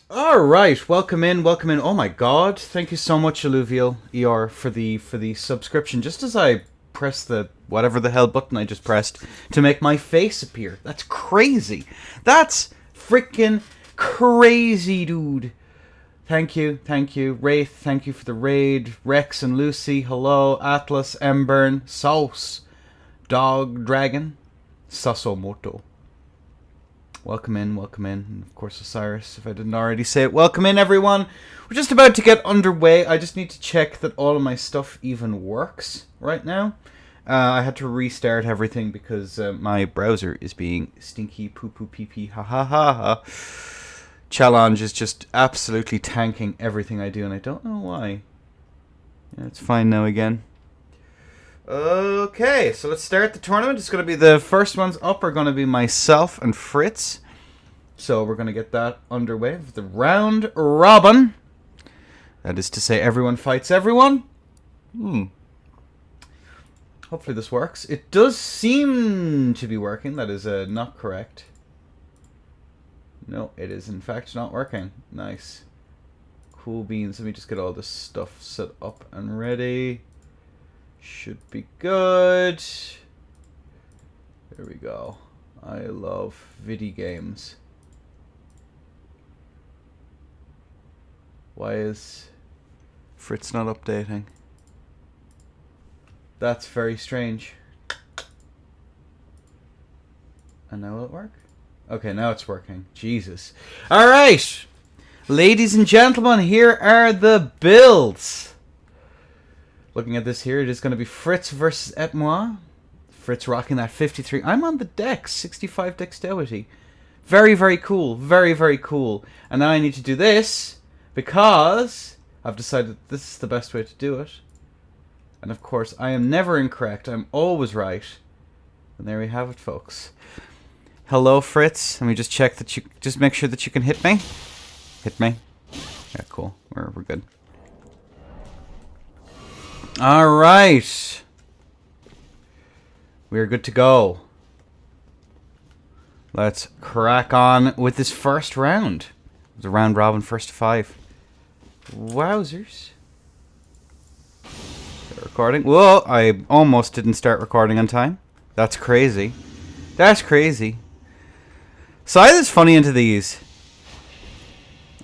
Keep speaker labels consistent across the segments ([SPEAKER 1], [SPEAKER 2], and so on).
[SPEAKER 1] All right, welcome in, welcome in. Oh my God, thank you so much, Alluvial ER, for the subscription. Just as I press the whatever the hell button I just pressed to make my face appear. That's crazy. That's freaking crazy, dude. Thank you, Wraith. Thank you for the raid. Rex and Lucy, hello. Atlas, Embern, Sauce, Dog, Dragon, Sasomoto. Welcome in, and of course Osiris, if I didn't already say it. Welcome in, everyone. We're just about to get underway. I just need to check that all of my stuff even works right now. I had to restart everything because my browser is being stinky poo poo pee pee ha ha ha ha. Challenge is just absolutely tanking everything I do, and I don't know why. Yeah, it's fine now again. Okay, so let's start the tournament. It's going to be the first ones up are going to be myself and Fritz. So we're going to get that underway with the round robin. That is to say everyone fights everyone. Hopefully this works. It does seem to be working. That is not correct. No, it is in fact not working. Nice. Cool beans. Let me just get all this stuff set up and ready. Should be good. There we go. I love video games. Why is Fritz not updating? That's very strange. And now will it work? Okay, now it's working. Jesus. Alright! Ladies and gentlemen, here are the builds. Looking at this here, it is going to be Fritz versus Et Moi. Fritz rocking that 53. I'm on the dex, 65 dexterity. Very, very cool. Very, very cool. And now I need to do this because I've decided that this is the best way to do it. And of course, I am never incorrect. I'm always right. And there we have it, folks. Hello, Fritz. Let me just check that you... Just make sure that you can hit me. Hit me. Yeah, cool. We're good. Alright. We're good to go. Let's crack on with this first round. The round robin first to 5. Wowzers. Start recording. Whoa, I almost didn't start recording on time. That's crazy. That's crazy. Scythe is funny into these.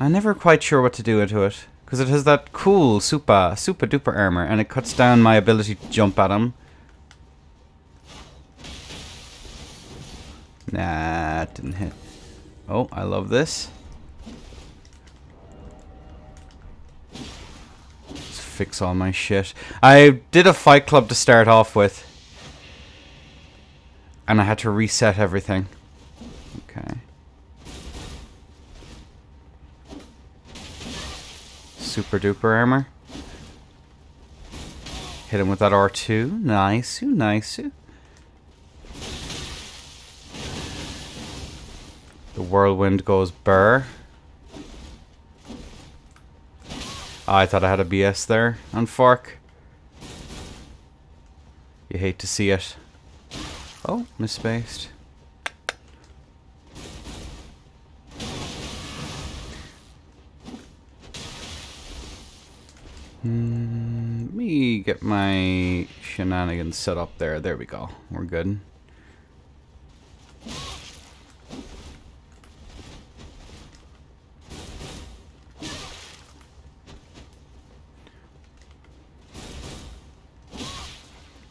[SPEAKER 1] I'm never quite sure what to do into it. Because it has that cool super duper armor, and it cuts down my ability to jump at him. Nah, it didn't hit. Oh, I love this. Let's fix all my shit. I did a fight club to start off with. And I had to reset everything. Okay. Super duper armor. Hit him with that R2. Nice, nice. The whirlwind goes burr. Oh, I thought I had a BS there on Fork. You hate to see it. Oh, misspaced. Let me get my shenanigans set up there. There we go. We're good.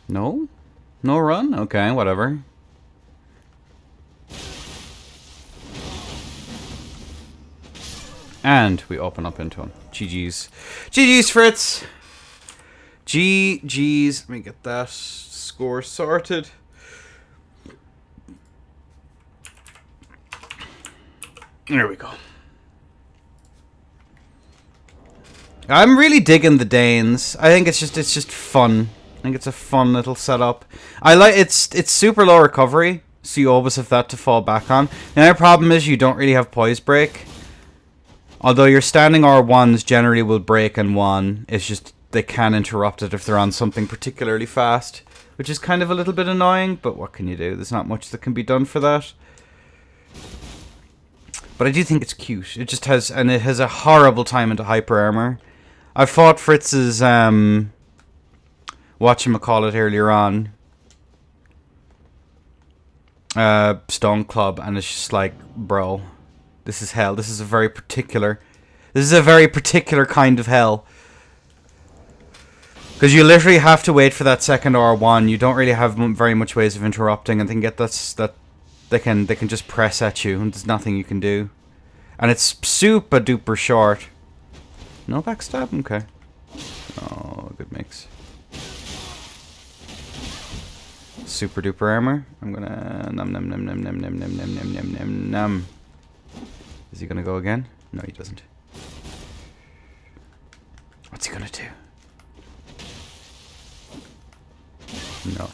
[SPEAKER 1] No? No run? Okay, whatever. And we open up into him. GG's. GG's, Fritz! GG's. Let me get that score sorted. There we go. I'm really digging the Danes. I think it's just fun. I think it's a fun little setup. I like it's super low recovery, so you always have that to fall back on. The other problem is you don't really have poise break. Although your standing R1s generally will break in one, it's just they can interrupt it if they're on something particularly fast, which is kind of a little bit annoying, but what can you do? There's not much that can be done for that. But I do think it's cute. It just has, and it has a horrible time into hyper armor. I fought Fritz's whatchamacallit earlier on. Stone Club, and it's just like, bro, this is hell. This is a very particular kind of hell. Because you literally have to wait for that second R1. You don't really have very much ways of interrupting, and they can get that they can just press at you, and there's nothing you can do. And it's super duper short. No backstab? Okay. Oh, good mix. Super duper armor. I'm gonna num. Is he gonna go again? No, he doesn't. What's he gonna do? No.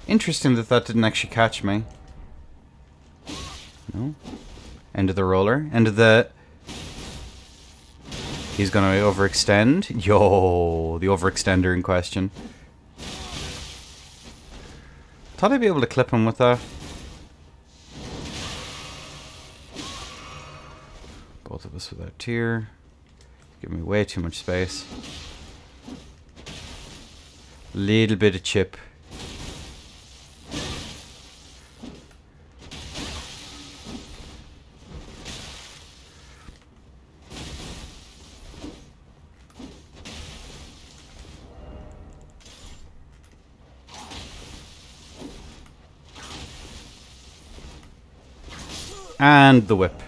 [SPEAKER 1] Interesting that didn't actually catch me. No. End of the roller. End of the... He's gonna overextend. Yo, the overextender in question. Thought I'd be able to clip him with that. Both of us without tier. Give me way too much space. Little bit of chip. And the whip.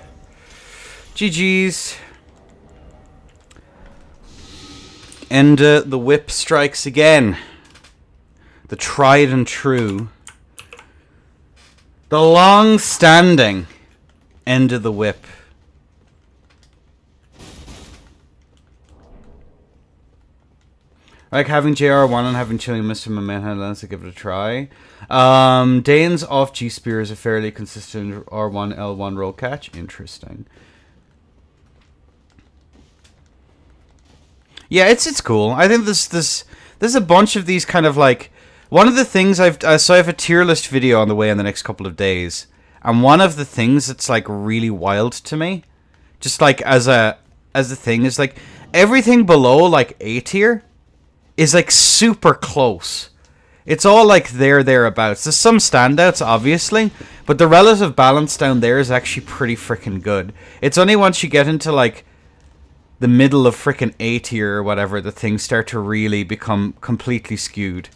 [SPEAKER 1] GG's. And the whip strikes again. The tried and true. The long-standing end of the whip. I like having JR1 and having Chilling Mist in my main hand, let's give it a try. Dane's off G-Spear is a fairly consistent R1, L1 roll catch. Interesting. Yeah, it's cool. I think there's a bunch of these kind of like... One of the things so I have a tier list video on the way in the next couple of days. And one of the things that's like really wild to me, just like as a thing, is like everything below like A tier is like super close. It's all like thereabouts. There's some standouts, obviously, but the relative balance down there is actually pretty freaking good. It's only once you get into like the middle of freaking A tier or whatever that things start to really become completely skewed.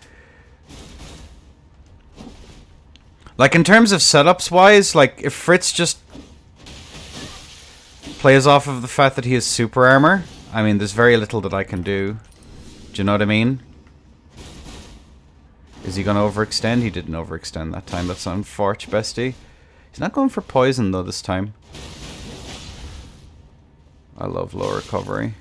[SPEAKER 1] Like in terms of setups wise, like if Fritz just plays off of the fact that he has super armor, I mean there's very little that I can do. Do you know what I mean? Is he going to overextend? He didn't overextend that time. That's unfortunate, bestie. He's not going for poison, though, this time. I love low recovery.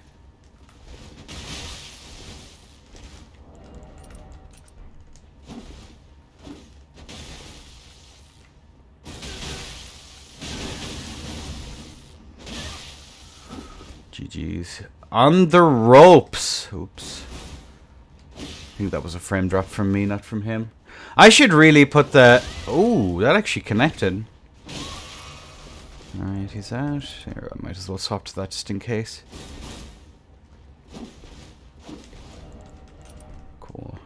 [SPEAKER 1] GG's. On the ropes. Oops. I think that was a frame drop from me, not from him. I should really put the... Oh, that actually connected. Alright, he's out. Here, I might as well swap to that just in case. Cool.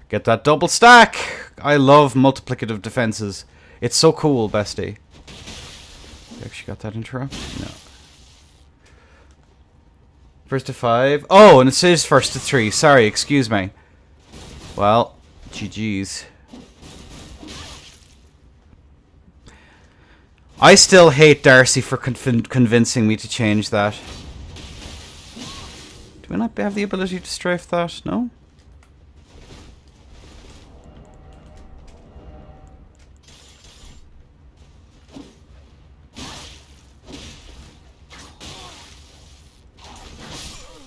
[SPEAKER 1] Get that double stack! I love multiplicative defenses. It's so cool, bestie. You actually got that interrupt? No. First to 5. Oh, and it says first to 3. Sorry, excuse me. Well, GG's. I still hate Darcy for convincing me to change that. Do we not have the ability to strafe that? No?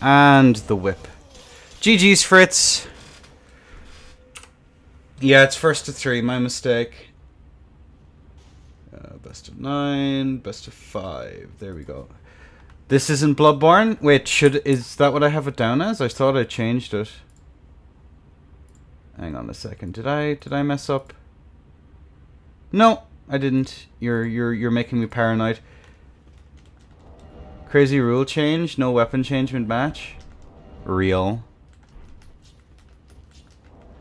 [SPEAKER 1] And the whip. GG's, Fritz. Yeah, it's first to 3. My mistake. Best of 9. Best of 5. There we go. This isn't Bloodborne? Wait, is that what I have it down as? I thought I changed it. Hang on a second. Did I mess up? No, I didn't. You're making me paranoid. Crazy rule change, no weapon change mid-match. Real.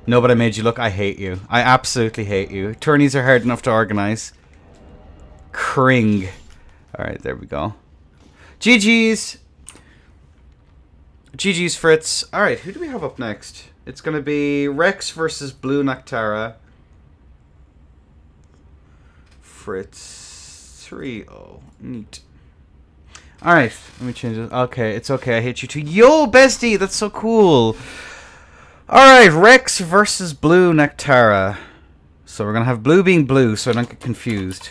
[SPEAKER 1] No, but I made you look. I hate you. I absolutely hate you. Tourneys are hard enough to organize. Cring. Alright, there we go. GG's. GG's, Fritz. Alright, who do we have up next? It's going to be Rex versus Blue Noctara. Fritz 3-0. Neat. Alright, let me change it. Okay, it's okay. I hate you too. Yo, bestie! That's so cool. Alright, Rex versus Blue Noctara. So we're going to have blue being blue so I don't get confused.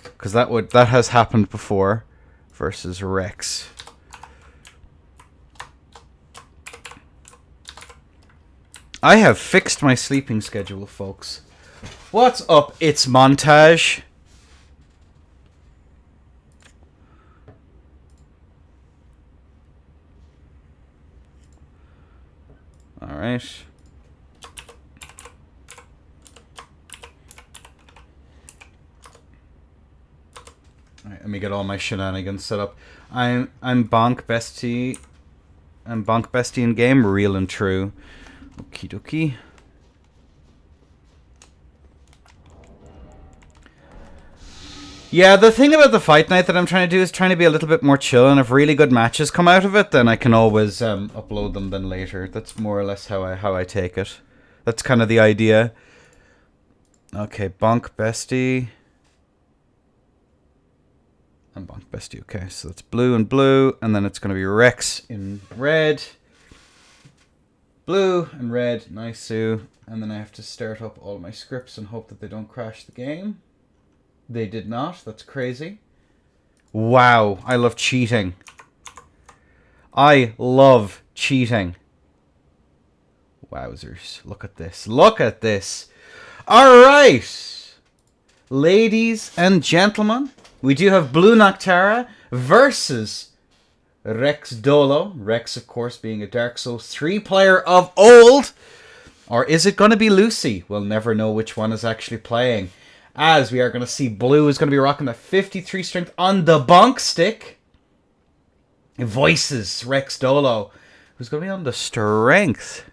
[SPEAKER 1] Because that has happened before. Versus Rex. I have fixed my sleeping schedule, folks. What's up? It's Montage. Alright. Alright, let me get all my shenanigans set up. I'm Bonk Bestie. I'm Bonk Bestie in game, real and true. Okie dokie. Yeah, the thing about the fight night that I'm trying to do is trying to be a little bit more chill, and if really good matches come out of it, then I can always upload them then later. That's more or less how I take it. That's kind of the idea. Okay, Bonk Bestie. And Bonk Bestie, okay, so it's blue and blue, and then it's going to be Rex in red. Blue and red, nice, Sue. And then I have to start up all my scripts and hope that they don't crash the game. They did not. That's crazy. Wow. I love cheating. I love cheating. Wowzers. Look at this. Look at this. All right. Ladies and gentlemen, we do have Blue Noctara versus Rex Dolo. Rex, of course, being a Dark Souls 3 player of old. Or is it going to be Lucy? We'll never know which one is actually playing. As we are going to see Blue is going to be rocking the 53 strength on the bonk stick. Voices Rex Dolo, who's going to be on the strength.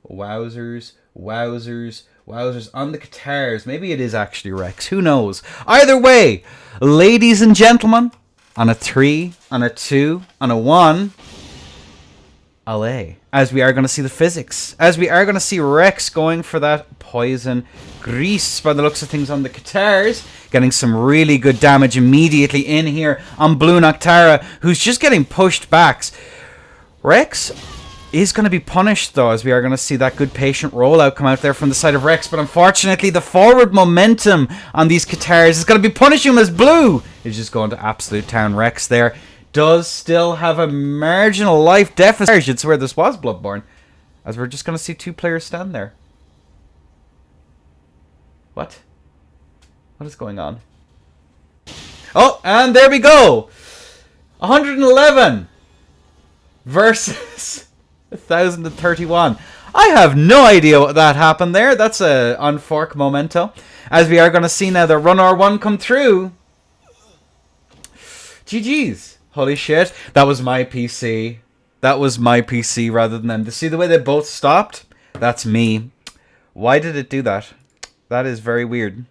[SPEAKER 1] Wowzers, wowzers, wowzers on the guitars. Maybe it is actually Rex. Who knows? Either way, ladies and gentlemen, on a 3, on a 2, on a 1, allez. As we are going to see the physics. As we are going to see Rex going for that poison grease by the looks of things on the guitars. Getting some really good damage immediately in here on Blue Noctara, who's just getting pushed backs. Rex is going to be punished, though, as we are going to see that good patient rollout come out there from the side of Rex. But unfortunately, the forward momentum on these guitars is going to be punishing him as Blue is just going to absolute town. Rex there does still have a marginal life deficit. I should swear this was Bloodborne, as we're just going to see two players stand there. What? What is going on? Oh, and there we go! 111 versus 1,031. I have no idea what that happened there. That's a unfork memento. As we are going to see now the Run R1 come through. GG's. Holy shit. That was my PC. That was my PC rather than them. To see the way they both stopped? That's me. Why did it do that? That is very weird.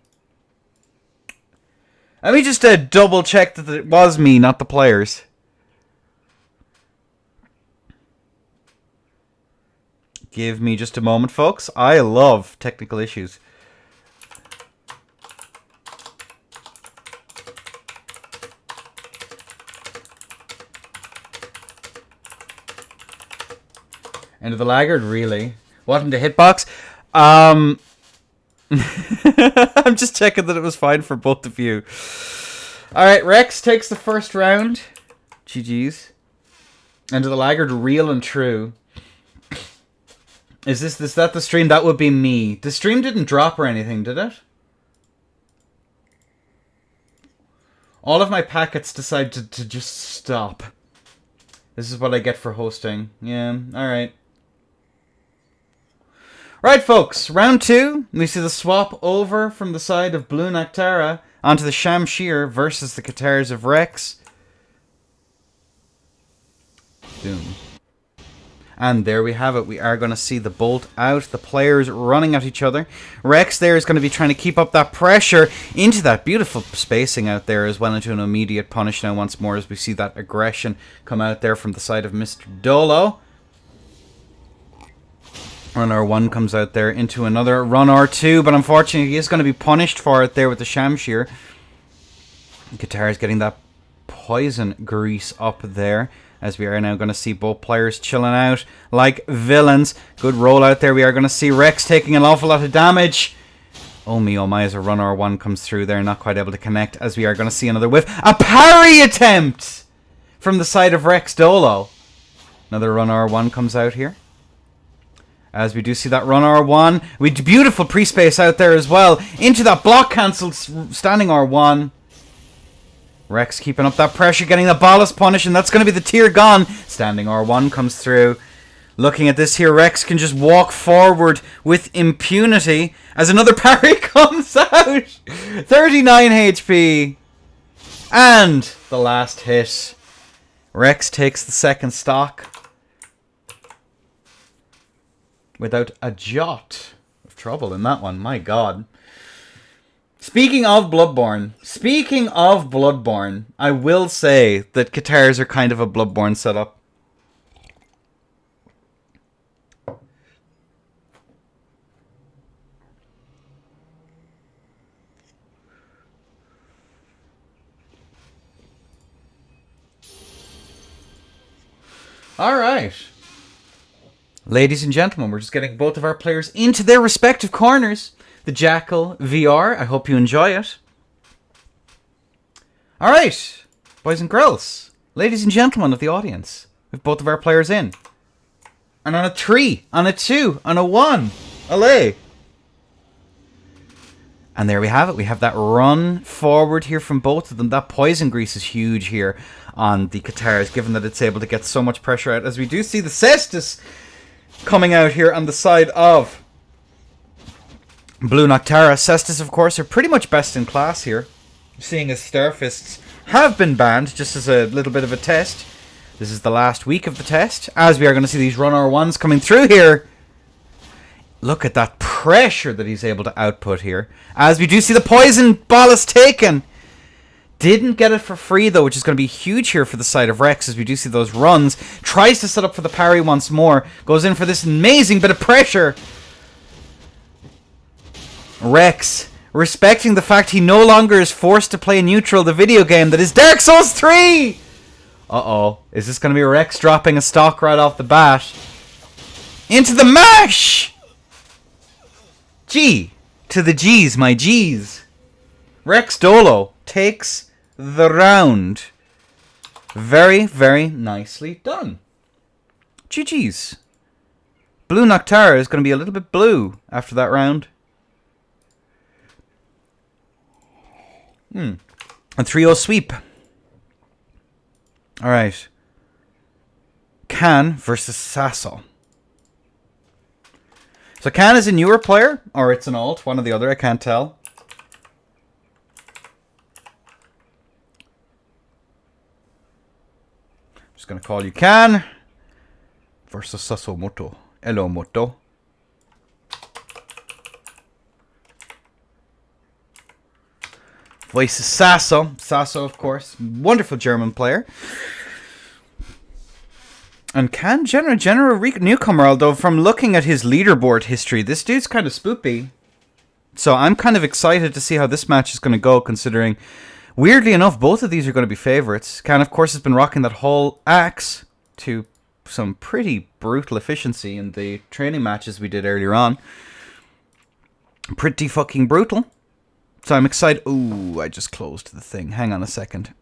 [SPEAKER 1] Let me just double check that it was me, not the players. Give me just a moment, folks. I love technical issues. End of the laggard, really? What in the hitbox? I'm just checking that it was fine for both of you. Alright, Rex takes the first round. GG's. End of the laggard, real and true. Is that the stream? That would be me. The stream didn't drop or anything, did it? All of my packets decide to just stop. This is what I get for hosting. Yeah, alright. Right, folks, round 2. We see the swap over from the side of Blue Noctara onto the Shamshir versus the Katars of Rex. Boom. And there we have it. We are going to see the bolt out. The players running at each other. Rex there is going to be trying to keep up that pressure into that beautiful spacing out there as well into an immediate punish now once more as we see that aggression come out there from the side of Mr. Dolo. Run R1 comes out there into another Run R2, but unfortunately he is going to be punished for it there with the Shamshir. Katara is getting that poison grease up there. As we are now going to see both players chilling out like villains. Good roll out there. We are going to see Rex taking an awful lot of damage. Oh me, oh my, as a Run R1 comes through there. Not quite able to connect. As we are going to see another whiff. A parry attempt from the side of Rex Dolo. Another Run R1 comes out here. As we do see that Run R1. With beautiful pre-space out there as well. Into that block cancelled standing R1. Rex keeping up that pressure, getting the ballast punish, and that's going to be the tier gone. Standing R1 comes through. Looking at this here, Rex can just walk forward with impunity as another parry comes out. 39 HP. And the last hit. Rex takes the second stock without a jot of trouble in that one. My God. Speaking of Bloodborne, I will say that Katars are kind of a Bloodborne setup. Alright. Ladies and gentlemen, we're just getting both of our players into their respective corners. The Jackal VR. I hope you enjoy it. Alright, boys and girls, ladies and gentlemen of the audience, we have both of our players in. And on a 3, on a 2, on a 1. Allez. And there we have it. We have that run forward here from both of them. That poison grease is huge here on the Katars, given that it's able to get so much pressure out. As we do see the Cestus coming out here on the side of Blue Noctara. Cestus, of course, are pretty much best in class here. Seeing as Starfists have been banned, just as a little bit of a test. This is the last week of the test. As we are going to see these Run R1s coming through here. Look at that pressure that he's able to output here. As we do see the poison ballast taken. Didn't get it for free, though, which is going to be huge here for the side of Rex, as we do see those runs. Tries to set up for the parry once more. Goes in for this amazing bit of pressure. Rex, respecting the fact he no longer is forced to play neutral, the video game that is Dark Souls 3! Uh-oh. Is this going to be Rex dropping a stock right off the bat? Into the mash! G to the G's, my G's. Rex Dolo takes the round. Very, very nicely done. GG's. Blue Noctara is going to be a little bit blue after that round. A 3-0 sweep. Alright. Khan versus Sasso. So Khan is a newer player, or it's an alt, one or the other, I can't tell. Just going to call you Khan versus Sassomoto. Hello, Moto. Voice is Sasso. Sasso, of course. Wonderful German player. And Khan, general newcomer, although from looking at his leaderboard history, this dude's kind of spoopy. So I'm kind of excited to see how this match is going to go, considering, weirdly enough, both of these are going to be favorites. Khan, of course, has been rocking that whole axe to some pretty brutal efficiency in the training matches we did earlier on. Pretty fucking brutal. So I'm excited. Ooh, I just closed the thing. Hang on a second.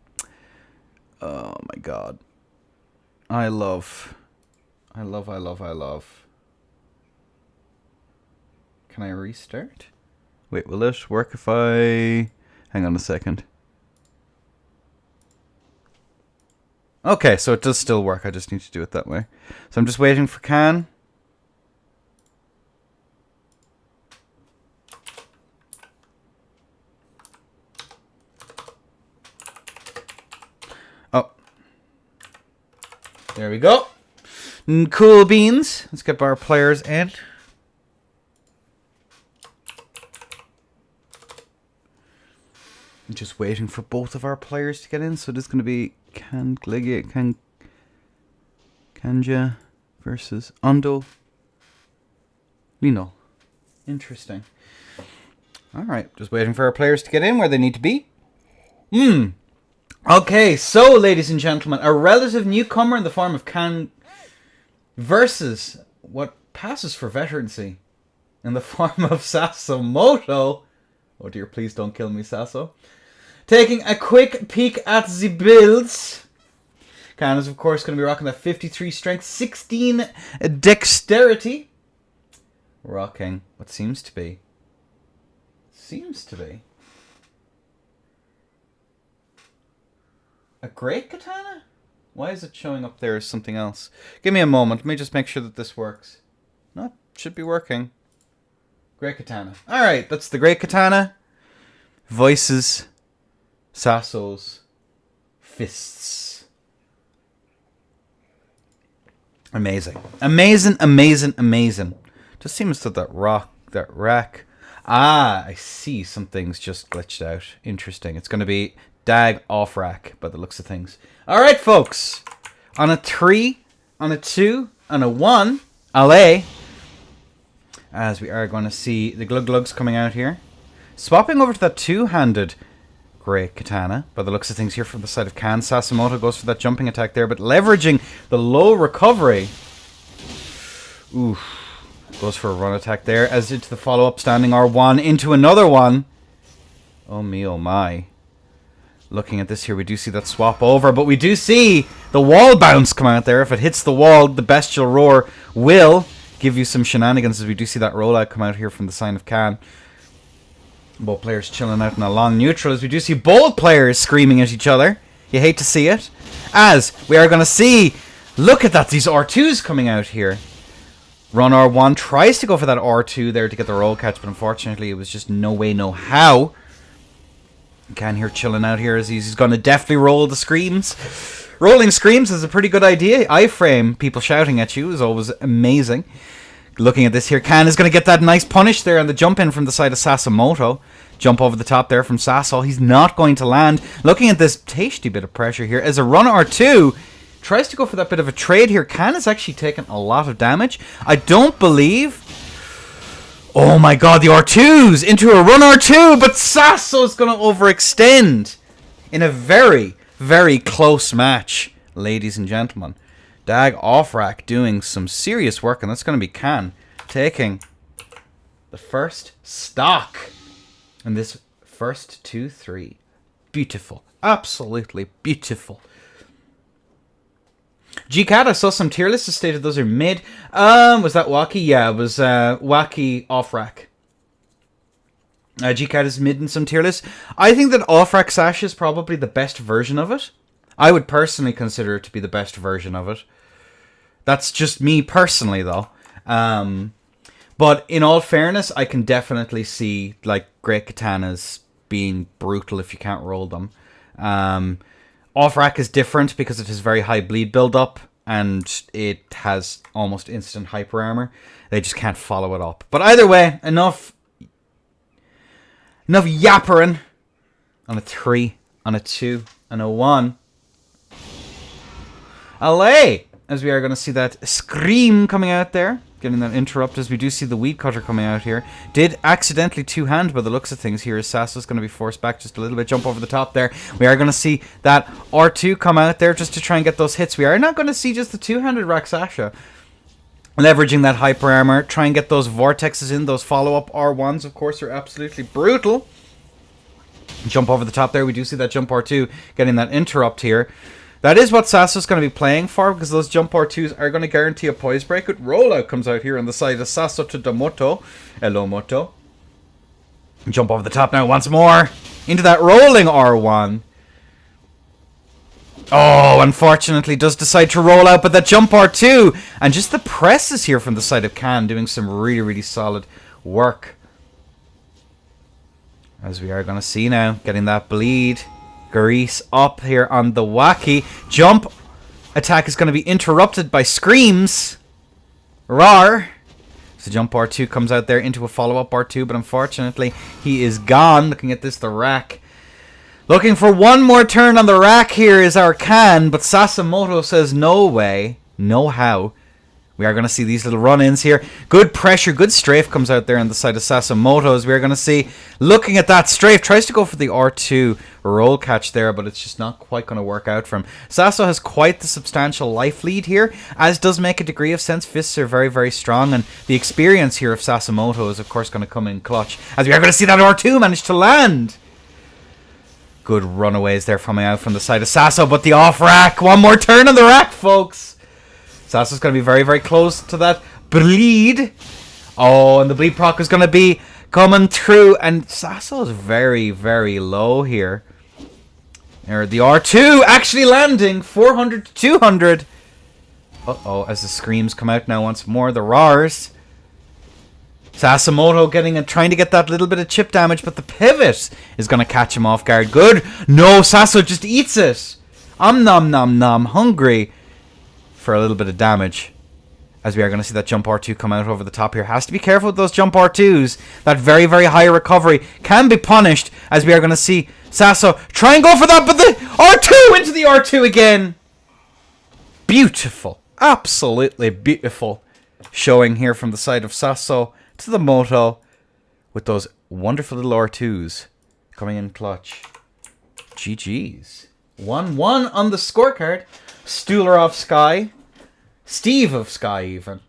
[SPEAKER 1] Oh my god. I love. Can I restart? Wait, will it work if I... Hang on a second. Okay, so it does still work. I just need to do it that way. So I'm just waiting for Can. Oh. There we go. Cool beans. Let's get our players in. I'm just waiting for both of our players to get in. So this is going to be Kanja versus Undo. Lino. Interesting. Alright, just waiting for our players to get in where they need to be. Okay, so ladies and gentlemen, a relative newcomer in the form of Can versus what passes for veterancy in the form of Sassomoto. Oh dear, please don't kill me, Sasso. Taking a quick peek at the builds. Can is, of course, going to be rocking that 53 strength, 16 dexterity. Rocking what seems to be a great katana? Why is it showing up there as something else? Give me a moment. Let me just make sure that this works. No, it should be working. Great katana. Alright, that's the great katana. Voices. Sasso's fists. Amazing. Amazing, amazing, amazing. Just seems that rack. Ah, I see something's just glitched out. Interesting. It's going to be Dag off rack by the looks of things. Alright, folks. On a 3, on a 2, on a 1, allez. As we are going to see the glug-glugs coming out here. Swapping over to that two-handed great katana by the looks of things here from the side of Can. Sassomoto goes for that jumping attack there, but leveraging the low recovery. Oof. Goes for a run attack there, as into the follow-up, standing R1 into another one. Oh me, oh my. Looking at this here, we do see that swap over, but we do see the wall bounce come out there. If it hits the wall, the bestial roar will give you some shenanigans, as we do see that rollout come out here from the sign of Can. Both players chilling out in a long neutral, as we do see both players screaming at each other. You hate to see it. As we are going to see, look at that, these R2s coming out here. Run R1 tries to go for that R2 there to get the roll catch, but unfortunately it was just no way, no how. Can here chilling out here as he's going to deftly roll the screams. Rolling screams is a pretty good idea. Iframe, people shouting at you, is always amazing. Looking at this here, Can is going to get that nice punish there on the jump in from the side of Sassomoto. Jump over the top there from Sasso. He's not going to land. Looking at this tasty bit of pressure here as a run R2 tries to go for that bit of a trade here. Can has actually taken a lot of damage. I don't believe... Oh my god, the R2s into a run R2, but Sasso's going to overextend in a very, very close match, ladies and gentlemen. Dag off rack doing some serious work, and that's going to be Can taking the first stock in this first 2-3. Beautiful. Absolutely beautiful. G-Cat, I saw some tier lists that stated those are mid. Was that Wacky? Yeah, it was Wacky off rack. G-Cat is mid in some tier lists. I think that off rack Sash is probably the best version of it. I would personally consider it to be the best version of it. That's just me personally, though. But in all fairness, I can definitely see like great katanas being brutal if you can't roll them. Off-rack is different because it has very high bleed build-up and it has almost instant hyper armor. They just can't follow it up. But either way, enough yappering. On a 3, on a 2, and a 1. Allez! As we are going to see that scream coming out there. Getting that interrupt as we do see the weed cutter coming out here. Did accidentally two-hand by the looks of things here as Sasso's going to be forced back just a little bit. Jump over the top there. We are going to see that R2 come out there just to try and get those hits. We are not going to see just the two-handed Raksasha. Leveraging that hyper armor. Try and get those vortexes in. Those follow-up R1s, of course, are absolutely brutal. Jump over the top there. We do see that jump R2 getting that interrupt here. That is what Sasso's going to be playing for, because those jump R2s are going to guarantee a poise break. Good rollout comes out here on the side of Sasso to Damoto. Hello, Moto. Jump over the top now once more. Into that rolling R1. Oh, unfortunately does decide to roll out, but that jump R2, and just the presses here from the side of Khan doing some really, really solid work. As we are going to see now, getting that bleed. Grease up here on the wacky. Jump attack is going to be interrupted by screams. Rar. So jump R2 comes out there into a follow-up R2, but unfortunately he is gone. Looking at this, the rack. Looking for one more turn on the rack here is our Khan, but Sasimoto says no way, no how. We are going to see these little run-ins here. Good pressure, good strafe comes out there on the side of Sasimoto, as we are going to see. Looking at that strafe, tries to go for the R2 roll catch there, but it's just not quite going to work out for him. Sasso has quite the substantial life lead here, as does make a degree of sense. Fists are very, very strong, and the experience here of Sasimoto is, of course, going to come in clutch, as we are going to see that R2 manage to land. Good runaways there coming out from the side of Sasso, but the off-rack. One more turn on the rack, folks. Sasso's going to be very, very close to that bleed. Oh, and the bleed proc is going to be coming through. And Sasso is very, very low here. There, the R2 actually landing. 400 to 200. Uh-oh, as the screams come out now once more. The Rars. Sasimoto trying to get that little bit of chip damage, but the pivot is going to catch him off guard. Good. No, Sasso just eats it. Nom nom nom. Hungry for a little bit of damage, as we are going to see that jump R2 come out over the top here. Has to be careful with those jump R2s. That very, very high recovery can be punished, as we are going to see Sasso try and go for that, but the R2 into the R2 again. Beautiful. Absolutely beautiful showing here from the side of Sasso to the Moto, with those wonderful little R2s coming in clutch. GG's. 1-1 on the scorecard. Stuhler of Sky. Steve of Sky, even.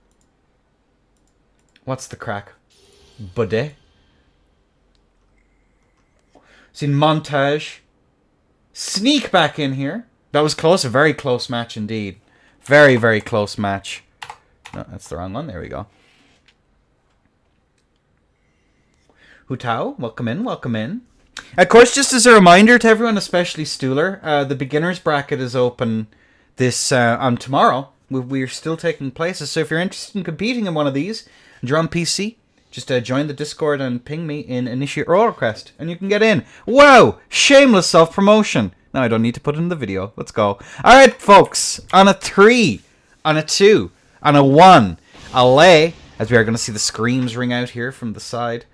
[SPEAKER 1] What's the crack? Buddy. Seen Montage. Sneak back in here. That was close. A very close match indeed. Very, very close match. No, that's the wrong one. There we go. Hutao, welcome in, welcome in. Of course, just as a reminder to everyone, especially Stuhler, the beginners bracket is open this on tomorrow. We're still taking places, so if you're interested in competing in one of these, and you're on PC, just join the Discord and ping me in Initiate Roll Request, and you can get in. Wow! Shameless self-promotion. Now I don't need to put it in the video. Let's go. Alright, folks. On a 3, on a 2, on a 1, a lay, as we are going to see the screams ring out here from the side.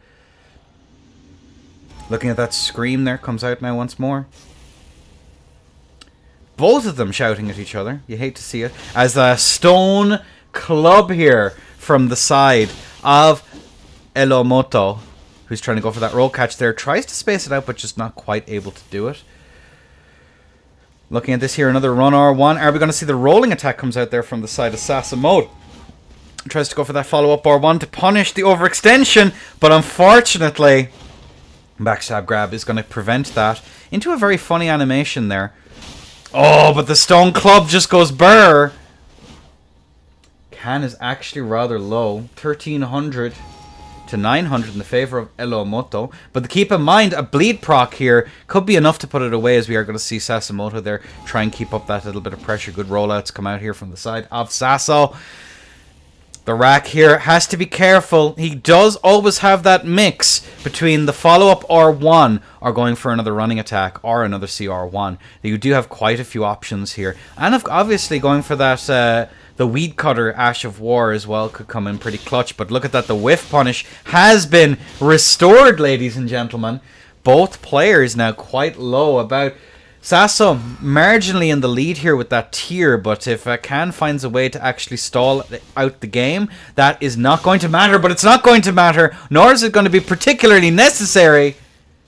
[SPEAKER 1] Looking at that scream there, comes out now once more. Both of them shouting at each other. You hate to see it. As the stone club here from the side of Elomoto, who's trying to go for that roll catch there. Tries to space it out, but just not quite able to do it. Looking at this here, another run R1. Are we going to see the rolling attack comes out there from the side of Sasimoto? Tries to go for that follow-up R1 to punish the overextension, but unfortunately, backstab grab is going to prevent that. Into a very funny animation there. Oh, but the stone club just goes burr. Can is actually rather low. 1300 to 900 in the favor of Elomoto. But keep in mind, a bleed proc here could be enough to put it away, as we are going to see Sasimoto there try and keep up that little bit of pressure. Good rollouts come out here from the side of Sasso. The rack here has to be careful. He does always have that mix between the follow-up R1 or going for another running attack or another CR1. You do have quite a few options here. And obviously going for that, the Weed Cutter Ash of War as well could come in pretty clutch. But look at that, the whiff punish has been restored, ladies and gentlemen. Both players now quite low, about Sasso marginally in the lead here with that tier, but if Khan finds a way to actually stall out the game, that is not going to matter, but it's not going to matter, nor is it going to be particularly necessary,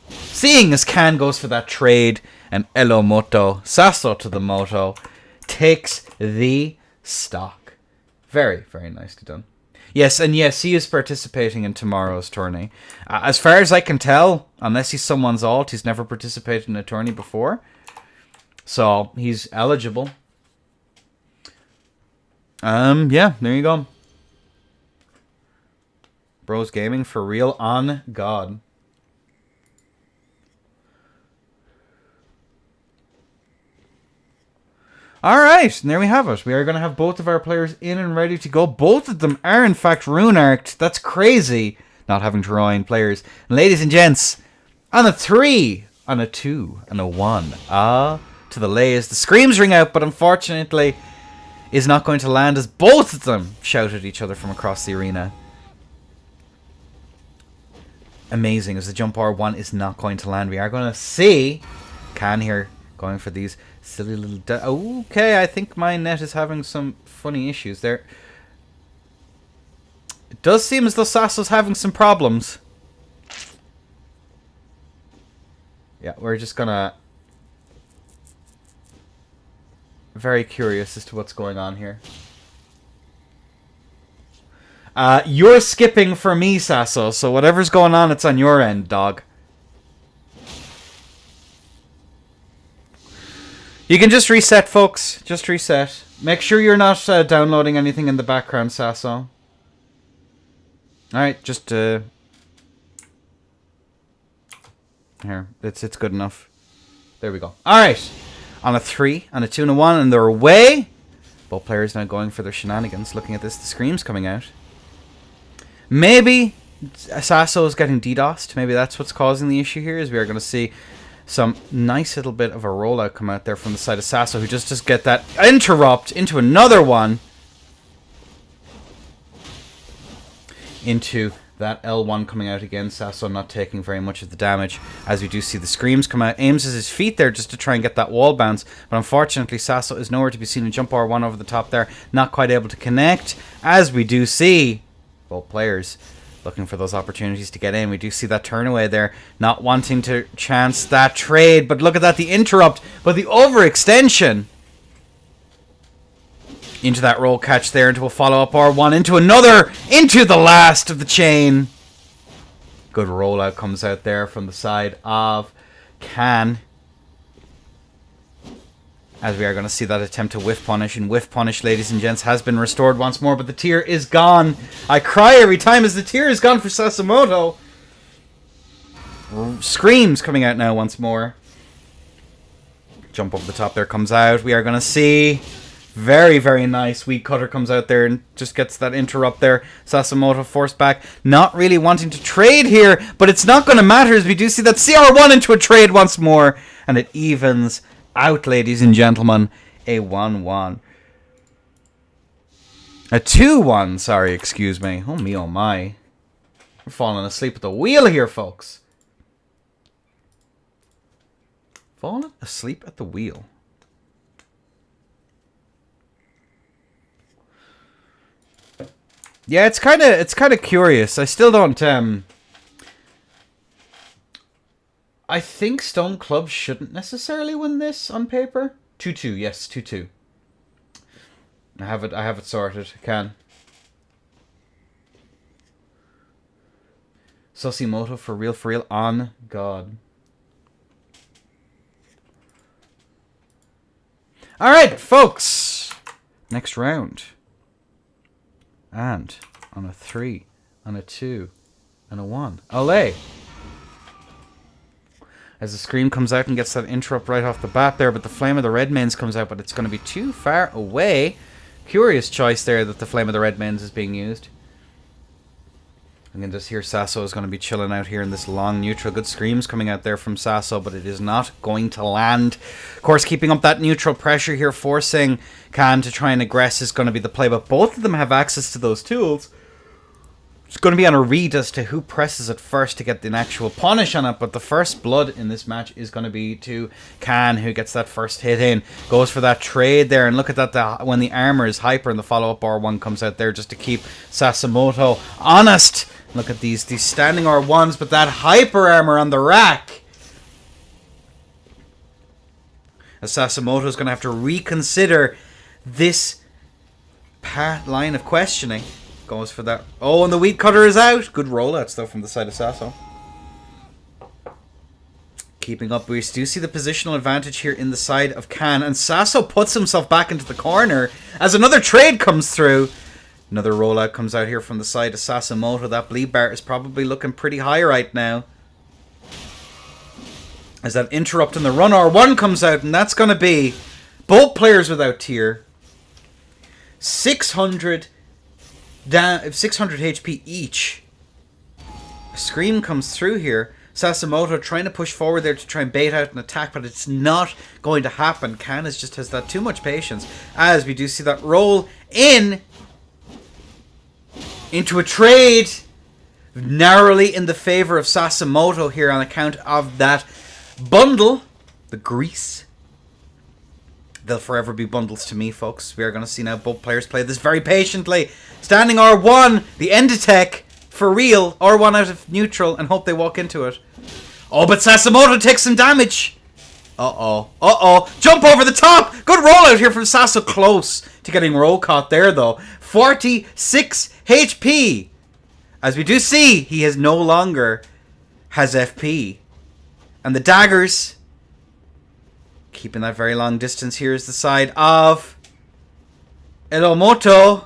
[SPEAKER 1] seeing as Khan goes for that trade, and Elomoto, Sasso to the Moto, takes the stock. Very, very nicely done. Yes, and yes, he is participating in tomorrow's tourney. As far as I can tell, unless he's someone's alt, he's never participated in a tourney before. So, he's eligible. Yeah, there you go. Bros Gaming for real, on God. Alright, and there we have it. We are going to have both of our players in and ready to go. Both of them are, in fact, rune-arced. That's crazy, not having Terrain players. And ladies and gents, on a 3, on a 2, and a 1. To the lay as the screams ring out, but unfortunately is not going to land as both of them shout at each other from across the arena. Amazing, as the jump R1 is not going to land. We are going to see Can here going for these silly little... Okay, I think my net is having some funny issues there. It does seem as though Sasso's having some problems. Yeah, we're just gonna... Very curious as to what's going on here. You're skipping for me, Sasso, so whatever's going on, it's on your end, dog. You can just reset, folks. Just reset. Make sure you're not downloading anything in the background, Sasso. Alright, just... Here, it's good enough. There we go. Alright. On a 3, on a 2, and a 1, and they're away. Both players now going for their shenanigans. Looking at this, the screams coming out. Maybe Sasso is getting DDoSed. Maybe that's what's causing the issue here, is we are going to see some nice little bit of a rollout come out there from the side of Sasso, who just get that interrupt into another one. Into that L1 coming out again. Sasso not taking very much of the damage, as we do see the screams come out. Aims his feet there just to try and get that wall bounce, but unfortunately Sasso is nowhere to be seen. A jump R1 over the top there, not quite able to connect, as we do see both players looking for those opportunities to get in. We do see that turn away there, not wanting to chance that trade, but look at that, the interrupt, but the overextension into that roll catch there, into a follow-up R1, into another, into the last of the chain. Good rollout comes out there from the side of Can, as we are going to see that attempt to whiff punish, and whiff punish, ladies and gents, has been restored once more, but the tier is gone. I cry every time as the tier is gone for Sassamoto. Screams coming out now once more. Jump over the top there comes out. We are going to see... Very, very nice. Weed Cutter comes out there and just gets that interrupt there. Sassamoto forced back. Not really wanting to trade here, but it's not going to matter, as we do see that CR1 into a trade once more. And it evens out, ladies and gentlemen. A 1-1. A 2-1, sorry, excuse me. Oh me, oh my. We're falling asleep at the wheel here, folks. Falling asleep at the wheel. Yeah, it's kind of curious. I still don't I think Stone Club shouldn't necessarily win this on paper. 2-2, yes, 2-2. I have it sorted. I can. Sassamoto for real on God. All right, folks. Next round. And on a 3, on a 2, and a 1. Olé! As the scream comes out and gets that interrupt right off the bat there, but the Flame of the Redmanes comes out, but it's going to be too far away. Curious choice there that the Flame of the Redmanes is being used. You can just hear Sasso is going to be chilling out here in this long neutral. Good screams coming out there from Sasso, but it is not going to land. Of course, keeping up that neutral pressure here, forcing Can to try and aggress is going to be the play, but both of them have access to those tools. It's going to be on a read as to who presses it first to get an actual punish on it, but the first blood in this match is going to be to Can, who gets that first hit in. Goes for that trade there, and look at that, when the armor is hyper and the follow-up R1 comes out there just to keep Sassamoto honest. Look at these standing R1s, but that hyper armor on the rack. As Sassamoto is going to have to reconsider this line of questioning. Goes for that. Oh, and the Weed Cutter is out. Good rollouts, though, from the side of Sasso. Keeping up, we do see the positional advantage here in the side of Can, and Sasso puts himself back into the corner as another trade comes through. Another rollout comes out here from the side of Sassamoto. That bleed bar is probably looking pretty high right now, as that interrupt in the run R1 comes out, and that's going to be Both players without tier. 600 HP each. A scream comes through here. Sasimoto trying to push forward there to try and bait out an attack, but it's not going to happen. Canis just has that too much patience, as we do see that roll in into a trade narrowly in the favor of Sasimoto here on account of that bundle, the grease. They'll forever be bundles to me, folks. We are going to see now both players play this very patiently. Standing R1, the Enditech, for real. R1 out of neutral and hope they walk into it. Oh, but Sasimoto takes some damage. Uh-oh. Uh-oh. Jump over the top. Good roll out here from Sasso. Close to getting roll caught there, though. 46 HP. As we do see, he has no longer has FP. And the daggers, keeping that very long distance here, is the side of Elomoto.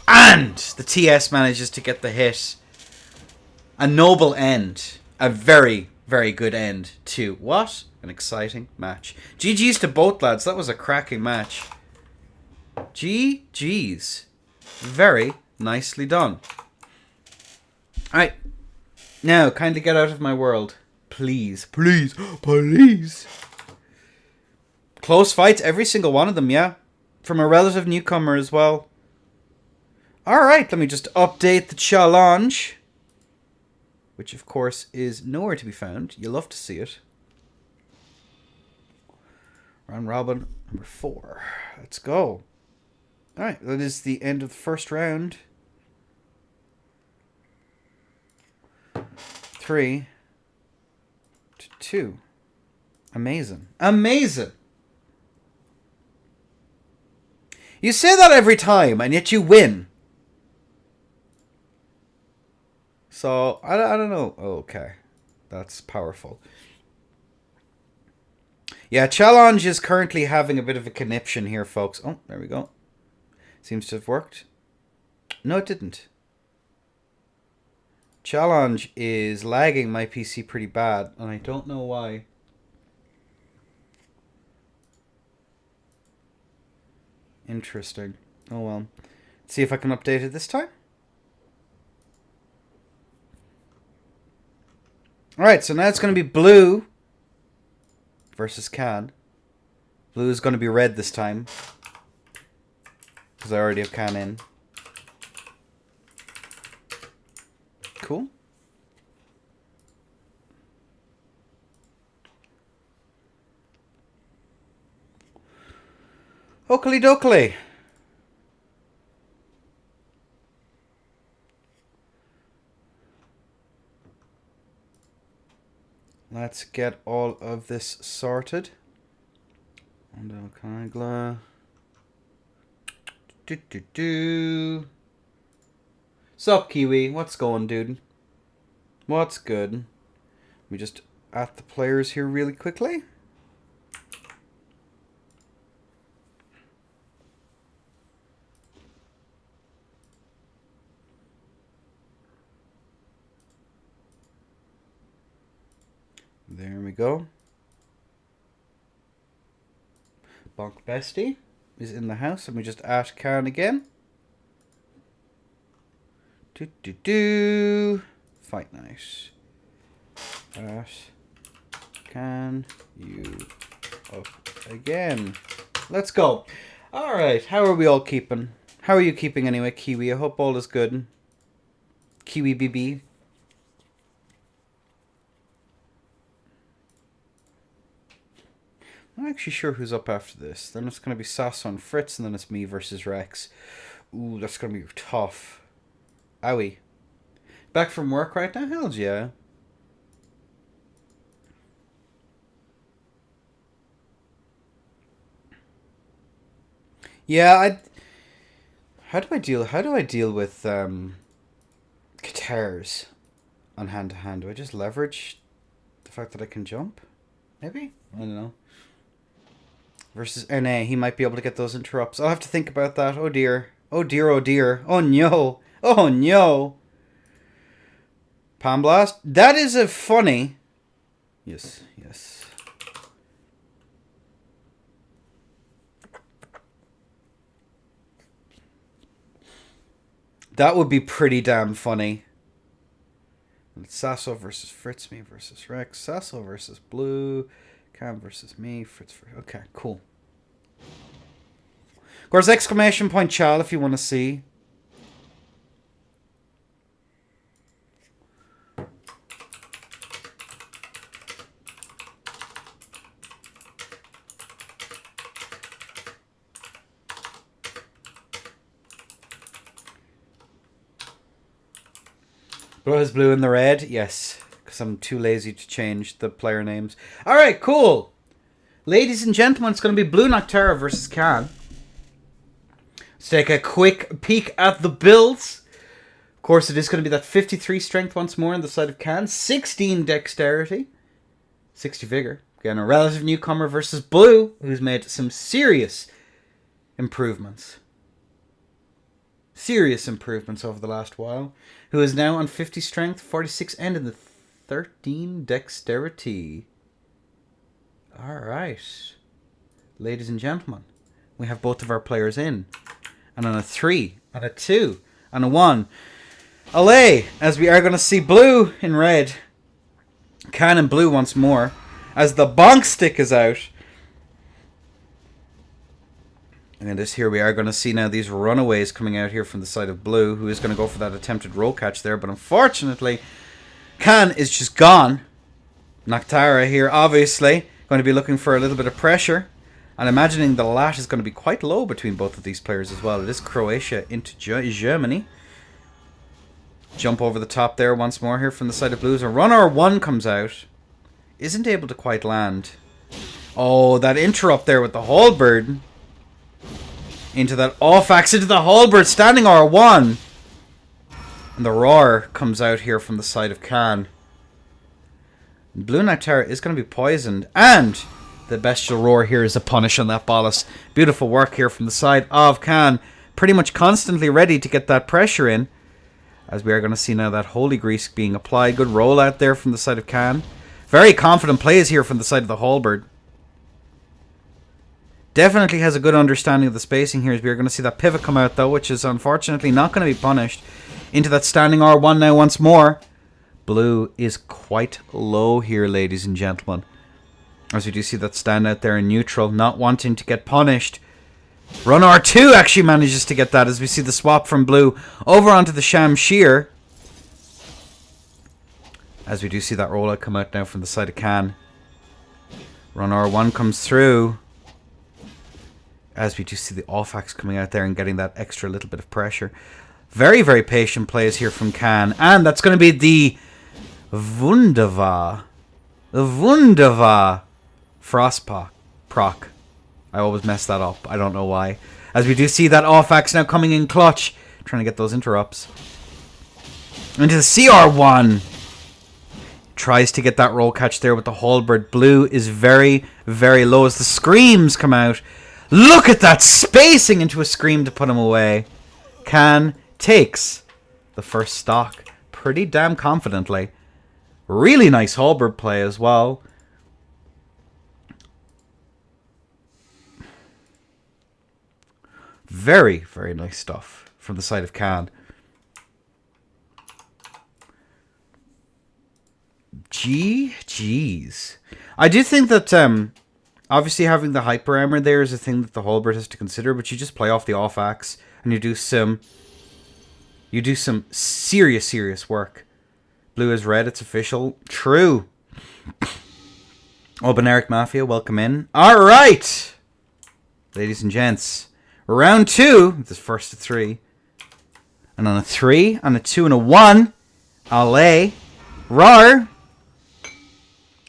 [SPEAKER 1] And the TS manages to get the hit. A noble end. A very, very good end to what? An exciting match. GG's to both lads. That was a cracking match. GG's. Very nicely done. Alright. Now, kindly get out of my world. Please. Please. Please. Close fights. Every single one of them, yeah. From a relative newcomer as well. Alright, let me just update the challenge. Which, of course, is nowhere to be found. You love to see it. Round robin number 4. Let's go. Alright, that is the end of the first round. 3 to 2. Amazing. Amazing! You say that every time, and yet you win. So, I don't know. Okay. That's powerful. Yeah, challenge is currently having a bit of a conniption here, folks. Oh, there we go. Seems to have worked. No, it didn't. Challenge is lagging my PC pretty bad, and I don't know why. Interesting. Oh well. Let's see if I can update it this time. Alright, so now it's going to be blue versus Can. Blue is going to be red this time, because I already have Can in. Cool. Oakley dokley. Let's get all of this sorted. And Kagla. Sup, Kiwi? What's going, dude? What's good? Let me just at the players here really quickly. There we go. Bonk Bestie is in the house. Let me just ask Karen again. Fight night. Can you up again? Let's go. Alright, how are we all keeping? How are you keeping anyway, Kiwi? I hope all is good. Kiwi BB. I'm not actually sure who's up after this. Then it's going to be Sasso and Fritz, and then it's me versus Rex. Ooh, that's going to be tough. Owie. Back from work right now? Hell yeah. Yeah, how do I deal with guitars on hand to hand? Do I just leverage the fact that I can jump? Maybe? I don't know. Versus NA, he might be able to get those interrupts. I'll have to think about that. Oh dear. Oh dear, oh dear. Oh no. Oh no. Palm Blast? That is a funny. Yes, yes. That would be pretty damn funny. Sasso versus Fritz, me versus Rex. Sasso versus Blue. Cam versus me. Fritz versus... Okay, cool. Of course, exclamation point Chal if you want to see. Was blue and the red? Yes, because I'm too lazy to change the player names. Alright, cool. Ladies and gentlemen, it's going to be Blue Noctera versus Khan. Let's take a quick peek at the builds. Of course, it is going to be that 53 strength once more on the side of Khan. 16 dexterity. 60 vigor. Again, a relative newcomer versus Blue, who's made some serious improvements. Serious improvements over the last while. Who is now on 50 strength, 46 and in the 13 dexterity. Alright. Ladies and gentlemen, we have both of our players in. And on a 3, on a 2, on a 1. Allay, as we are going to see Blue in red. Can in blue once more. As the bonk stick is out. And this here we are going to see now these runaways coming out here from the side of Blue, who is going to go for that attempted roll catch there. But unfortunately, Khan is just gone. Noctara here, obviously, going to be looking for a little bit of pressure. And imagining the lat is going to be quite low between both of these players as well. It is Croatia into Germany. Jump over the top there once more here from the side of Blues. A runner 1 comes out. Isn't able to quite land. Oh, that interrupt there with the halberd. Into that off-axe, into the halberd, standing R1. And the roar comes out here from the side of Khan. Blue Noctera is going to be poisoned. And the bestial roar here is a punish on that bolus. Beautiful work here from the side of Khan. Pretty much constantly ready to get that pressure in. As we are going to see now that holy grease being applied. Good roll out there from the side of Khan. Very confident plays here from the side of the halberd. Definitely has a good understanding of the spacing here as we are going to see that pivot come out though, which is unfortunately not going to be punished. Into that standing R1 now once more. Blue is quite low here, ladies and gentlemen. As we do see that stand out there in neutral, not wanting to get punished. Run R2 actually manages to get that as we see the swap from Blue over onto the Shamshir. As we do see that rollout come out now from the side of Khan. Run R1 comes through. As we do see the off-axe coming out there and getting that extra little bit of pressure. Very, very patient plays here from Khan. And that's going to be the Wunderbar. The Wunderbar Frostproc. I always mess that up. I don't know why. As we do see that off-axe now coming in clutch. Trying to get those interrupts. Into the CR1. Tries to get that roll catch there with the halberd. Blue is very, very low as the screams come out. Look at that spacing into a scream to put him away. Khan takes the first stock pretty damn confidently. Really nice halberd play as well. Very, very nice stuff from the side of Khan. GG's. I do think that obviously having the hyper armor there is a thing that the halberd has to consider, but you just play off the off axe and you do some serious work. Blue is red, it's official. True. Open Eric Mafia, welcome in. Alright! Ladies and gents. Round 2. This first to 3. And on a 3, on a 2 and a 1. Allay. Rar.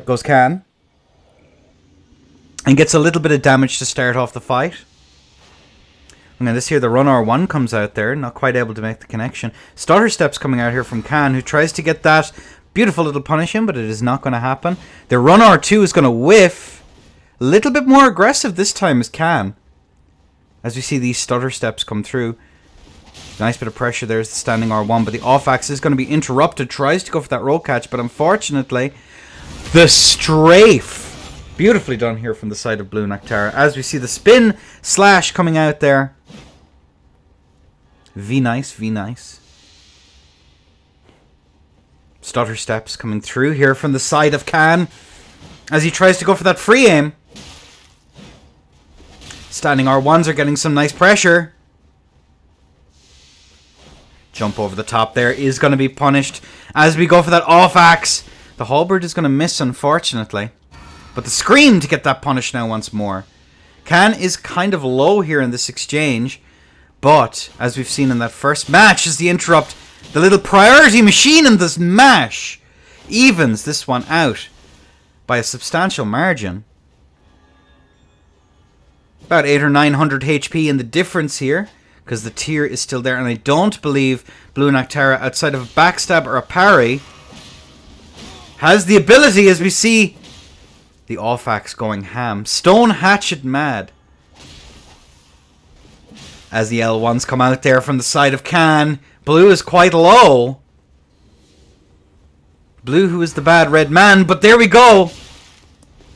[SPEAKER 1] Goes Khan. And gets a little bit of damage to start off the fight. And then this here, the run R1 comes out there. Not quite able to make the connection. Stutter steps coming out here from Khan, who tries to get that beautiful little punish in, but it is not going to happen. The run R2 is going to whiff. A little bit more aggressive this time as Khan. As we see these stutter steps come through. Nice bit of pressure there as the standing R1, but the off-axe is going to be interrupted. Tries to go for that roll catch, but unfortunately, the strafe. Beautifully done here from the side of Blue Noctera. As we see the spin slash coming out there. V-nice, V-nice. Stutter steps coming through here from the side of Khan as he tries to go for that free aim. Standing R1s are getting some nice pressure. Jump over the top there is going to be punished as we go for that off axe. The halberd is going to miss, unfortunately. But the scream to get that punished now once more. Khan is kind of low here in this exchange. But, as we've seen in that first match, as the interrupt, the little priority machine in this mash evens this one out by a substantial margin. About 800 or 900 HP in the difference here, because the tier is still there, and I don't believe Blue Noctera, outside of a backstab or a parry, has the ability, as we see the off-axe going ham. Stone Hatchet mad. As the L1s come out there from the side of Khan, Blue is quite low. Blue, who is the bad red man, but there we go.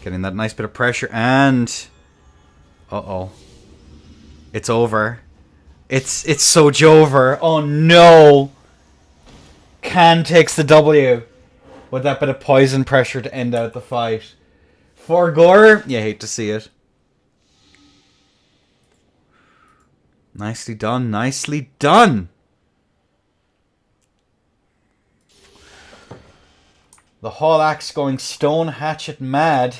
[SPEAKER 1] Getting that nice bit of pressure, and uh-oh. It's over. It's so Jover. Oh no. Khan takes the W with that bit of poison pressure to end out the fight. For Gore, you hate to see it. Nicely done, nicely done. The Hall Axe going Stone Hatchet mad.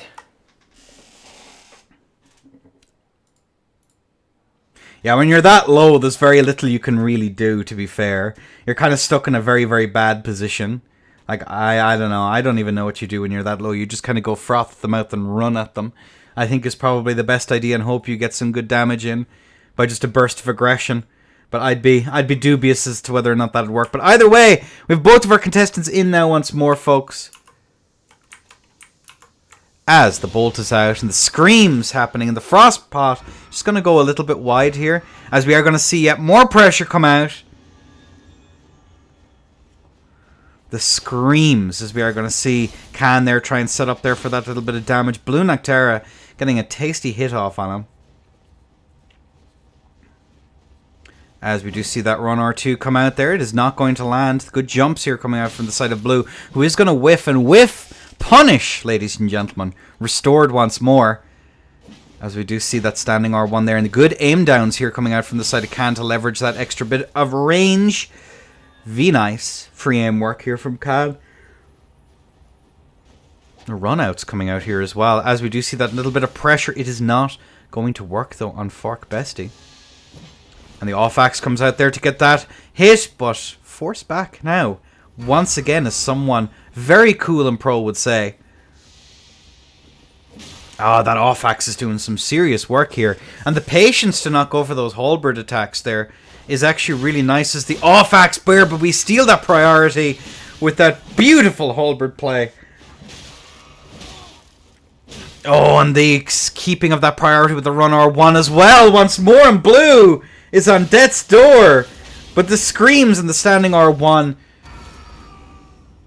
[SPEAKER 1] Yeah, when you're that low, there's very little you can really do, to be fair. You're kind of stuck in a very, very bad position. Like, I don't know. I don't even know what you do when you're that low. You just kind of go froth at the mouth and run at them. I think is probably the best idea, and hope you get some good damage in by just a burst of aggression. But I'd be dubious as to whether or not that'd work. But either way, we have both of our contestants in now once more, folks. As the bolt is out and the screams happening in the frost pot, just going to go a little bit wide here, as we are going to see yet more pressure come out. The screams, as we are going to see Khan there try and set up there for that little bit of damage. Blue Noctera getting a tasty hit off on him. As we do see that run R2 come out there, it is not going to land. Good jumps here coming out from the side of Blue, who is going to whiff and whiff. Punish, ladies and gentlemen. Restored once more. As we do see that standing R1 there. And the good aim downs here coming out from the side of Khan to leverage that extra bit of range. V-nice. Free aim work here from Khan. The run-outs coming out here as well. As we do see that little bit of pressure. It is not going to work though on Fork Bestie. And the off-axe comes out there to get that hit. But forced back now. Once again, as someone very cool and pro would say. Ah, that off-axe is doing some serious work here. And the patience to not go for those halberd attacks there is actually really nice as the off-axe bear, but we steal that priority with that beautiful halberd play. Oh, and the keeping of that priority with the run R1 as well. Once more, and Blue is on death's door. But the screams and the standing R1.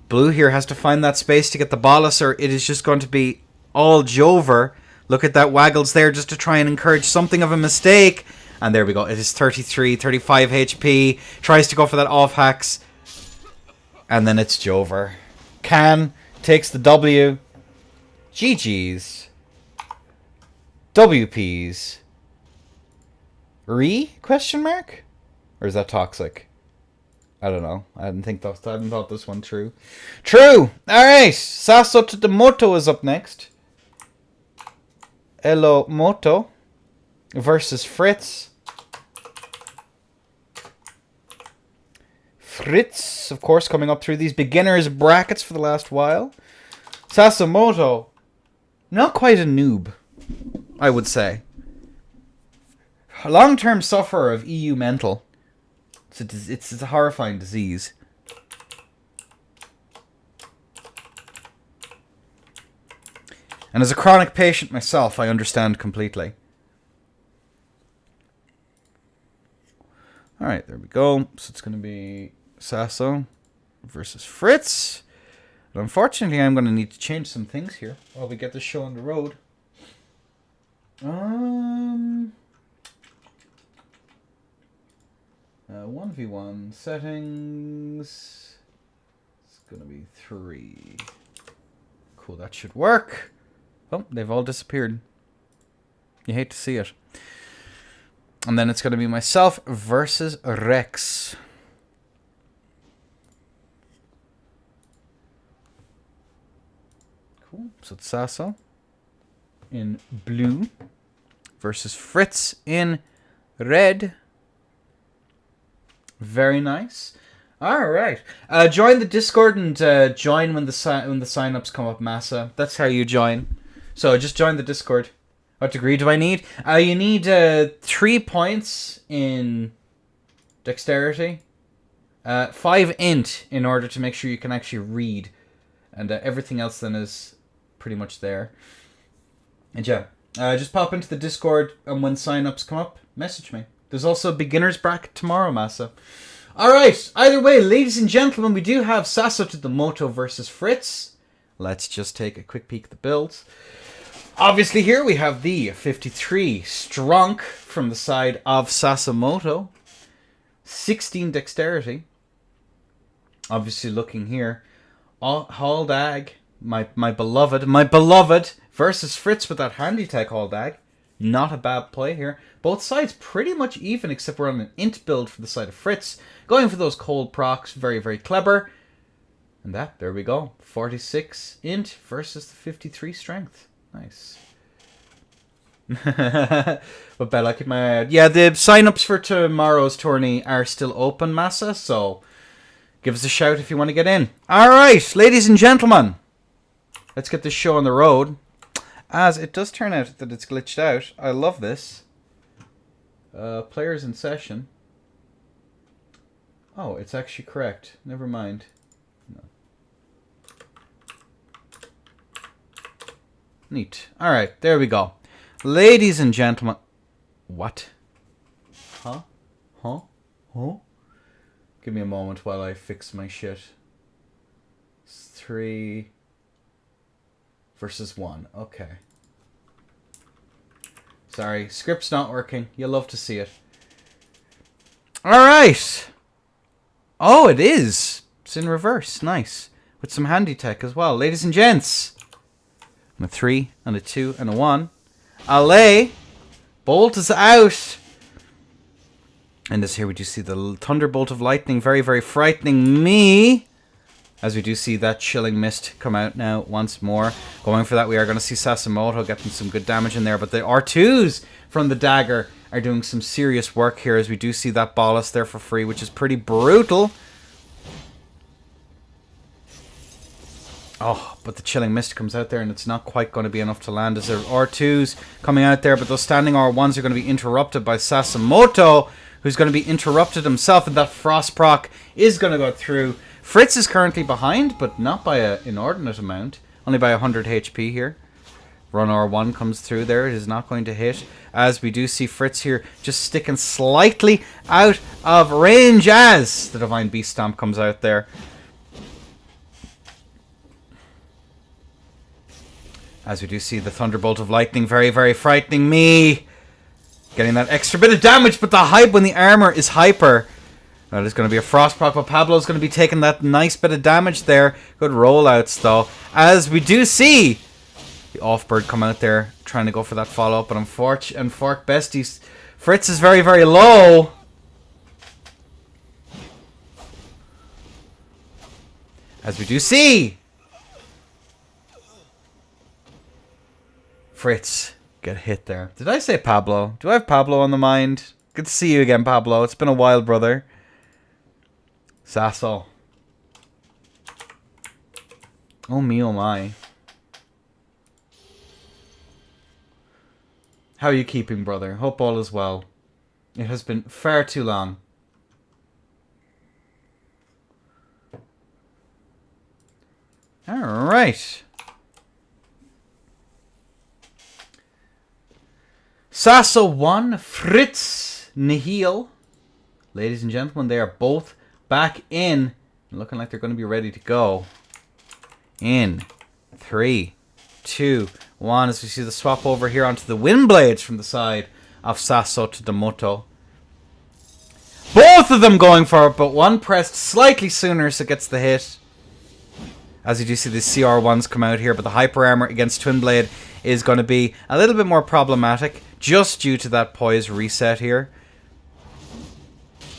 [SPEAKER 1] Blue here has to find that space to get the bolus, or it is just going to be all Jover. Look at that waggles there just to try and encourage something of a mistake. And there we go. It is 33, 35 HP. Tries to go for that off-hacks. And then it's Jover. Khan takes the W. GG's. WP's. Question mark? Or is that toxic? I don't know. I hadn't thought this one through. True! Alright! Sasso Tsutomoto is up next. Elo Moto versus Fritz. Fritz, of course, coming up through these beginners brackets for the last while. Sassomoto, not quite a noob, I would say. A long-term sufferer of EU mental. It's a horrifying disease. And as a chronic patient myself, I understand completely. Alright, there we go. So it's going to be Sasso versus Fritz. But unfortunately, I'm going to need to change some things here while we get this show on the road. 1v1 settings. It's going to be 3. Cool, that should work. Oh, they've all disappeared. You hate to see it. And then it's going to be myself versus Rex. Cool. So it's Sasso in blue versus Fritz in red. Very nice. All right. Join the Discord and join when the sign-ups come up, Massa. That's how you join. So just join the Discord. What degree do I need? You need 3 points in dexterity, 5 int in order to make sure you can actually read, and everything else then is pretty much there. And yeah, just pop into the Discord, and when sign-ups come up, message me. There's also a beginner's bracket tomorrow, Massa. Alright, either way, ladies and gentlemen, we do have Sasso to the Moto versus Fritz. Let's just take a quick peek at the builds. Obviously here we have the 53 Strunk from the side of Sassamoto. 16 dexterity. Obviously looking here. Haldag, my beloved, versus Fritz with that handy tech Haldag. Not a bad play here. Both sides pretty much even, except we're on an int build for the side of Fritz. Going for those cold procs, very, very clever. And there we go. 46 int versus the 53 strength. Nice. But bet I'll keep my eye out. Yeah, the sign-ups for tomorrow's tourney are still open, Massa, so give us a shout if you want to get in. Alright, ladies and gentlemen. Let's get this show on the road. As it does turn out that it's glitched out. I love this. Players in session. Oh, it's actually correct. Never mind. No. Neat. Alright, there we go. Ladies and gentlemen. What? Huh? Huh? Huh? Give me a moment while I fix my shit. It's 3 versus 1. Okay. Sorry, script's not working. You'll love to see it. Alright. Oh, it is. It's in reverse. Nice. With some handy tech as well. Ladies and gents. And a 3, and a 2, and a 1. Allez. Bolt is out. And this here we do see the thunderbolt of lightning. Very, very frightening me. As we do see that chilling mist come out now once more. Going for that, we are going to see Sassamoto getting some good damage in there. But the R2s from the dagger are doing some serious work here. As we do see that ballast there for free, which is pretty brutal. Oh, but the chilling mist comes out there and it's not quite going to be enough to land. As there are R2s coming out there. But those standing R1s are going to be interrupted by Sassamoto, who's going to be interrupted himself. And that frost proc is going to go through. Fritz is currently behind, but not by an inordinate amount. Only by 100 HP here. Run R1 comes through there. It is not going to hit. As we do see Fritz here just sticking slightly out of range as the Divine Beast Stomp comes out there. As we do see the Thunderbolt of Lightning. Very, very frightening me. Getting that extra bit of damage, but the hype when the armor is hyper. That is going to be a frost proc, but Pablo's going to be taking that nice bit of damage there. Good rollouts, though. As we do see the Offbird come out there trying to go for that follow-up, but unfortunately, besties, Fritz is very, very low. As we do see Fritz get hit there. Did I say Pablo? Do I have Pablo on the mind? Good to see you again, Pablo. It's been a while, brother. Sasso. Oh me, oh my. How are you keeping, brother? Hope all is well. It has been far too long. Alright. Sasso 1, Fritz Nihil. Ladies and gentlemen, they are both back in. Looking like they're going to be ready to go. In 3, 2, 1. As we see the swap over here onto the Wind Blades from the side of Sasso to the Moto. Both both of them going for it, but one pressed slightly sooner, so it gets the hit. As you do see the CR1s come out here, but the Hyper Armor against Twin Blade is going to be a little bit more problematic, just due to that poise reset here.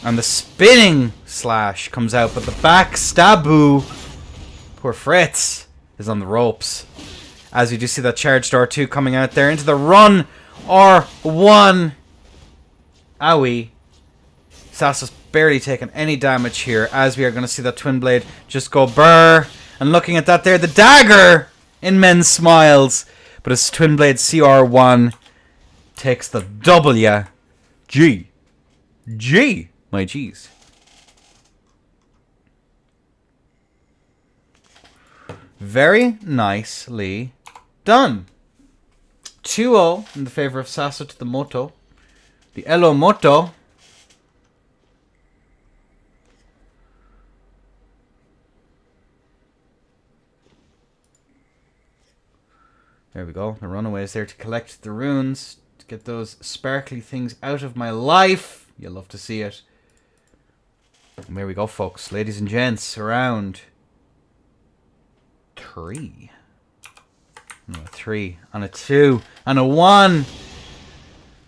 [SPEAKER 1] And the spinning slash comes out, but the back staboo, poor Fritz, is on the ropes. As you do see that charged R2 coming out there into the run R1. Owie. Sasso's barely taken any damage here, as we are going to see that Twin Blade just go burr. And looking at that there, the dagger in men's smiles. But as Twin Blade CR1 takes the W. G. My G's. Very nicely done. 2-0 in the favor of Sasso to the Moto. The Elo Moto. There we go. The runaway is there to collect the runes. To get those sparkly things out of my life. You'll love to see it. And there we go, folks. Ladies and gents, around 3. No, 3 and a 2 and a 1.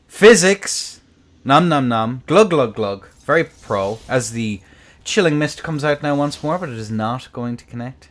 [SPEAKER 1] Physics. Nom nom nom. Glug glug glug. Very pro. As the chilling mist comes out now once more, but it is not going to connect.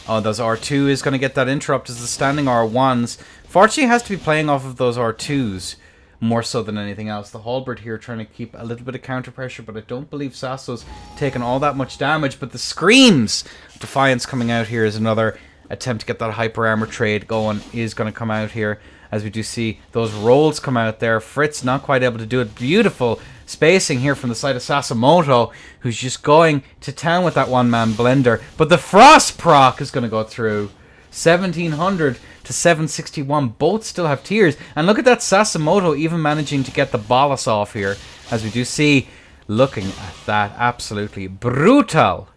[SPEAKER 1] Oh, those R2 is going to get that interrupt as the standing R1s. Fortunately, has to be playing off of those R2s more so than anything else. The Halberd here trying to keep a little bit of counter pressure, but I don't believe Sasso's taken all that much damage. But the screams of Defiance coming out here is another attempt to get that Hyper Armor trade going, is going to come out here. As we do see those rolls come out there. Fritz not quite able to do it. Beautiful spacing here from the side of Sassamoto, who's just going to town with that one-man blender. But the Frost proc is going to go through. 1700 to 761. Both still have tears. And look at that Sassamoto even managing to get the bolus off here. As we do see, looking at that, absolutely brutal.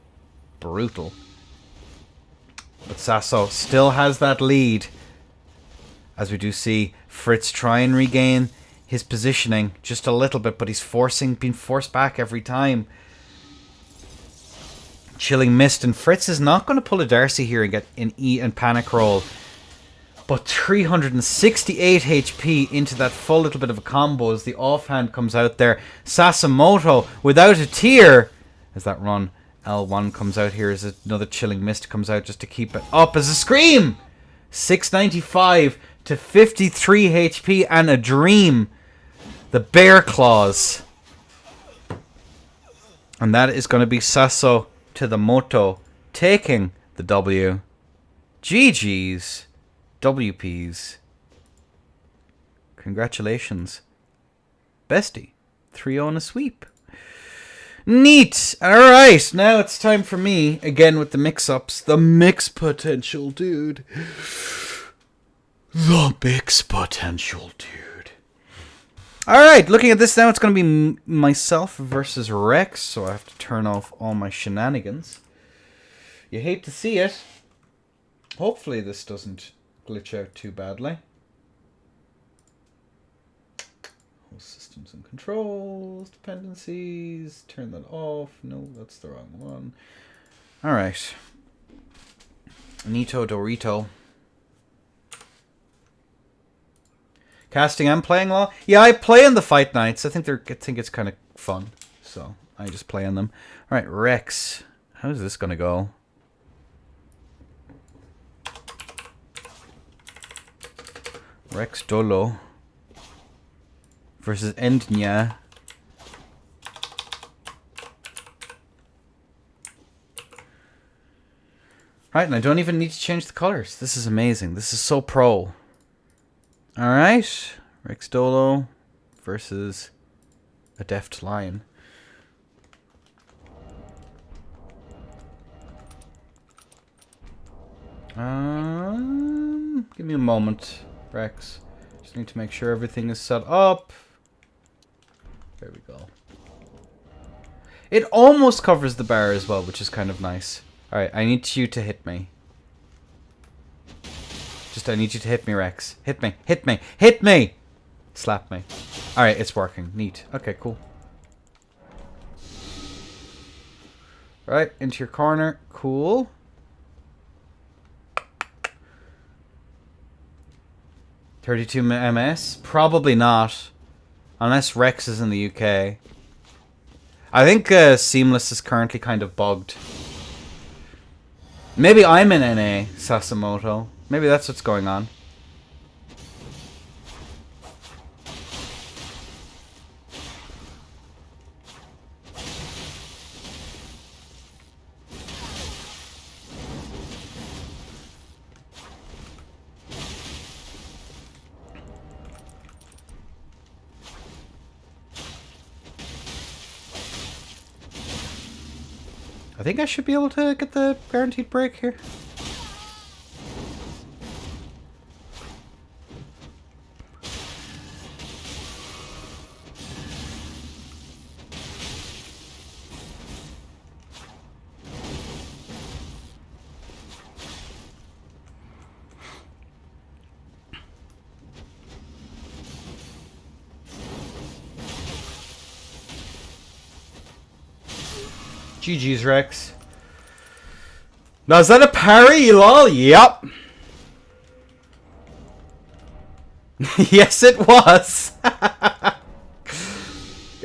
[SPEAKER 1] Brutal. But Sasso still has that lead. As we do see Fritz try and regain his positioning just a little bit, but he's being forced back every time. Chilling Mist, and Fritz is not going to pull a Darcy here and get an E and panic roll. But 368 HP into that full little bit of a combo as the offhand comes out there. Sassamoto without a tear as that run L1 comes out here, as another Chilling Mist comes out just to keep it up as a scream. 695 to 53 HP and a dream. The Bear Claws. And that is going to be Sasso to the Moto taking the W. GG's. WP's. Congratulations. Bestie. 3-0 in a sweep. Neat. Alright, now it's time for me, again with the mix-ups. The mix potential, dude. The mix potential, dude. Alright, looking at this now, it's going to be myself versus Rex, so I have to turn off all my shenanigans. You hate to see it. Hopefully this doesn't glitch out too badly. Systems and controls, dependencies, turn that off. No, that's the wrong one. Alright. Nito Dorito. Casting and playing law. Yeah, I play in the fight nights. I think it's kind of fun, so I just play in them. All right, Rex. How's this gonna go? Rex Dolo versus Endnya. Right, and I don't even need to change the colors. This is amazing. This is so pro. Alright, Rex Dolo versus a Deft Lion. Give me a moment, Rex. Just need to make sure everything is set up. There we go. It almost covers the bar as well, which is kind of nice. Alright, I need you to hit me. I need you to hit me, Rex. Hit me. Hit me. Hit me! Slap me. Alright, it's working. Neat. Okay, cool. Right, into your corner. Cool. $32 MS? Probably not. Unless Rex is in the UK. I think Seamless is currently kind of bugged. Maybe I'm in NA, Sasimoto. Maybe that's what's going on. I think I should be able to get the guaranteed break here. GG's, Rex. Now, is that a parry, lol? Yep. Yes, it was.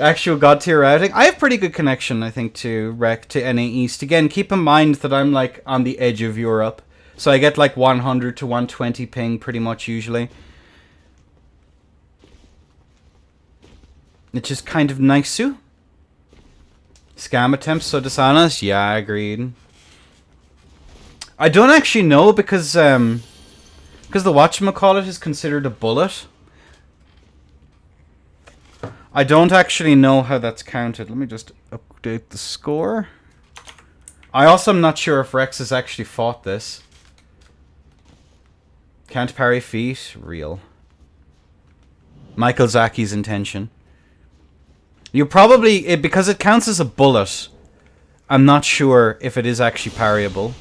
[SPEAKER 1] Actual God tier routing. I have pretty good connection, I think, to NA East. Again, keep in mind that I'm like on the edge of Europe, so I get like 100 to 120 ping pretty much usually. It's just kind of nice too. Scam attempts so dishonest? Yeah, agreed. I don't actually know because the whatchamacallit is considered a bullet. I don't actually know how that's counted. Let me just update the score. I also am not sure if Rex has actually fought this. Can't parry feet? Real. Michael Zaki's intention. You probably... because it counts as a bullet, I'm not sure if it is actually parryable.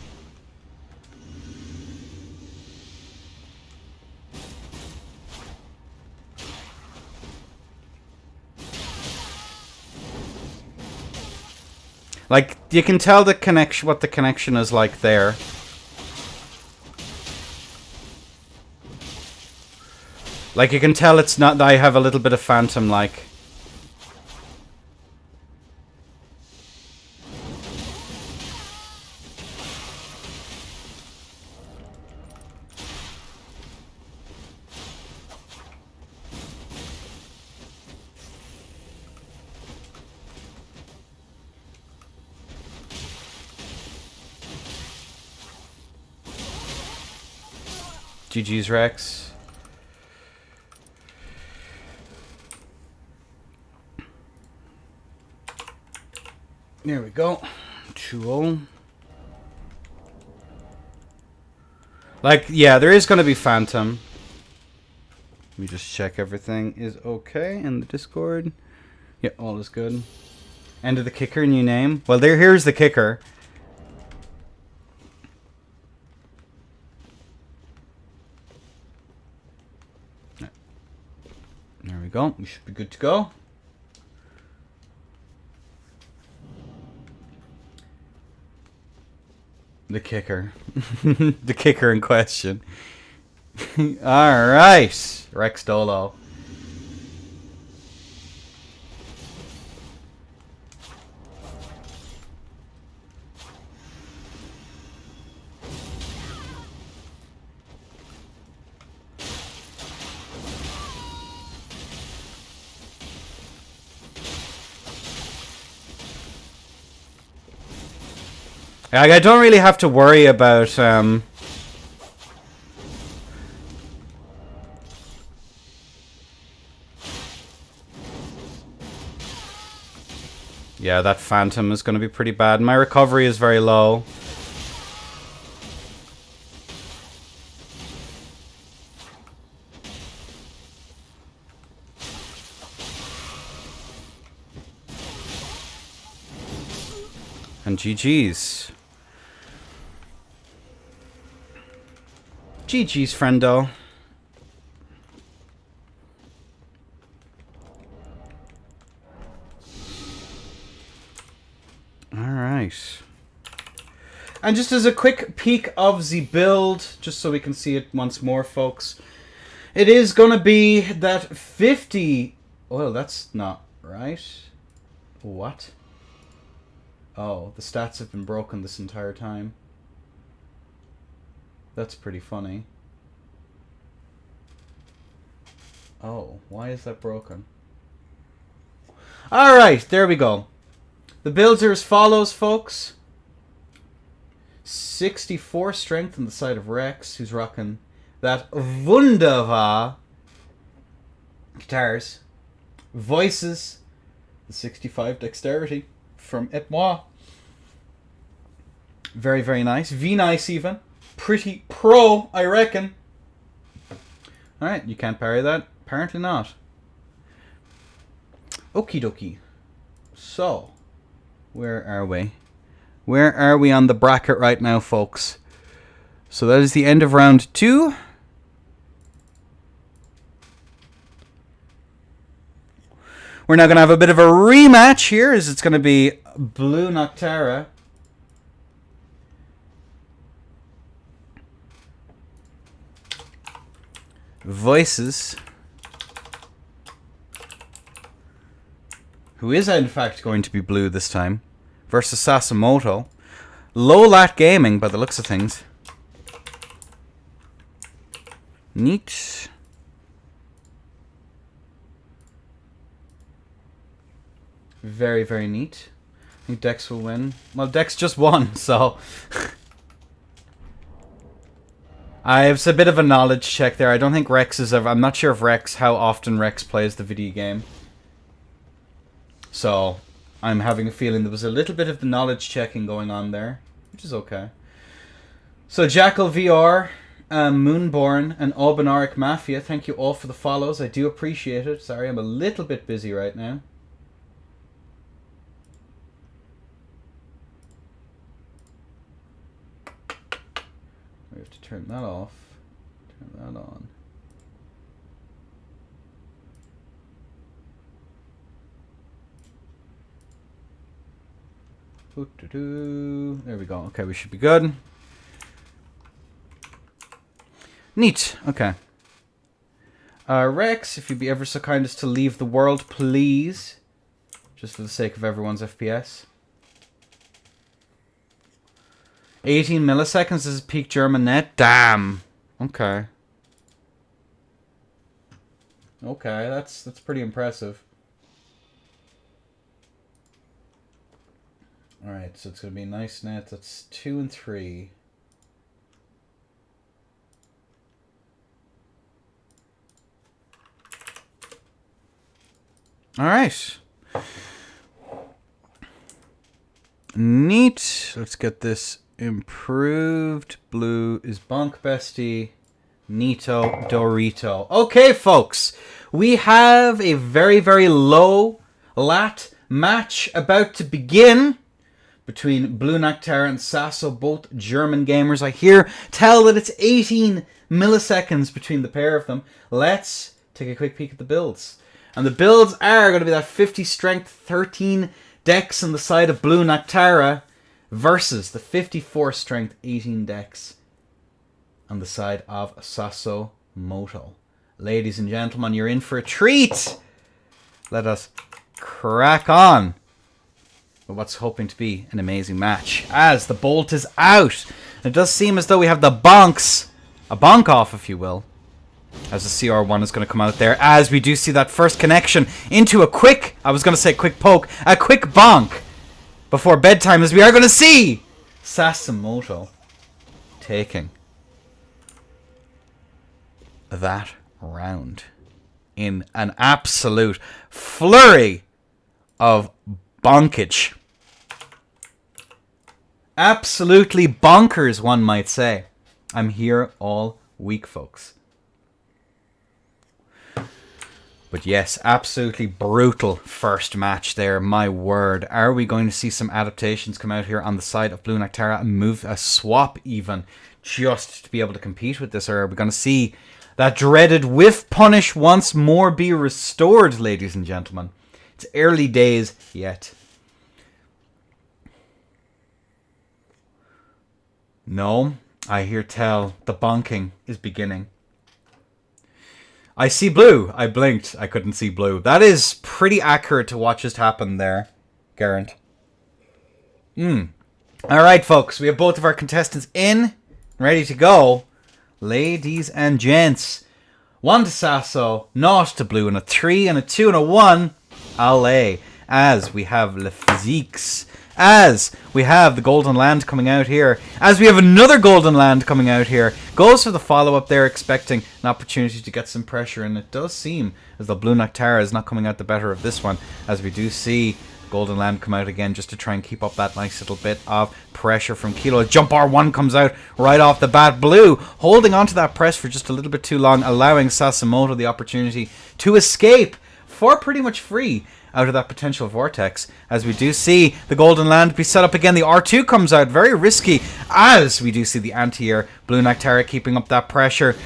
[SPEAKER 1] Like, you can tell the connection, what the connection is like there. Like, you can tell it's not... I have a little bit of phantom, like... GG's, Rex. There we go. 2-0. Like, yeah, there is going to be Phantom. Let me just check everything is okay in the Discord. Yeah, all is good. End of the kicker, new name. Well, here's the kicker. There we go. We should be good to go. The kicker. The kicker in question. Alright. Rex Dolo. I don't really have to worry about yeah, that Phantom is going to be pretty bad. My recovery is very low. And GG's. GG's, friendo. Alright. And just as a quick peek of the build, just so we can see it once more, folks. It is going to be that 50... Oh, that's not right. What? Oh, the stats have been broken this entire time. That's pretty funny. Oh, why is that broken? Alright, there we go. The builds are as follows, folks. 64 strength on the side of Rex, who's rocking that wunderbar guitars. Voices, the 65 dexterity from Et Moi. Very, very nice. V-nice even. Pretty pro, I reckon. Alright, you can't parry that? Apparently not. Okie dokie. So, where are we? Where are we on the bracket right now, folks? So that is the end of round 2. We're now going to have a bit of a rematch here, as it's going to be Blue Noctara Voices, who is in fact going to be blue this time, versus Sasimoto. Low lat gaming by the looks of things. Neat. Very, very neat. I think Dex will win. Well, Dex just won, so... I have a bit of a knowledge check there. I don't think Rex is ever... I'm not sure if Rex, how often Rex plays the video game. So, I'm having a feeling there was a little bit of the knowledge checking going on there, which is okay. So, Jackal VR, Moonborn, and Albinaric Mafia, thank you all for the follows. I do appreciate it. Sorry, I'm a little bit busy right now. We have to turn that off, turn that on. There we go. Okay, we should be good. Neat. Okay. Rex, if you'd be ever so kind as to leave the world, please. Just for the sake of everyone's FPS. 18 milliseconds is peak German net. Damn. Okay. Okay, that's pretty impressive. Alright, so it's going to be a nice net. That's 2 and 3. Alright. Neat. Let's get this improved. Blue is Bonk Bestie. Neato Dorito. Okay, folks. We have a very, very low lat match about to begin between Blue Noctara and Sasso, both German gamers. I hear tell that it's 18 milliseconds between the pair of them. Let's take a quick peek at the builds. And the builds are going to be that 50 strength, 13 dex on the side of Blue Noctara versus the 54 strength, 18 dex on the side of Sasso Moto. Ladies and gentlemen, you're in for a treat. Let us crack on with what's hoping to be an amazing match as the bolt is out. It does seem as though we have the bonks, a bonk off if you will, as the CR1 is going to come out there, as we do see that first connection into a quick, I was going to say quick poke, a quick bonk before bedtime, as we are going to see Sasimoto taking that round in an absolute flurry of bonkage. Absolutely bonkers, one might say. I'm here all week, folks. But yes, absolutely brutal first match there, my word. Are we going to see some adaptations come out here on the side of Blue Noctara and move a swap even just to be able to compete with this? Or are we going to see that dreaded whiff punish once more be restored, ladies and gentlemen? It's early days yet. No, I hear tell. The bonking is beginning. I see blue. I blinked. I couldn't see blue. That is pretty accurate to what just happened there, Garant. Alright, folks. We have both of our contestants in. Ready to go. Ladies and gents. 1 to Sasso. 0 to blue. And a 3 and a 2 and a 1. Allez. As we have Le Physiques. As we have the Golden Land coming out here. As we have another Golden Land coming out here. Goes for the follow-up there, expecting an opportunity to get some pressure. And it does seem as though Blue Noctara is not coming out the better of this one. As we do see Golden Land come out again just to try and keep up that nice little bit of pressure from Kilo. Jump R1 comes out right off the bat. Blue holding onto that press for just a little bit too long, allowing Sasimoto the opportunity to escape for pretty much free out of that potential vortex. As we do see the Golden Land be set up again. The R2 comes out, very risky, as we do see the anti-air. Blue Noctara keeping up that pressure.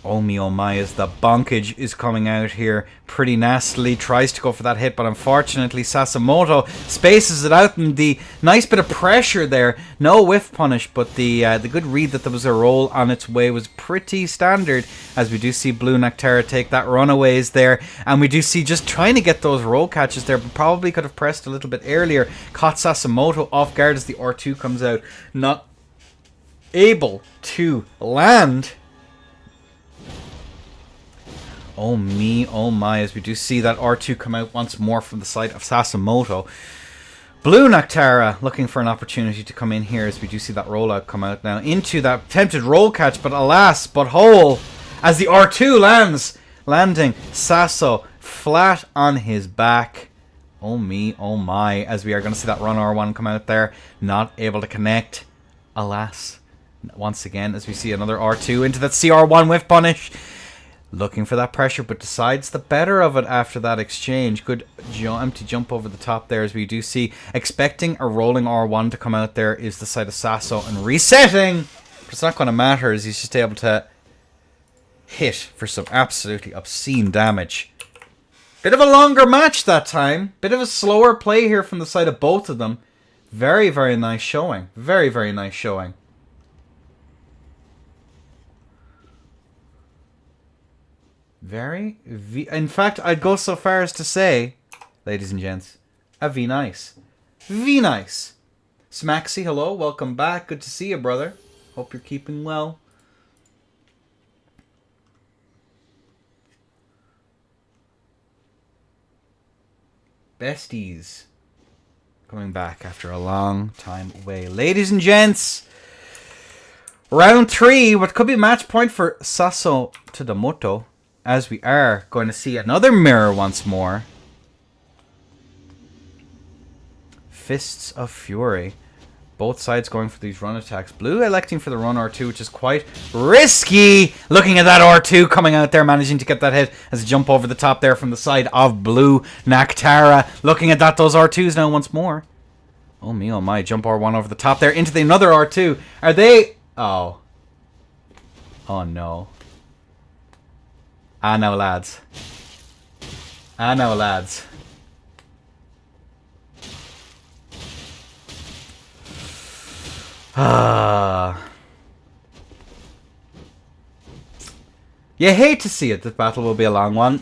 [SPEAKER 1] Oh me, oh my, as the bonkage is coming out here pretty nastily. Tries to go for that hit, but unfortunately Sasimoto spaces it out, and the nice bit of pressure there. No whiff punish, but the good read that there was a roll on its way was pretty standard, as we do see Blue Noctara take that runaways there, and we do see just trying to get those roll catches there, but probably could have pressed a little bit earlier. Caught Sasimoto off guard as the R2 comes out, not able to land. Oh me, oh my, as we do see that R2 come out once more from the side of Sasimoto. Blue Noctara looking for an opportunity to come in here, as we do see that rollout come out now into that attempted roll catch, but alas, but whole, as the R2 lands, landing Sasso flat on his back. Oh me, oh my, as we are going to see that run R1 come out there, not able to connect, alas. Once again, as we see another R2 into that CR1 whiff punish. Looking for that pressure, but decides the better of it after that exchange. Good empty jump over the top there, as we do see. Expecting a rolling R1 to come out there is the side of Sasso, and resetting. But it's not going to matter, as he's just able to hit for some absolutely obscene damage. Bit of a longer match that time. Bit of a slower play here from the side of both of them. Very, very nice showing. Very, very nice showing. In fact, I'd go so far as to say, ladies and gents, a V-nice. V-nice. Smaxy, hello, welcome back. Good to see you, brother. Hope you're keeping well. Besties. Coming back after a long time away. Ladies and gents, round 3, what could be a match point for Sasso to the Moto. As we are going to see another mirror once more. Fists of Fury. Both sides going for these run attacks. Blue electing for the run R2, which is quite risky. Looking at that R2 coming out there, managing to get that hit as a jump over the top there from the side of Blue Noctara. Looking at that, those R2s now once more. Oh me, oh my. Jump R1 over the top there into the another R2. Are they... Oh. Oh no. I know, lads. I know, lads. You hate to see it. This battle will be a long one.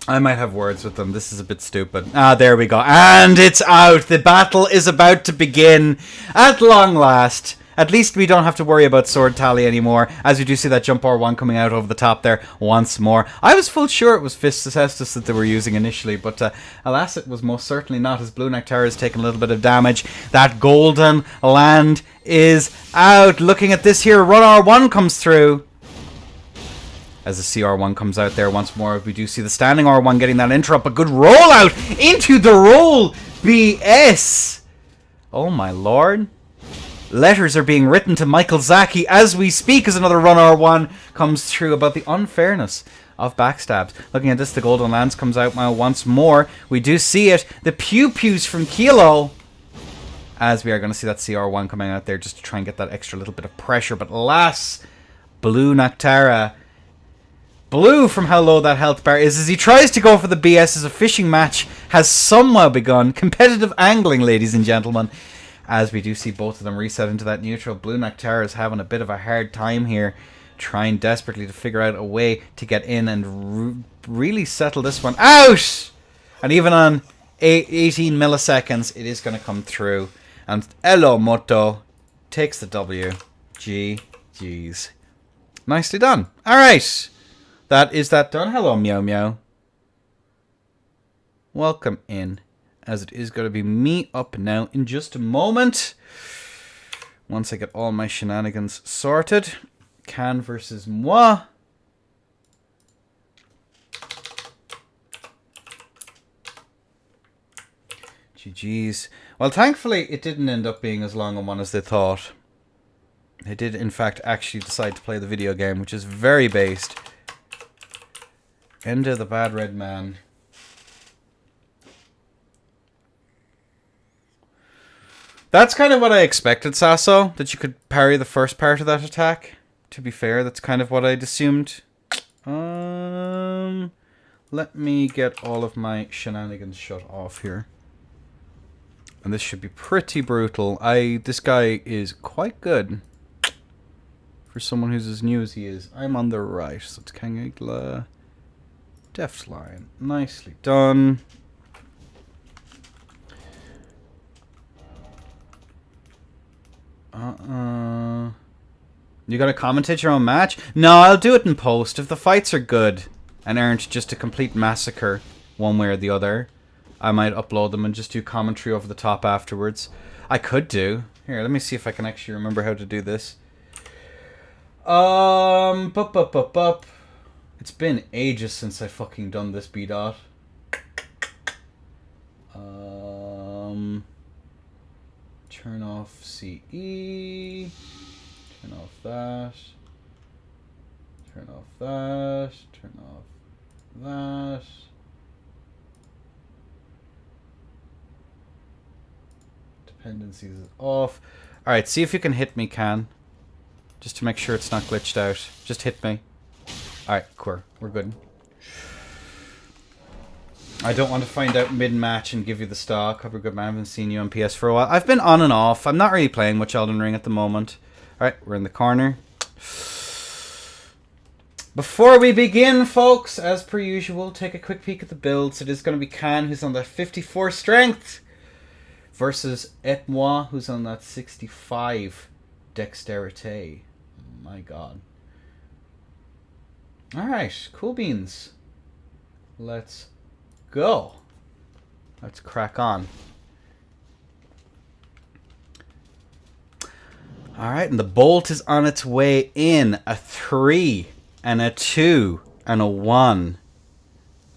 [SPEAKER 1] I might have words with them. This is a bit stupid. Ah, there we go. And it's out. The battle is about to begin at long last. At least we don't have to worry about sword tally anymore, as we do see that jump R1 coming out over the top there once more. I was full sure it was Fists of Cestus that they were using initially, but alas, it was most certainly not, as Blue Noctara has taken a little bit of damage. That Golden Land is out. Looking at this here, run R1 comes through. As the CR1 comes out there once more, we do see the standing R1 getting that interrupt. A good rollout into the roll BS. Oh my lord. Letters are being written to Michael Zaki as we speak, as another run R1 comes through about the unfairness of backstabs. Looking at this, the Golden Lands comes out now once more. We do see it. The pew-pews from Kilo. As we are going to see that CR1 coming out there just to try and get that extra little bit of pressure. But alas, Blue Noctara. Blue, from how low that health bar is, as he tries to go for the BS as a fishing match has somehow begun. Competitive angling, ladies and gentlemen. as we do see both of them reset into that neutral. Blue Nectar is having a bit of a hard time here, trying desperately to figure out a way to get in and really settle this one out. And even on 18 milliseconds, it is going to come through. And Elo Moto takes the W. GG's. Nicely done. All right. That is that done. Hello, Meow Meow. Welcome in, as it is going to be me up now in just a moment. Once I get all my shenanigans sorted. Can versus moi. GG's. Well, thankfully, it didn't end up being as long a one as they thought. They did, in fact, actually decide to play the video game, which is very based. Enda the Bad Red Man. That's kind of what I expected, Sasso, that you could parry the first part of that attack. To be fair, that's kind of what I'd assumed. Let me get all of my shenanigans shut off here. And this should be pretty brutal. This guy is quite good. For someone who's as new as he is. I'm on the right, so it's Kangigla. Deft line. Nicely done. You gotta commentate your own match? No, I'll do it in post. If the fights are good and aren't just a complete massacre one way or the other, I might upload them and just do commentary over the top afterwards. I could do. Here, let me see if I can actually remember how to do this. It's been ages since I fucking done this B-dot. Turn off CE. Turn off that. Turn off that. Turn off that. Dependencies is off. Alright, see if you can hit me, Can. Just to make sure it's not glitched out. Just hit me. Alright, cool. We're good. I don't want to find out mid-match and give you the stock. Hope you're good, man. I haven't seen you on PS for a while. I've been on and off. I'm not really playing much Elden Ring at the moment. Alright, we're in the corner. Before we begin, folks, as per usual, take a quick peek at the builds. It is going to be Can, who's on that 54 strength, versus Et Moi, who's on that 65 dexterity. My god. Alright, cool beans. Let's go. Let's crack on. Alright, and the bolt is on its way in. A 3 and a 2 and a 1.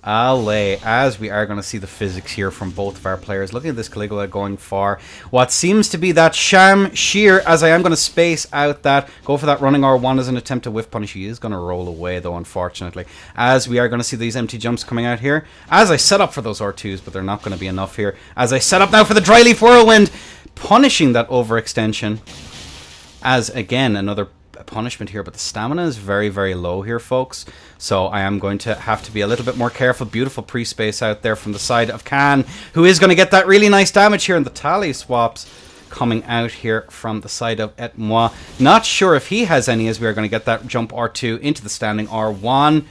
[SPEAKER 1] Allez, as we are going to see the physics here from both of our players. Looking at this Caligula going for what seems to be that sham shear, as I am going to space out that, go for that running R1 as an attempt to whiff punish. He is going to roll away though, unfortunately, as we are going to see these empty jumps coming out here. As I set up for those R2s, but they're not going to be enough here. As I set up now for the Dry Leaf Whirlwind, punishing that overextension. As again, another punishment here, but the stamina is very, very low here, folks. So I am going to have to be a little bit more careful. Beautiful pre-space out there from the side of Can, who is going to get that really nice damage here, and the tally swaps coming out here from the side of Et Moi. Not sure if he has any, as we are going to get that jump R2 into the standing R1.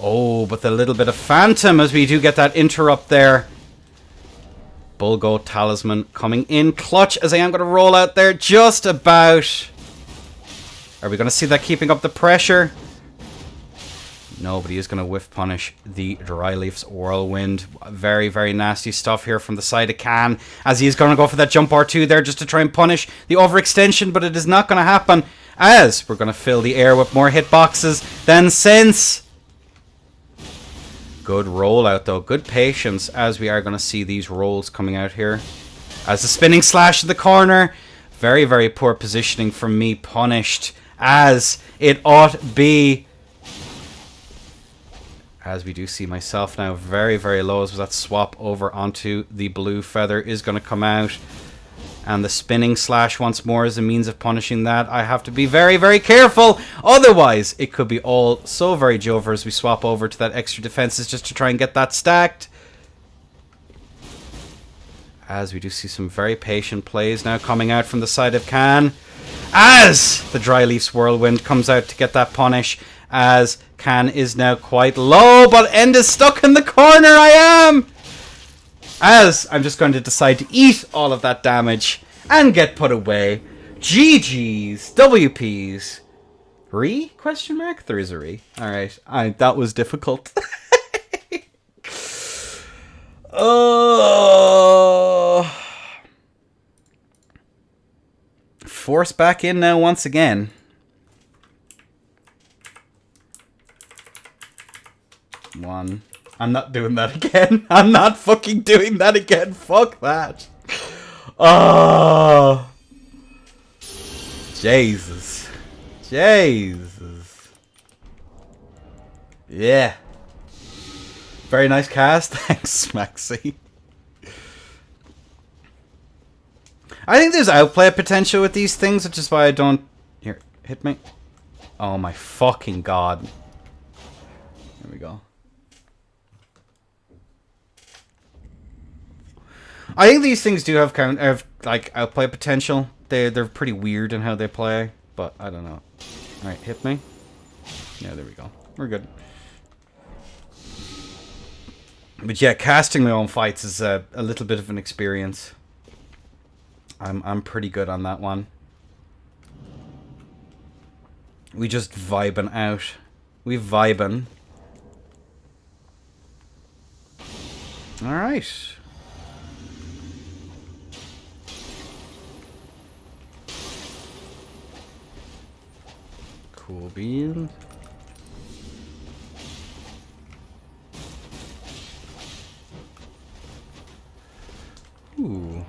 [SPEAKER 1] Oh, but the little bit of Phantom as we do get that interrupt there. Bulgo Talisman coming in clutch as I am going to roll out there just about. Are we going to see that keeping up the pressure? Nobody is going to whiff punish the Dry Leaf's Whirlwind. Very, very nasty stuff here from the side of Can, as he is going to go for that jump R2 there just to try and punish the overextension, but it is not going to happen, as we're going to fill the air with more hitboxes than sense. Good rollout though, good patience, as we are going to see these rolls coming out here. As the spinning slash to the corner, very, very poor positioning from me, punished as it ought be. As we do see myself now very, very low, as that swap over onto the blue feather is going to come out. And the spinning slash once more is a means of punishing that. I have to be very, very careful. Otherwise, it could be all so very Jover as we swap over to that extra defenses just to try and get that stacked. As we do see some very patient plays now coming out from the side of Khan. As the Dryleaf's Whirlwind comes out to get that punish. As Khan is now quite low, but End is stuck in the corner. I am! As I'm just going to decide to eat all of that damage and get put away. GG's. WP's. Re? Question mark? There is a re. Alright. That was difficult. Force back in now once again. One. I'm not doing that again. I'm not fucking doing that again. Fuck that. Oh. Jesus. Jesus. Yeah. Very nice cast. Thanks, Maxi. I think there's outplay potential with these things, which is why I don't... Here, hit me. Oh my fucking god. There we go. I think these things do have like outplay potential. They're pretty weird in how they play, but I don't know. Alright, hit me. Yeah, there we go. We're good. But yeah, casting my own fights is a little bit of an experience. I'm pretty good on that one. We just vibing out. We vibing. Alright. Cool beans. Ooh.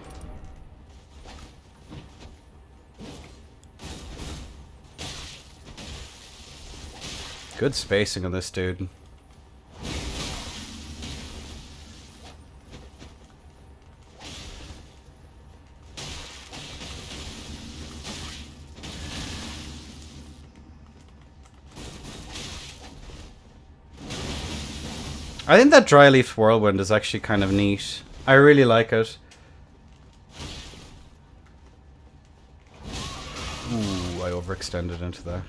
[SPEAKER 1] Good spacing on this dude. I think that Dryleaf Whirlwind is actually kind of neat. I really like it. Ooh, I overextended into that.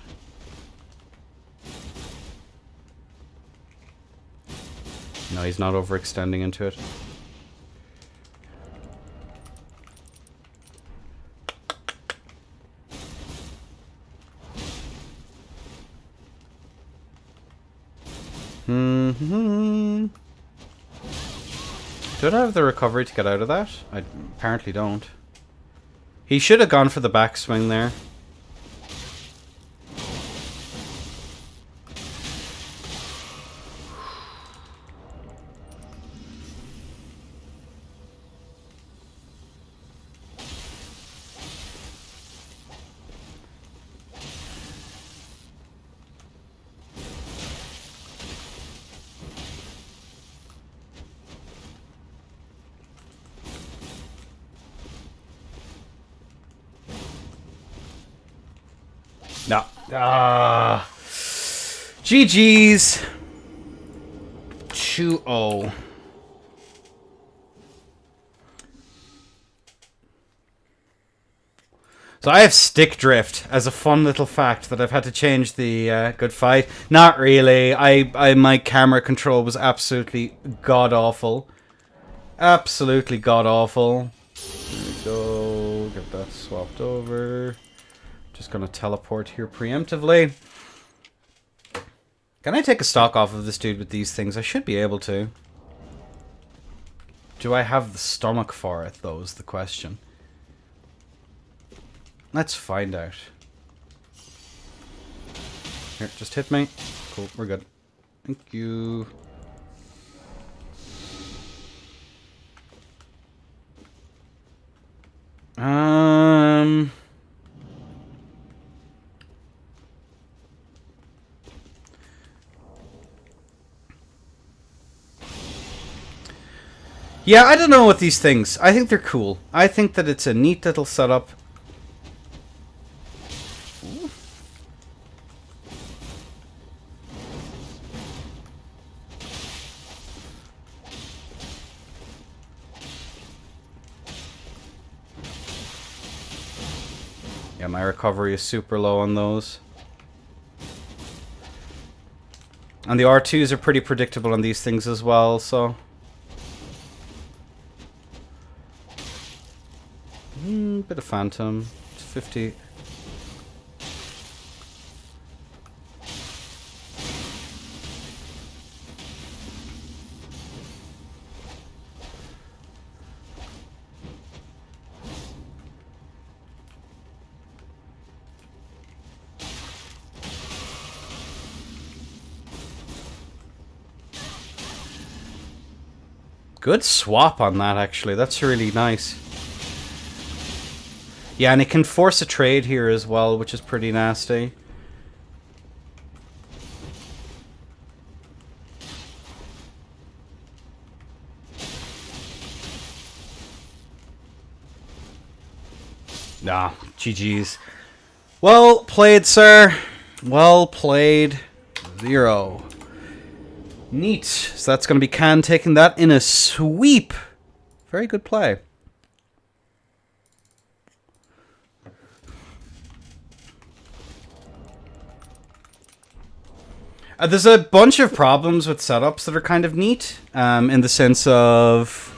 [SPEAKER 1] No, he's not overextending into it. Do I have the recovery to get out of that? I apparently don't. He should have gone for the backswing there. No. Ah. GG's. 2-0. So I have stick drift as a fun little fact that I've had to change the good fight. Not really. My camera control was absolutely god awful. Absolutely god awful. There we go. Get that swapped over. Just gonna teleport here preemptively. Can I take a stock off of this dude with these things? I should be able to. Do I have the stomach for it, though, is the question. Let's find out. Here, just hit me. Cool, we're good. Thank you. Yeah, I don't know what these things. I think they're cool. I think that it's a neat little setup. Ooh. Yeah, my recovery is super low on those. And the R2s are pretty predictable on these things as well, so... bit of Phantom. It's 50... Good swap on that, actually. That's really nice. Yeah, and it can force a trade here as well, which is pretty nasty. Nah, GG's. Well played, sir. Well played. 0. Neat. So that's going to be Can taking that in a sweep. Very good play. There's a bunch of problems with setups that are kind of neat, in the sense of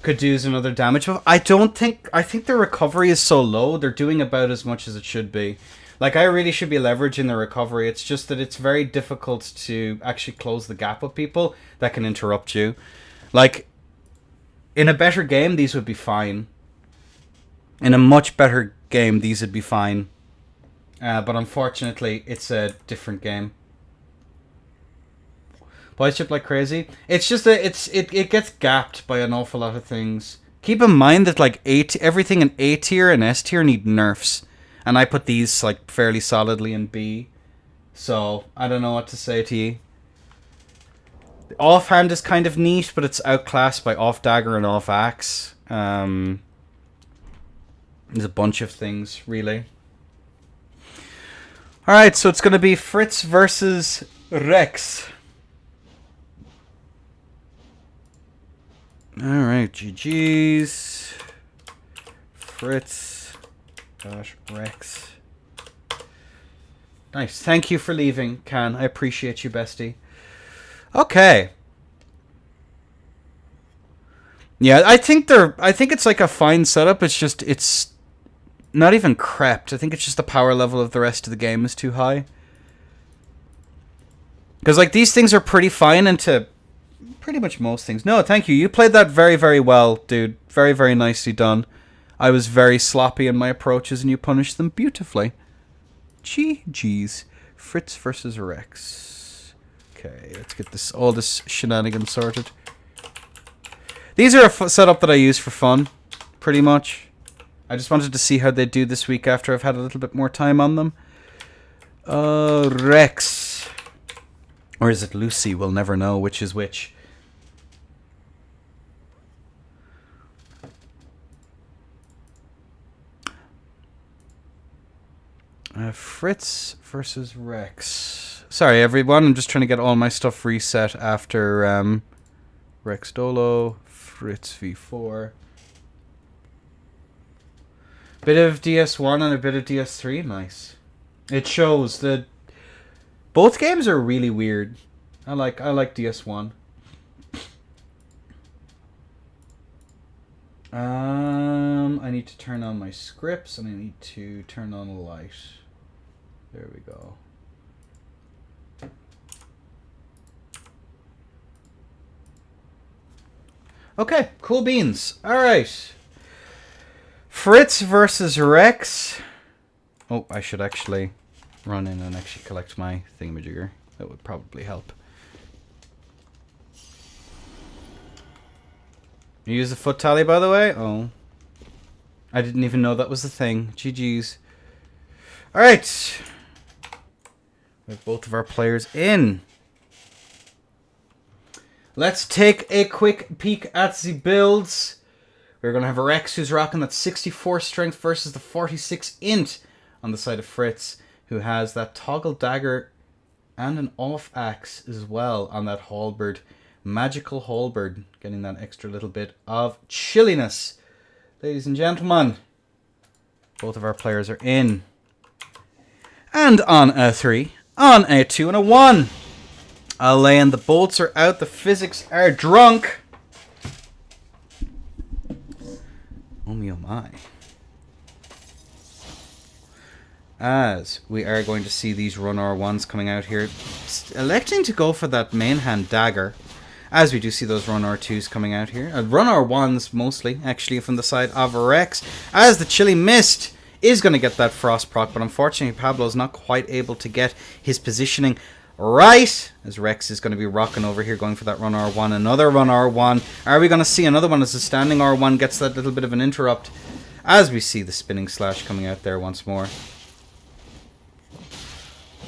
[SPEAKER 1] could do another damage. But I think their recovery is so low. They're doing about as much as it should be. Like, I really should be leveraging the recovery. It's just that it's very difficult to actually close the gap with people that can interrupt you. Like, in a better game, these would be fine. In a much better game, these would be fine. But unfortunately, it's a different game. Boys chip like crazy. It's just that it gets gapped by an awful lot of things. Keep in mind that like everything in A tier and S tier need nerfs. And I put these like fairly solidly in B. So, I don't know what to say to you. The offhand is kind of neat, but it's outclassed by off dagger and off axe. There's a bunch of things, really. Alright, so it's going to be Fritz versus Rex. Alright, GG's. Fritz. Rex. Nice. Thank you for leaving, Can. I appreciate you, bestie. Okay. Yeah, I think it's like a fine setup. It's not even crept. I think it's just the power level of the rest of the game is too high. Because like these things are pretty fine into pretty much most things. No, thank you. You played that very, very well, dude. Very, very nicely done. I was very sloppy in my approaches, and you punished them beautifully. GG's. Fritz versus Rex. Okay, let's get all this shenanigans sorted. These are a setup that I use for fun, pretty much. I just wanted to see how they do this week after I've had a little bit more time on them. Rex. Or is it Lucy? We'll never know which is which. Fritz versus Rex. Sorry, everyone. I'm just trying to get all my stuff reset after Rex Dolo, Fritz V4. Bit of DS1 and a bit of DS3. Nice. It shows that both games are really weird. I like DS1. I need to turn on my scripts and I need to turn on the light. There we go. Okay, cool beans. All right. Fritz versus Rex. Oh, I should actually run in and actually collect my thingamajigger. That would probably help. You use the foot tally, by the way? Oh. I didn't even know that was the thing. GG's. Alright. We have both of our players in. Let's take a quick peek at the builds. We're going to have a Rex who's rocking that 64 strength versus the 46 int on the side of Fritz, who has that toggle dagger and an off axe as well on that halberd. Magical halberd, getting that extra little bit of chilliness. Ladies and gentlemen, Both of our players are in. And on a 3, on a 2, and a 1. And the bolts are out. The physics are drunk. Oh me, oh my. As we are going to see these run R1s coming out here. Electing to go for that main hand dagger. As we do see those run R2s coming out here. Run R1s mostly, actually, from the side of Rex. As the Chilly Mist is going to get that frost proc. But unfortunately, Pablo's not quite able to get his positioning right. As Rex is going to be rocking over here, going for that run R1. Another run R1. Are we going to see another one as the standing R1 gets that little bit of an interrupt? As we see the spinning slash coming out there once more.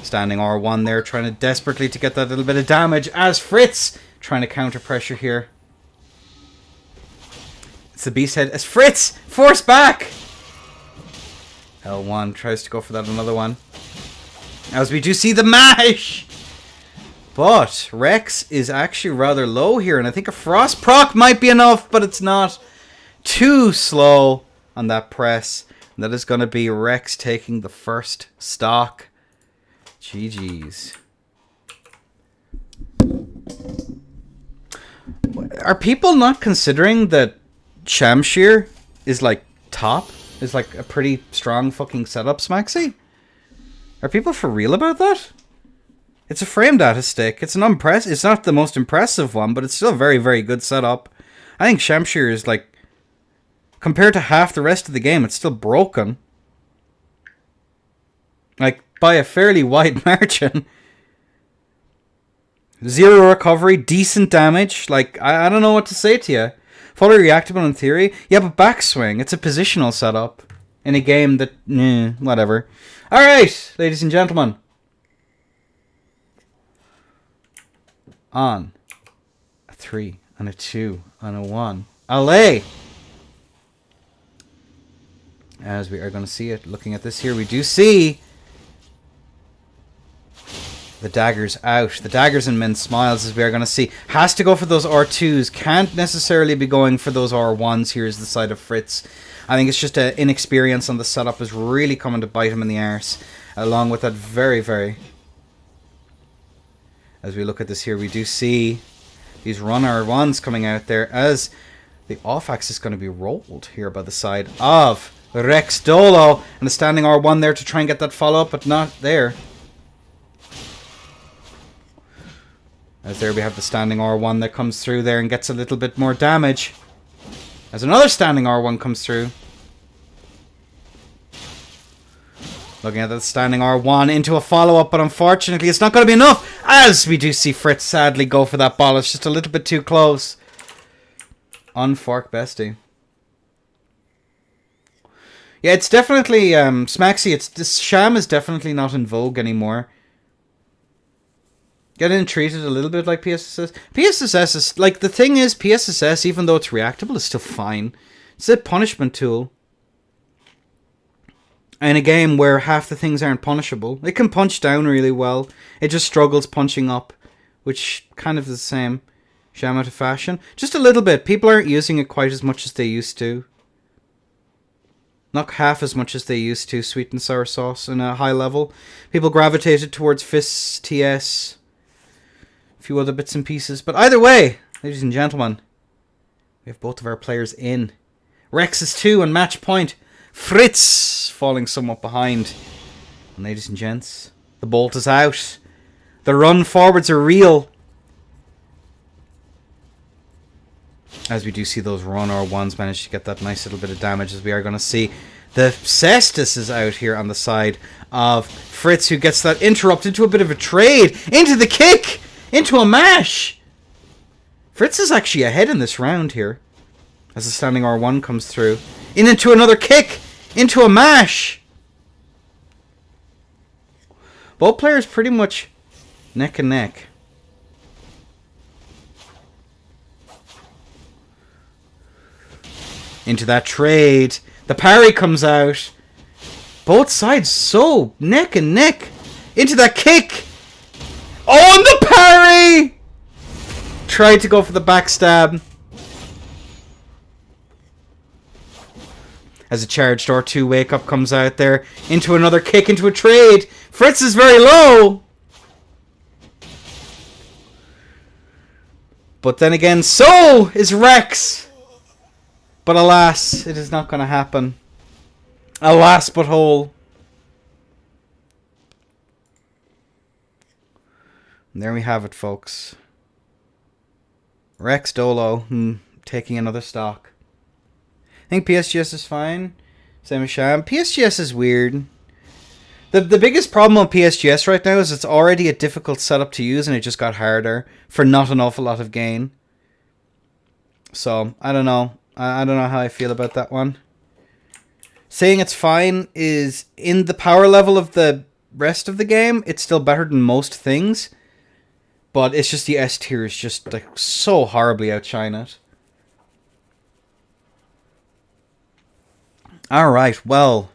[SPEAKER 1] Standing R1 there, trying to desperately to get that little bit of damage as Fritz trying to counter pressure here. It's the beast head as Fritz forced back. L1 tries to go for that another one. As we do see the mash. But Rex is actually rather low here, and I think a frost proc might be enough, but it's not. Too slow on that press. And that is going to be Rex taking the first stock. GG's. Are people not considering that Shamshir is like top? Is like a pretty strong fucking setup, Smaxy? Are people for real about that? It's a frame data stick. It's it's not the most impressive one, but it's still a very, very good setup. I think Shamshir is like, compared to half the rest of the game, it's still broken. Like, by a fairly wide margin. 0 recovery, decent damage. Like, I don't know what to say to you. Fully reactable in theory. Yeah, but backswing. It's a positional setup. In a game that... whatever. Alright, ladies and gentlemen. On a 3, and a 2, and a 1. Allez! As we are going to see it, looking at this here, we do see... the dagger's out. The dagger's in Min Smiles, as we are going to see. Has to go for those R2s. Can't necessarily be going for those R1s. Here's the side of Fritz. I think it's just an inexperience on the setup is really coming to bite him in the arse. Along with that very, very... As we look at this here, we do see these run R1s coming out there as the off-axis is going to be rolled here by the side of Rex Dolo. And the standing R1 there to try and get that follow-up, but not there. As there we have the standing R1 that comes through there and gets a little bit more damage. As another standing R1 comes through. Looking at that standing R1 into a follow-up, but unfortunately it's not going to be enough. As we do see Fritz sadly go for that ball. It's just a little bit too close. Unfork bestie. Yeah, it's definitely, Smaxy, this Sham is definitely not in vogue anymore. Getting treated a little bit like PSSS. PSSS is, like, the thing is, PSSS, even though it's reactable, is still fine. It's a punishment tool. In a game where half the things aren't punishable. It can punch down really well. It just struggles punching up. Which kind of is the same Sham out of fashion. Just a little bit. People aren't using it quite as much as they used to. Not half as much as they used to. Sweet and sour sauce in a high level. People gravitated towards Fists, TS... a few other bits and pieces. But either way, ladies and gentlemen, we have both of our players in. Rex is 2 on match point. Fritz falling somewhat behind. And ladies and gents, the bolt is out. The run forwards are real. As we do see those run R1s manage to get that nice little bit of damage, as we are going to see the Cestus is out here on the side of Fritz, who gets that interrupt into a bit of a trade. Into the kick! Into a mash! Fritz is actually ahead in this round here. As the standing R1 comes through. Into another kick! Into a mash! Both players pretty much neck and neck. Into that trade. The parry comes out. Both sides so neck and neck. Into that kick! Oh, and the parry! Tried to go for the backstab. As a charged R2 wake up comes out there. Into another kick, into a trade. Fritz is very low. But then again, so is Rex. But alas, it is not going to happen. Alas but whole. And there we have it, folks. Rex Dolo taking another stock. I think PSGS is fine. Same as Sham. PSGS is weird. The biggest problem on PSGS right now is it's already a difficult setup to use, and it just got harder for not an awful lot of gain. So, I don't know. I don't know how I feel about that one. Saying it's fine is, in the power level of the rest of the game, it's still better than most things. But it's just the S tier is just like so horribly outshine it. Alright, well.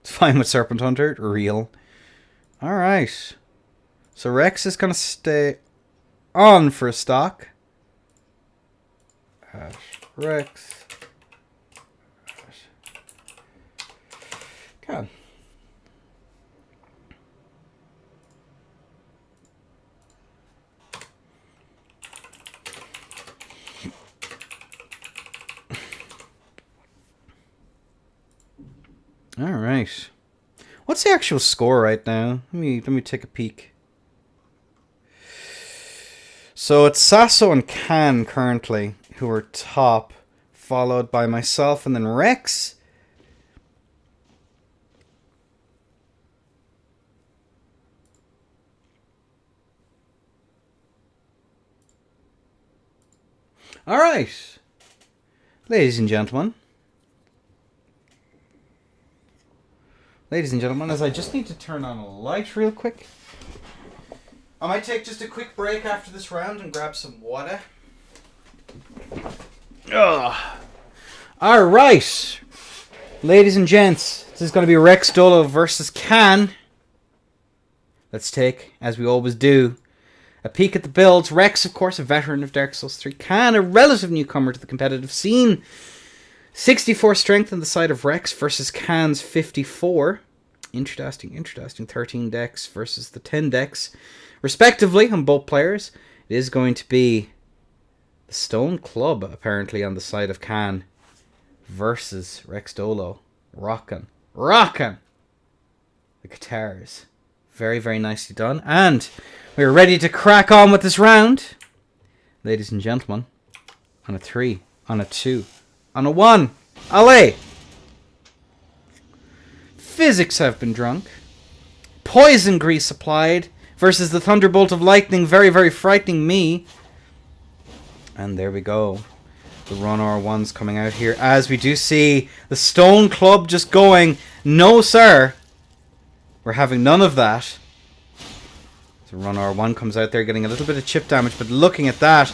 [SPEAKER 1] It's fine with Serpent Hunter. Real. Alright. So Rex is going to stay on for a stock. Rex. God. All right. What's the actual score right now? Let me take a peek. So it's Sasso and Can currently who are top, followed by myself and then Rex. All right, ladies and gentlemen. Ladies and gentlemen, as I just need to turn on a light real quick. I might take just a quick break after this round and grab some water. Ugh. All right, ladies and gents, this is going to be Rex Dolo versus Can. Let's take, as we always do, a peek at the builds. Rex, of course, a veteran of Dark Souls 3. Can, a relative newcomer to the competitive scene. 64 strength on the side of Rex versus Can's 54. Interesting. 13 decks versus the 10 decks, respectively, on both players. It is going to be the Stone Club, apparently, on the side of Can versus Rex Dolo. Rockin' the guitars. Very, very nicely done. And we're ready to crack on with this round. Ladies and gentlemen, on a 3, on a 2, on a 1. Allez! Physics have been drunk. Poison grease applied versus the Thunderbolt of Lightning. Very, very frightening me. And there we go. The Run R1's coming out here as we do see the Stone Club just going, no sir. We're having none of that. So Run R1 comes out there getting a little bit of chip damage, but looking at that,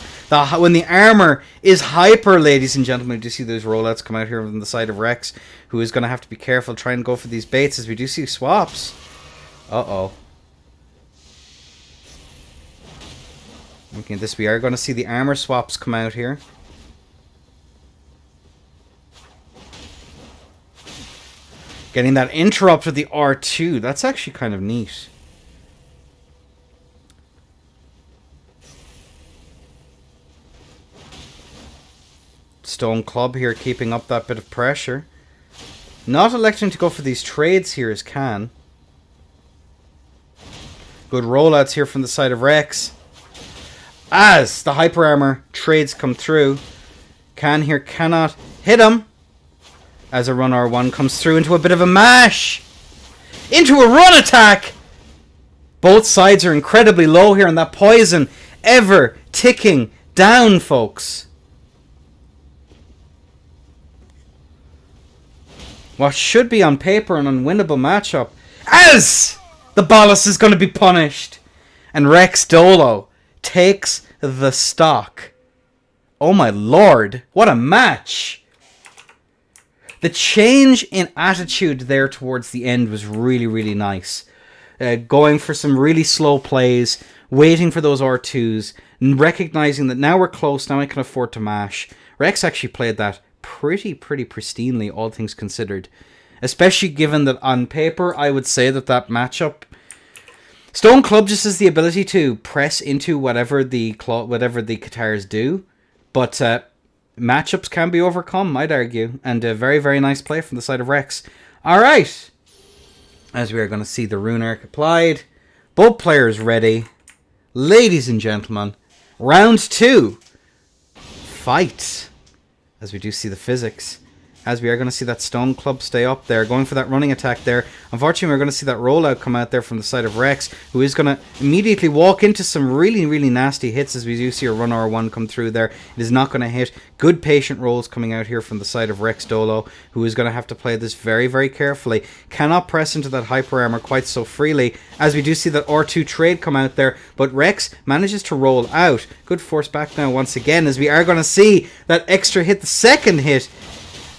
[SPEAKER 1] when the armor is hyper, ladies and gentlemen, we do see those rollouts come out here on the side of Rex, who is going to have to be careful, try and go for these baits as we do see swaps. Uh-oh. Looking at this, we are going to see the armor swaps come out here. Getting that interrupt with the R2. That's actually kind of neat. Stone Club here keeping up that bit of pressure. Not electing to go for these trades here as Can. Good rollouts here from the side of Rex. As the hyper armor trades come through. Can here cannot hit him. As a Run R1 comes through into a bit of a mash. Into a run attack. Both sides are incredibly low here, and that poison ever ticking down, folks. What should be on paper an unwinnable matchup, as the Bolus is going to be punished. And Rex Dolo takes the stock. Oh my lord, what a match. The change in attitude there towards the end was really, really nice. Going for some really slow plays, waiting for those R2s,
[SPEAKER 2] recognizing that now we're close, now I can afford to mash. Rex actually played that pretty pristinely, all things considered. Especially given that on paper, I would say that matchup... Stone Club just has the ability to press into whatever the Katars do. But matchups can be overcome, I'd argue. And a very nice play from the side of Rex. Alright. As we are going to see the Rune Arc applied. Both players ready. Ladies and gentlemen, round 2. Fight. As we do see the physics. As we are going to see that Stone Club stay up there. Going for that running attack there. Unfortunately, we're going to see that rollout come out there from the side of Rex. Who is going to immediately walk into some really nasty hits. As we do see a run R1 come through there. It is not going to hit. Good patient rolls coming out here from the side of Rex Dolo. Who is going to have to play this very carefully. Cannot press into that hyper armor quite so freely. As we do see that R2 trade come out there. But Rex manages to roll out. Good force back now once again. As we are going to see that extra hit. The second hit.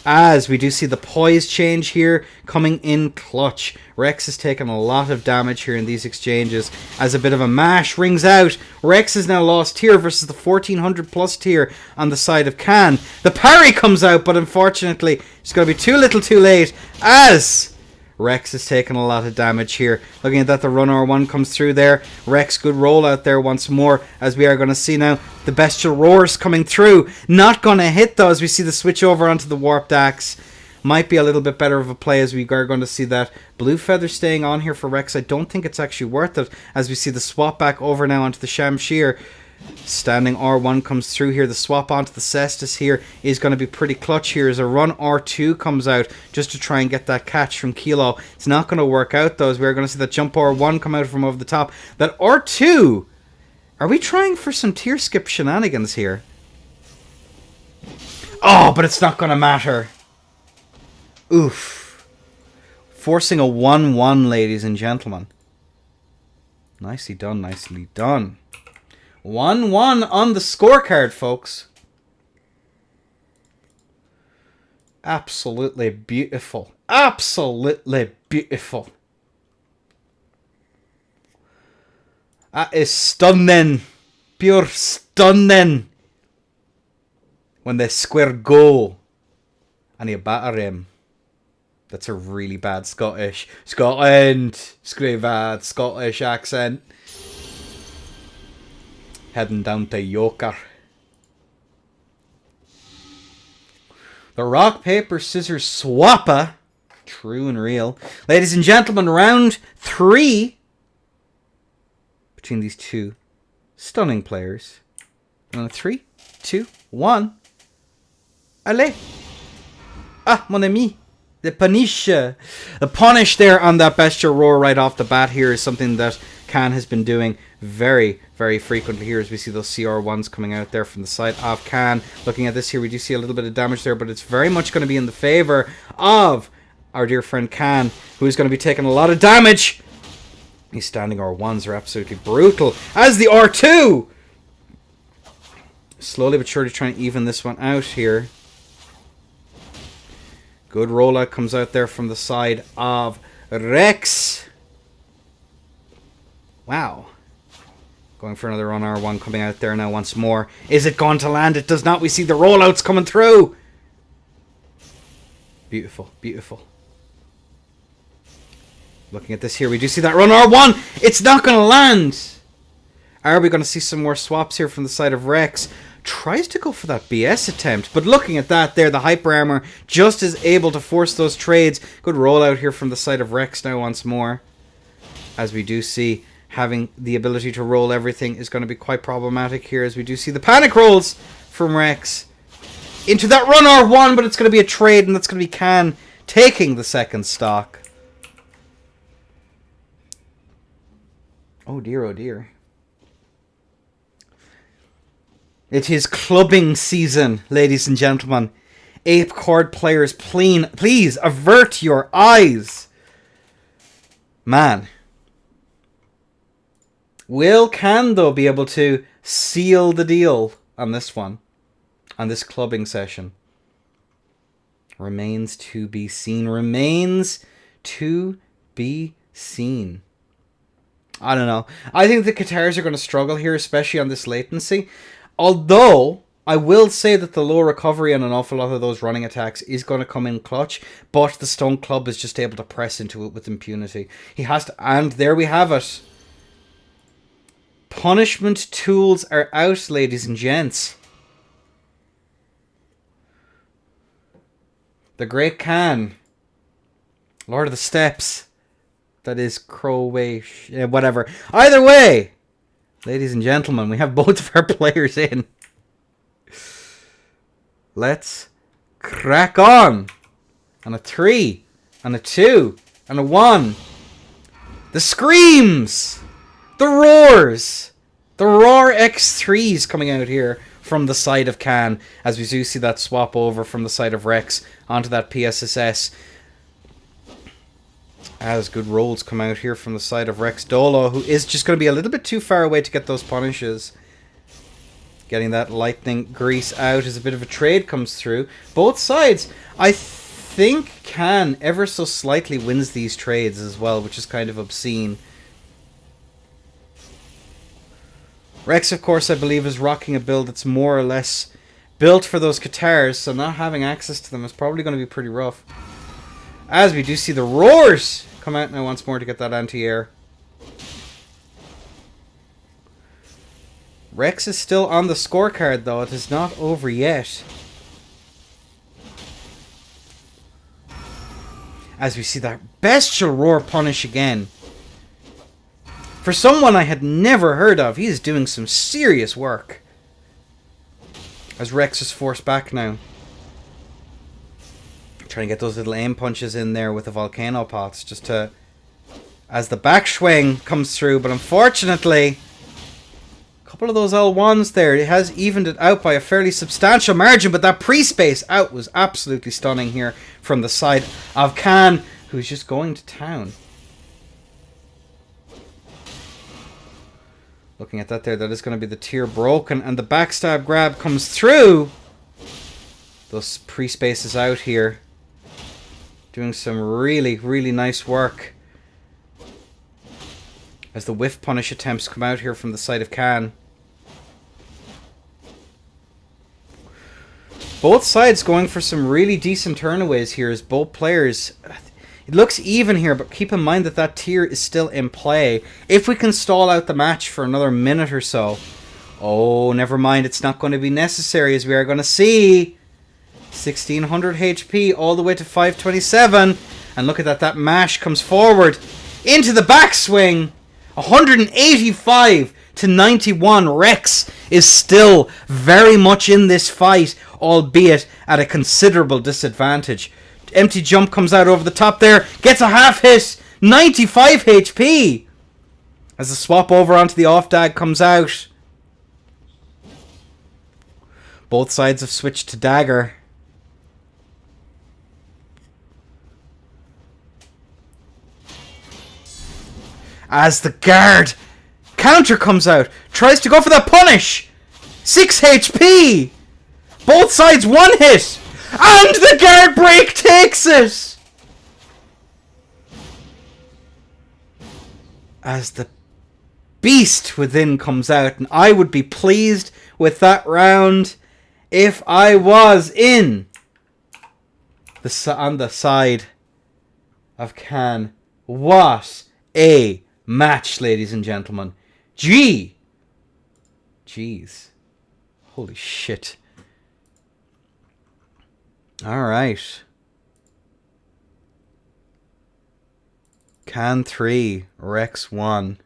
[SPEAKER 2] As we do see the poise change here coming in clutch. Rex has taken a lot of damage here in these exchanges. As a bit of a mash rings out. Rex has now lost tier versus the 1400 plus tier on the side of Khan. The parry comes out, but unfortunately it's going to be too little too late. As Rex has taken a lot of damage here. Looking at that, the run R1 comes through there. Rex, good roll out there once more. As we are going to see now, the bestial roars coming through. Not going to hit though, as we see the switch over onto the warped axe. Might be a little bit better of a play, as we are going to see that blue feather staying on here for Rex. I don't think it's actually worth it, as we see the swap back over now onto the Shamshir. Standing R1 comes through here. The swap onto the Cestus here is going to be pretty clutch here, as a run R2 comes out just to try and get that catch from Kilo. It's not going to work out though, as we're going to see that jump R1 come out from over the top. That R2... Are we trying for some tier skip shenanigans here? Oh, but it's not going to matter. Oof. Forcing a 1-1, ladies and gentlemen. Nicely done, nicely done. 1-1 on the scorecard, folks. Absolutely beautiful. Absolutely beautiful. That is stunning. Pure stunning. When they square goal and you batter him. That's a really bad Scotland. Screw bad Scottish accent. Heading down to Yoker. The rock, paper, scissors swapper. True and real. Ladies and gentlemen, round 3. Between these two stunning players. And 3, 2, 1. Allez. Ah, mon ami. The punish. The punish there on that bestial roar right off the bat here is something that Khan has been doing very frequently here, as we see those CR1s coming out there from the side of Khan. Looking at this here, we do see a little bit of damage there, but it's very much going to be in the favor of our dear friend Khan, who is going to be taking a lot of damage. These standing R1s are absolutely brutal. As the R2! Slowly but surely trying to even this one out here. Good rollout comes out there from the side of Rex. Wow. Going for another run R1 coming out there now once more. Is it going to land? It does not. We see the rollouts coming through. Beautiful, beautiful. Looking at this here, we do see that run R1. It's not going to land. Are we going to see some more swaps here from the side of Rex? Tries to go for that BS attempt, but looking at that there, the hyper armor just is able to force those trades. Good rollout here from the side of Rex now once more. As we do see, having the ability to roll everything is going to be quite problematic here, as we do see the panic rolls from Rex. Into that run R1, but it's going to be a trade, and that's going to be Khan taking the second stock. Oh dear, oh dear. It is clubbing season, ladies and gentlemen. Ape Cord players, please avert your eyes. Man. Will Khan, though, be able to seal the deal on this one? On this clubbing session? Remains to be seen. Remains to be seen. I don't know. I think the Qatars are going to struggle here, especially on this latency. Although, I will say that the low recovery on an awful lot of those running attacks is going to come in clutch, but the Stone Club is just able to press into it with impunity. He has to, and there we have it. Punishment tools are out, ladies and gents. The Great Khan. Lord of the Steps. That is Croatia. Whatever. Either way, ladies and gentlemen, we have both of our players in. Let's crack on. And a 3. And a 2. And a 1. The screams. The roars. The Roar X3s coming out here from the side of Khan, as we do see that swap over from the side of Rex onto that PSSS. As good rolls come out here from the side of Rex Dolo, who is just going to be a little bit too far away to get those punishes. Getting that lightning grease out as a bit of a trade comes through. Both sides, I think Khan ever so slightly wins these trades as well, which is kind of obscene. Rex, of course, I believe is rocking a build that's more or less built for those Qatars, so not having access to them is probably going to be pretty rough. As we do see the roars come out now once more to get that anti-air. Rex is still on the scorecard, though. It is not over yet. As we see that bestial roar punish again. For someone I had never heard of, he is doing some serious work. As Rex is forced back now. Trying to get those little aim punches in there with the volcano pots, just to... as the backswing comes through, but unfortunately... a couple of those L1s there, it has evened it out by a fairly substantial margin, but that pre-space out was absolutely stunning here from the side of Khan, who's just going to town. Looking at that there, that is going to be the tier broken, and the backstab grab comes through. Those pre-spaces out here. Doing some really, really nice work. As the whiff punish attempts come out here from the side of Khan. Both sides going for some really decent turnaways here as both players... it looks even here, but keep in mind that that tier is still in play. If we can stall out the match for another minute or so. Oh, never mind. It's not going to be necessary, as we are going to see 1600 HP all the way to 527. And look at that. That mash comes forward into the backswing. 185 to 91. Rex is still very much in this fight, albeit at a considerable disadvantage. Empty jump comes out over the top there. Gets a half hit. 95 HP. As the swap over onto the off dag comes out. Both sides have switched to dagger. As the guard counter comes out. Tries to go for that punish. 6 HP. Both sides one hit. And the guard break takes it! As the beast within comes out, and I would be pleased with that round if I was in on the side of Khan. What a match, ladies and gentlemen. Jeez. Holy shit. Alright. Khan 3, Rex 1.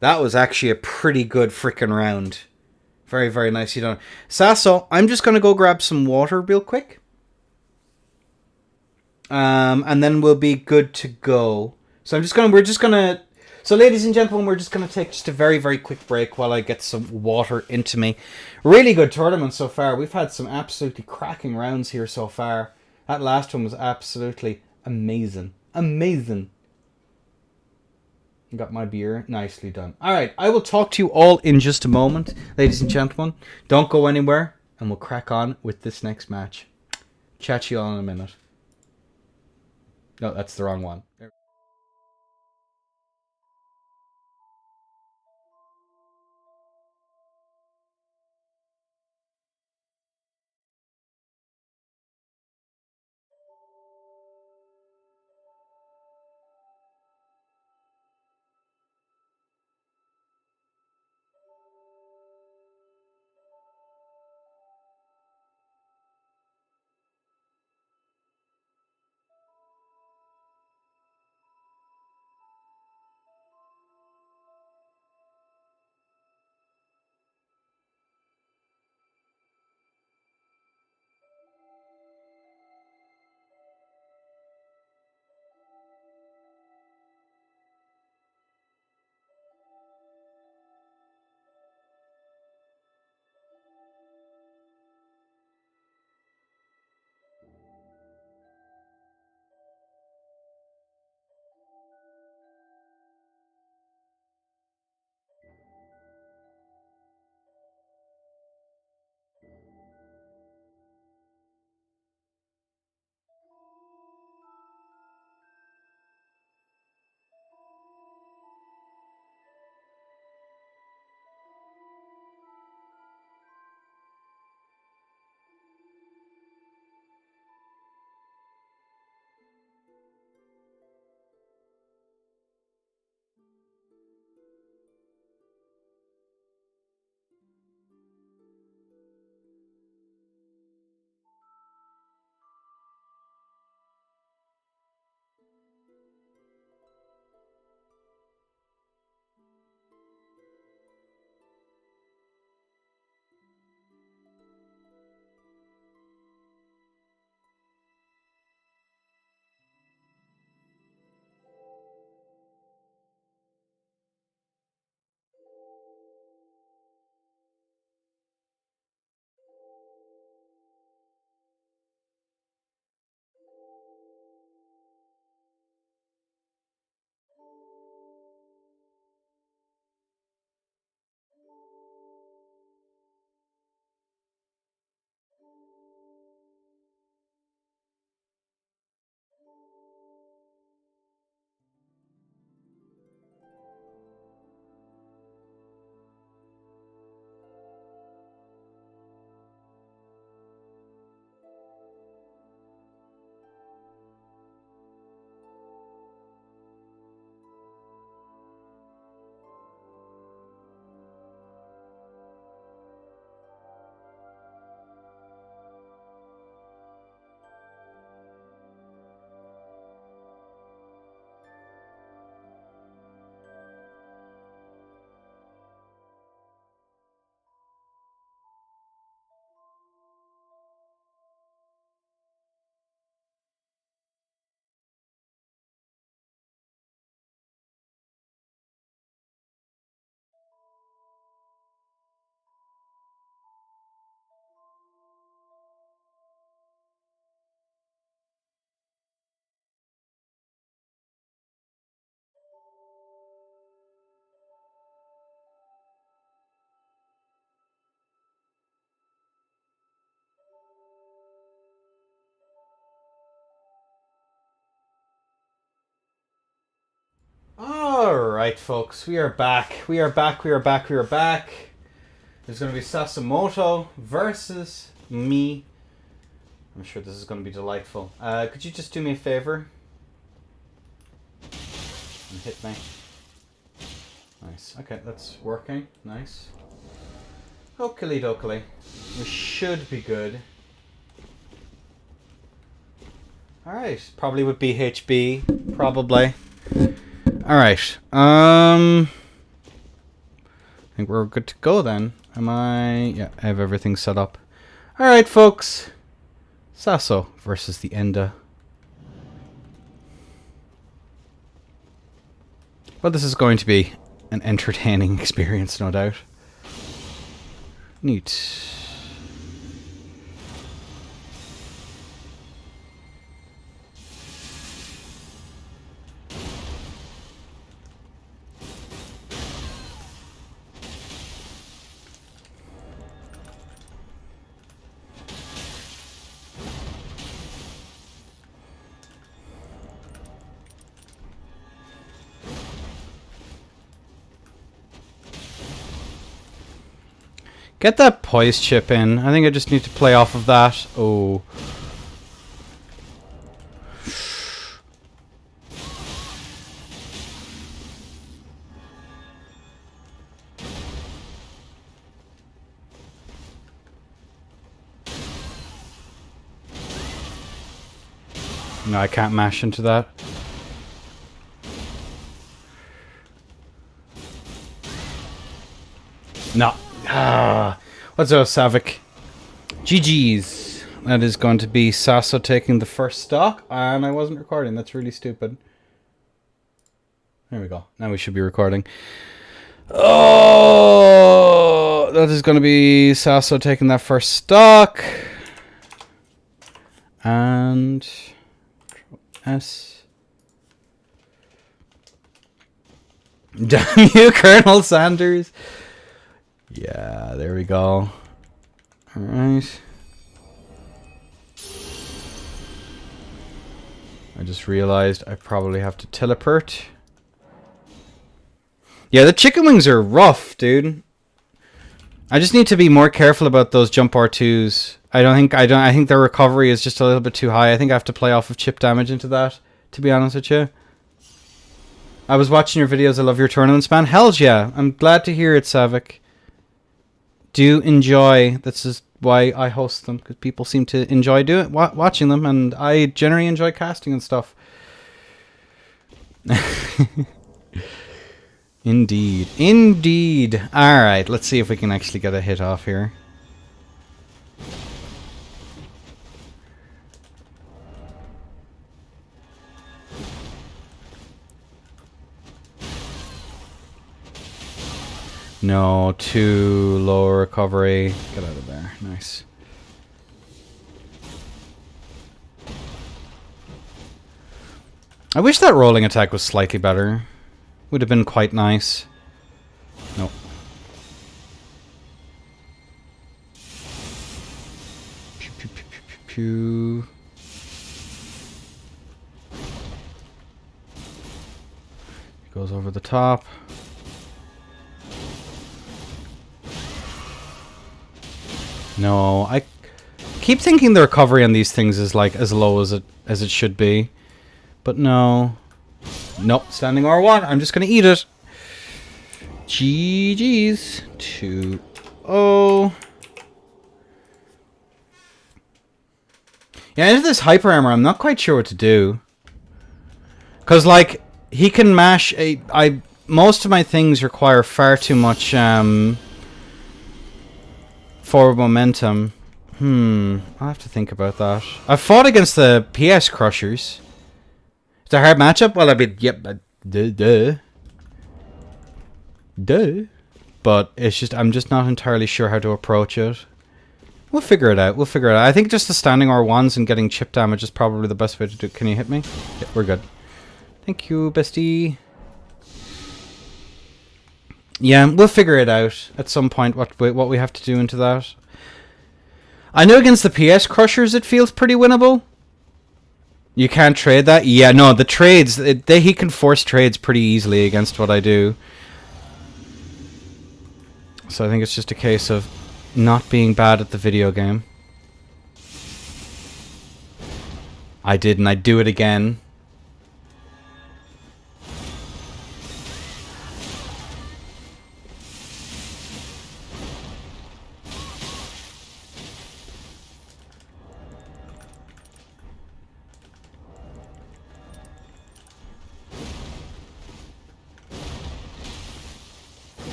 [SPEAKER 2] That was actually a pretty good freaking round. Very, very nicely done. Sasso, I'm just going to go grab some water real quick. And then we'll be good to go. So So ladies and gentlemen, we're just going to take just a very, very quick break while I get some water into me. Really good tournament so far. We've had some absolutely cracking rounds here so far. That last one was absolutely amazing. Amazing. Got my beer. Nicely done. Alright, I will talk to you all in just a moment. Ladies and gentlemen, don't go anywhere. And we'll crack on with this next match. Chat to you all in a minute. No, that's the wrong one.
[SPEAKER 1] Alright, folks, we are back. We are back. There's going to be Sasimoto versus me. I'm sure this is going to be delightful. Could you just do me a favor? And hit me. Nice. Okay, that's working. Nice. Oakley dokley. We should be good. Alright, probably with BHB. Probably. Alright. I think we're good to go then. Am I? Yeah, I have everything set up. Alright, folks. Sasso versus the Enda. Well, this is going to be an entertaining experience, no doubt. Neat. Get that poise chip in. I think I just need to play off of that. Oh. No, I can't mash into that. No. Ah, what's up, Savik? GG's. That is going to be Sasso taking the first stock, and I wasn't recording. That's really stupid. There we go. Now we should be recording. Oh, that is going to be Sasso taking that first stock. And S. Damn you, Colonel Sanders. Yeah, there we go. Alright. I just realized I probably have to teleport. Yeah, the chicken wings are rough, dude. I just need to be more careful about those jump R2s. I think their recovery is just a little bit too high. I think I have to play off of chip damage into that, to be honest with you. I was watching your videos. I love your tournaments, man. Hells yeah. I'm glad to hear it, Savik. Do enjoy. This is why I host them, because people seem to enjoy watching them, and I generally enjoy casting and stuff. Indeed. All right, let's see if we can actually get a hit off here. No, too low recovery. Get out of there. Nice. I wish that rolling attack was slightly better. Would have been quite nice. Nope. Pew, pew, pew, pew, pew, pew. Goes over the top. No, I keep thinking the recovery on these things is like as low as it should be. But no. Nope, standing R1. I'm just going to eat it. GG's. 2-0. Yeah, into this hyper armor, I'm not quite sure what to do. Because, like, he can mash most of my things require far too much forward momentum. I'll have to think about that. I've fought against the PS Crushers. It's a hard matchup? Well, I mean, yep, duh. But it's just, I'm just not entirely sure how to approach it. We'll figure it out. I think just the standing R1s and getting chip damage is probably the best way to do it. Can you hit me? Yeah, we're good. Thank you, bestie. Yeah, we'll figure it out at some point what we have to do into that. I know against the PS Crushers it feels pretty winnable.
[SPEAKER 2] You can't trade that? Yeah, no, the trades, he can force trades pretty easily against what I do. So I think it's just a case of not being bad at the video game. I did, and I'd do it again.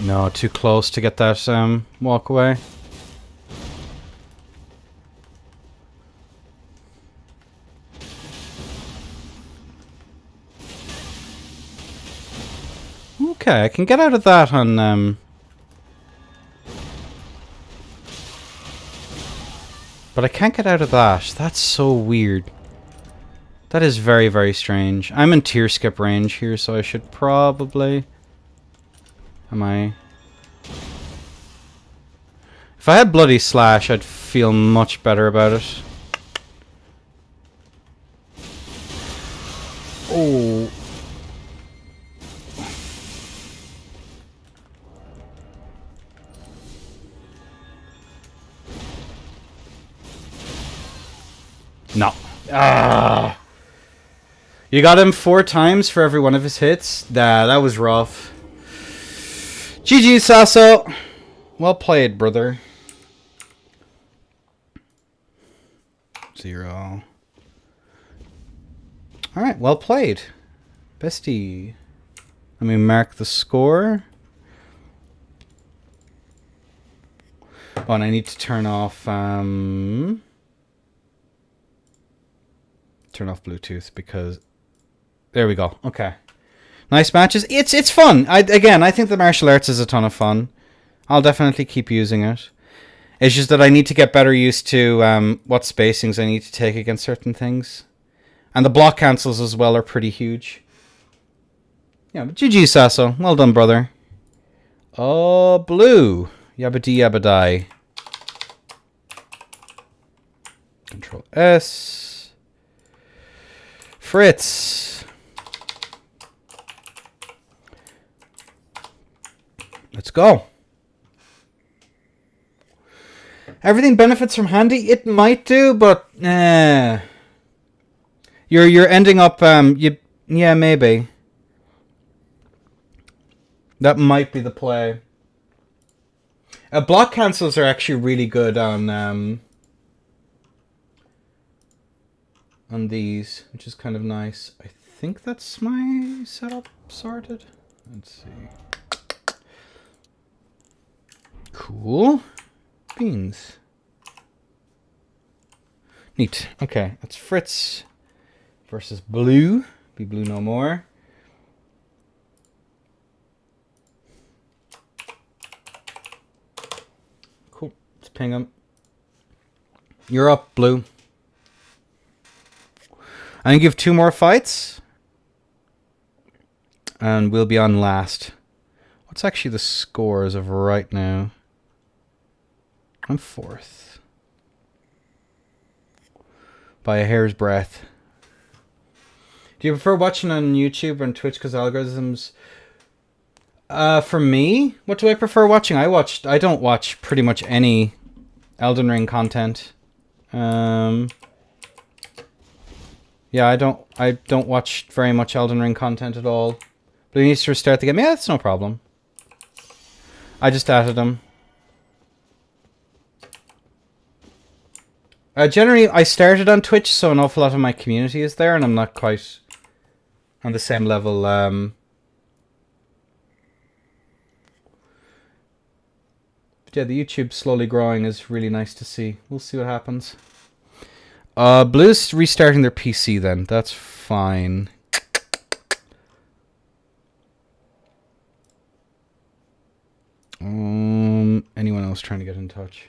[SPEAKER 2] No, too close to get that walk away. Okay, I can get out of that on but I can't get out of that. That's so weird. That is very, very strange. I'm in tier skip range here, so I should probably... Am I... If I had Bloody Slash, I'd feel much better about it. Oh. No. Ah. You got him 4 times for every one of his hits? Nah, that was rough. GG, Sasso. Well played, brother. 0. Alright, well played. Bestie. Let me mark the score. Oh, and I need to turn off Bluetooth because there we go. Okay. Nice matches. It's fun. I think the martial arts is a ton of fun. I'll definitely keep using it. It's just that I need to get better used to what spacings I need to take against certain things. And the block cancels as well are pretty huge. Yeah, but GG, Sasso. Well done, brother. Oh, blue. Yabba-dee, yabba-die. Control S. Fritz. Let's go. Everything benefits from handy. It might do, but you're ending up yeah, maybe. That might be the play. Block cancels are actually really good on these, which is kind of nice. I think that's my setup sorted. Let's see. Cool. Beans. Neat. Okay, that's Fritz versus Blue. Be blue no more. Cool. Let's ping him. You're up, Blue. I'm gonna give 2 more fights. And we'll be on last. What's actually the score as of right now? I'm 4th. By a hair's breadth. Do you prefer watching on YouTube and Twitch because algorithms? For me, what do I prefer watching? I don't watch pretty much any Elden Ring content. Yeah, I don't watch very much Elden Ring content at all. But he needs to restart the game. Yeah, that's no problem. I just added him. Generally, I started on Twitch, so an awful lot of my community is there, and I'm not quite on the same level. But yeah, the YouTube slowly growing is really nice to see. We'll see what happens. Blue's restarting their PC then. That's fine. Anyone else trying to get in touch?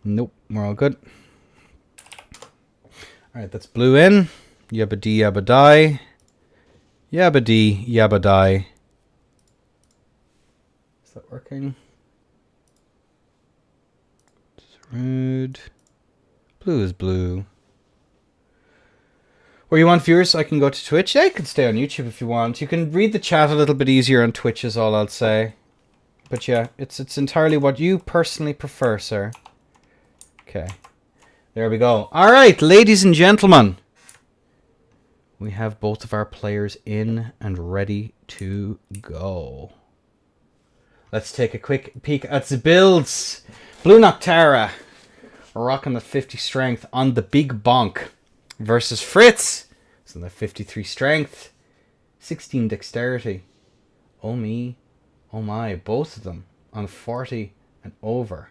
[SPEAKER 2] Nope, we're all good. Alright, that's Blue in. Yabba-dee, yabba-die. Yabba-dee, yabba-die. Is that working? It's rude. Blue is blue. Or you want viewers, I can go to Twitch. Yeah, you can stay on YouTube if you want. You can read the chat a little bit easier on Twitch is all I'll say. But yeah, it's entirely what you personally prefer, sir. Okay. There we go. Alright, ladies and gentlemen. We have both of our players in and ready to go. Let's take a quick peek at the builds. Blue Noctara. Rocking the 50 strength on the big bonk. Versus Fritz. So the 53 strength. 16 dexterity. Oh me. Oh my. Both of them on 40 and over.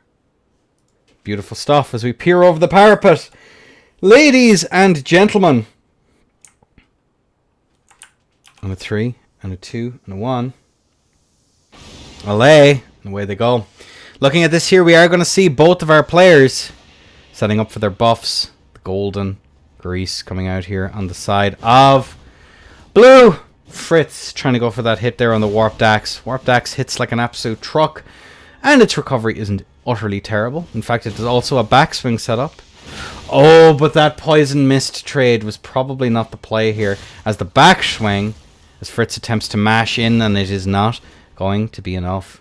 [SPEAKER 2] Beautiful stuff as we peer over the parapet. Ladies and gentlemen. And a 3, and a 2, and a 1. Allay. And away they go. Looking at this here, we are going to see both of our players setting up for their buffs. The golden grease coming out here on the side of blue. Fritz trying to go for that hit there on the Warped Axe. Warped Axe hits like an absolute truck. And its recovery isn't utterly terrible. In fact, it is also a backswing setup. Oh, but that Poison Mist trade was probably not the play here. As the backswing, as Fritz attempts to mash in, and it is not going to be enough.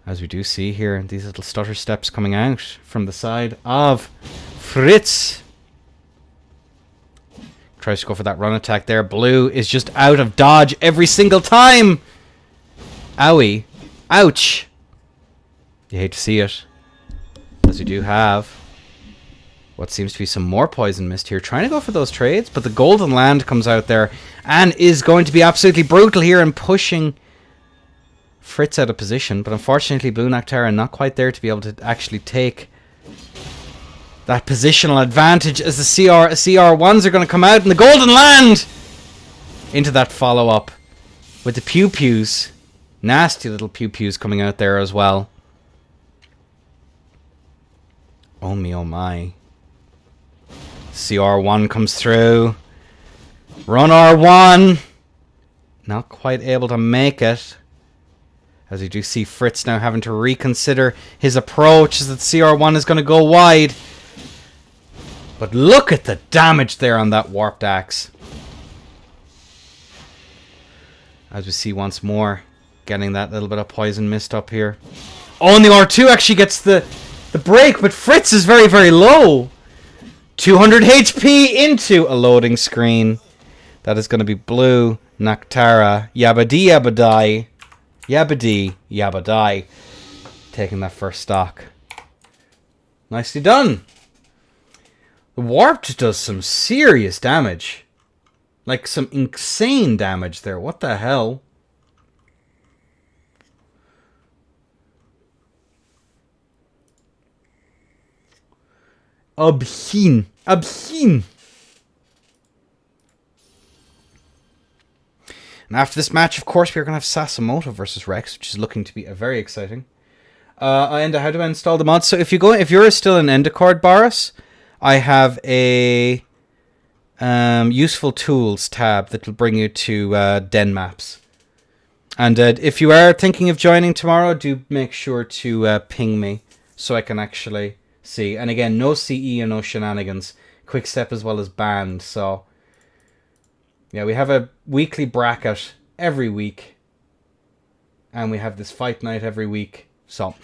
[SPEAKER 2] As we do see here, these little stutter steps coming out from the side of Fritz. Tries to go for that run attack there. Blue is just out of dodge every single time. Owie. Ouch. You hate to see it. As we do have what seems to be some more Poison Mist here. Trying to go for those trades, but the Golden Land comes out there and is going to be absolutely brutal here and pushing Fritz out of position. But unfortunately, Blue Noctara not quite there to be able to actually take that positional advantage as the CR1s are going to come out and the Golden Land into that follow-up with the pew-pews. Nasty little pew-pews coming out there as well. Oh me, oh my. CR1 comes through. Run R1. Not quite able to make it. As you do see Fritz now having to reconsider his approach as the CR1 is going to go wide. But look at the damage there on that Warped Axe. As we see once more, getting that little bit of Poison Mist up here. Oh, and the R2 actually gets the break, but Fritz is very, very low. 200 HP into a loading screen. That is going to be Blue Noctara. Yabba-dee, yabba-die. Yabba-dee, yabba-die. Taking that first stock. Nicely done. The Warped does some serious damage. Like some insane damage there. What the hell? Obscene. Obscene. And after this match, of course, we're going to have Sasimoto versus Rex, which is looking to be a very exciting. And how do I install the mods? So if you're still in Endicord, Boris, I have a useful tools tab that will bring you to Den Maps. And if you are thinking of joining tomorrow, do make sure to ping me so I can actually see. And again, no CE and no shenanigans. Quick step as well as banned. So yeah, we have a weekly bracket every week. And we have this fight night every week. So,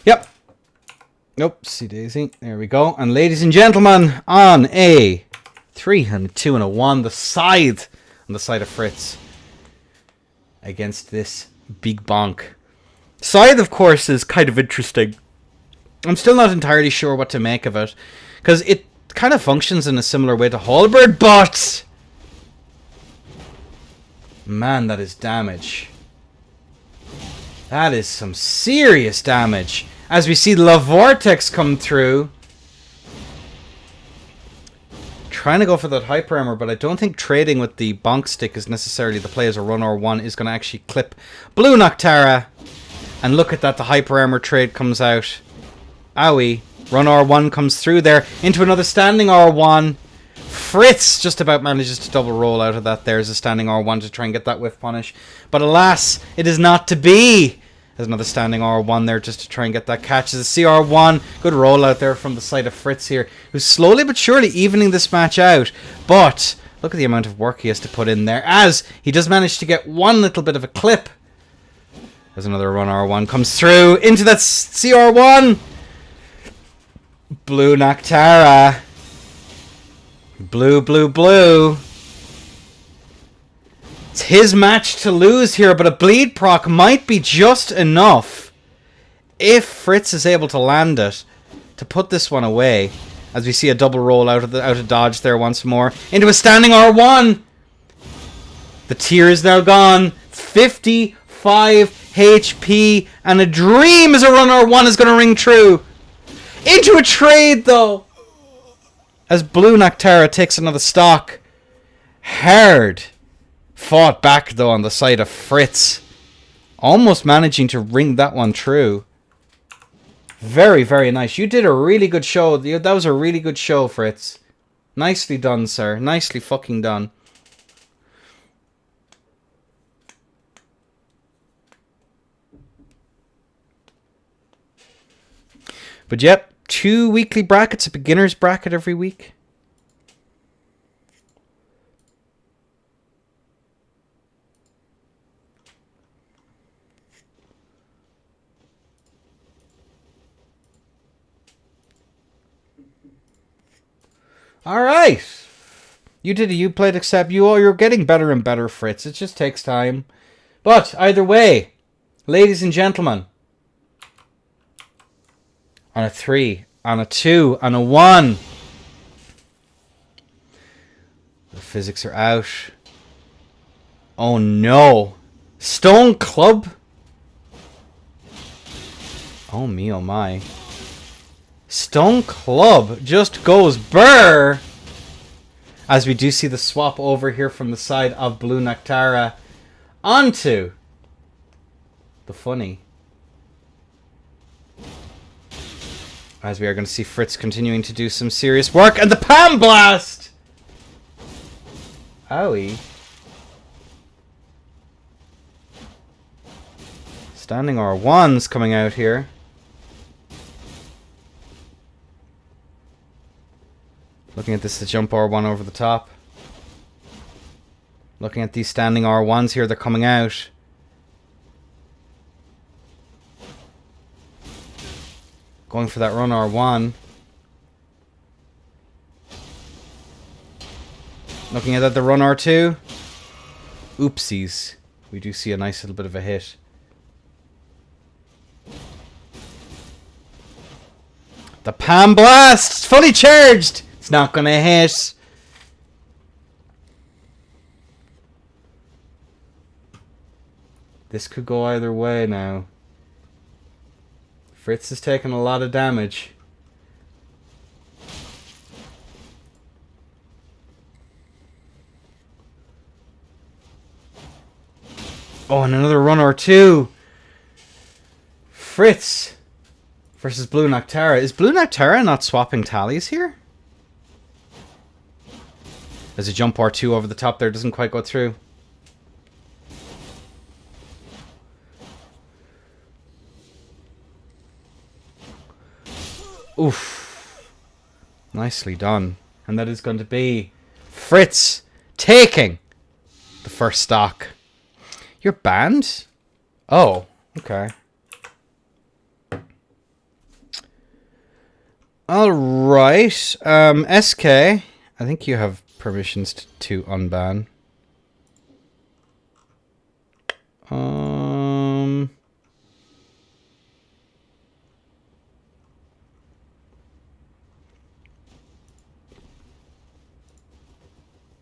[SPEAKER 2] yep. Nope, see Daisy. There we go. And ladies and gentlemen, on a 3 and a 2 and a 1, on the side of Fritz against this big bonk. Scythe, of course, is kind of interesting. I'm still not entirely sure what to make of it, because it kind of functions in a similar way to Halberd, but man, that is damage. That is some serious damage. As we see the Vortex come through. Trying to go for that Hyper Armor, but I don't think trading with the Bonk Stick is necessarily the play as a Run R1 is going to actually clip Blue Noctara. And look at that, the Hyper Armor trade comes out. Owie. Run R1 comes through there into another standing R1. Fritz just about manages to double roll out of that. There's a standing R1 to try and get that whiff punish. But alas, it is not to be. There's another standing R1 there just to try and get that catch. As a CR1, good roll out there from the side of Fritz here, who's slowly but surely evening this match out. But look at the amount of work he has to put in there, as he does manage to get one little bit of a clip. There's another run R1 comes through into that CR1. Blue Noctara. Blue. It's his match to lose here, but a bleed proc might be just enough if Fritz is able to land it to put this one away. As we see a double roll out of dodge there once more into a standing R1. The tear is now gone. 55 HP and a dream as a run R1 is going to ring true. Into a trade though, as Blue Noctara takes another stock. Hard fought back though on the side of Fritz, almost managing to ring that one true. Very, very nice. You did a really good show. That was a really good show, Fritz. Nicely done, sir. Nicely fucking done. But yep, 2 weekly brackets, a beginner's bracket every week. Alright. You played except you're getting better and better, Fritz. It just takes time. But either way, ladies and gentlemen, on a 3, on a 2, on a 1. The physics are out. Oh no. Stone Club? Oh me, oh my. Stone Club just goes burr. As we do see the swap over here from the side of Blue Noctara onto the funny. As we are going to see Fritz continuing to do some serious work. And the Palm Blast! Owie. Standing R1's coming out here. Looking at this, the jump R1 over the top. Looking at these standing R1s here, they're coming out. Going for that run R1. Looking at the run R2. Oopsies. We do see a nice little bit of a hit. The Palm Blast! It's fully charged! It's not gonna hit. This could go either way now. Fritz is taking a lot of damage. Oh, and another run or two. Fritz versus Blue Noctara. Is Blue Noctara not swapping tallies here? There's a jump R2 over the top there. Doesn't quite go through. Oof. Nicely done. And that is going to be Fritz taking the first stock. You're banned? Oh, okay. Alright. SK, I think you have permissions to unban.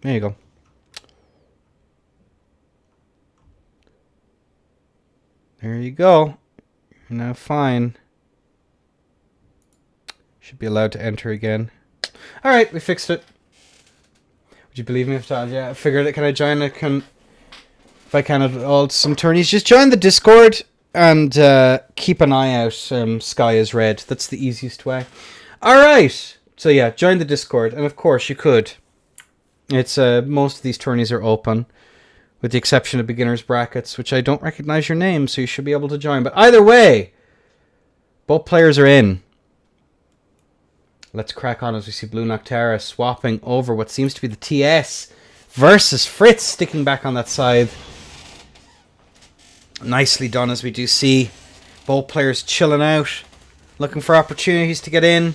[SPEAKER 2] There you go. There you go. You're now fine. Should be allowed to enter again. Alright, we fixed it. Would you believe me if I told you? I figured it. Can I join it? If I can at all some tourneys, just join the Discord and keep an eye out. Sky is red. That's the easiest way. Alright. So yeah, join the Discord. And of course you could. It's most of these tourneys are open. with the exception of beginners brackets, which I don't recognize your name, so you should be able to join. But either way, both players are in. Let's crack on as we see Blue Noctera swapping over what seems to be the TS versus Fritz sticking back on that side. Nicely done, as we do see both players chilling out, looking for opportunities to get in.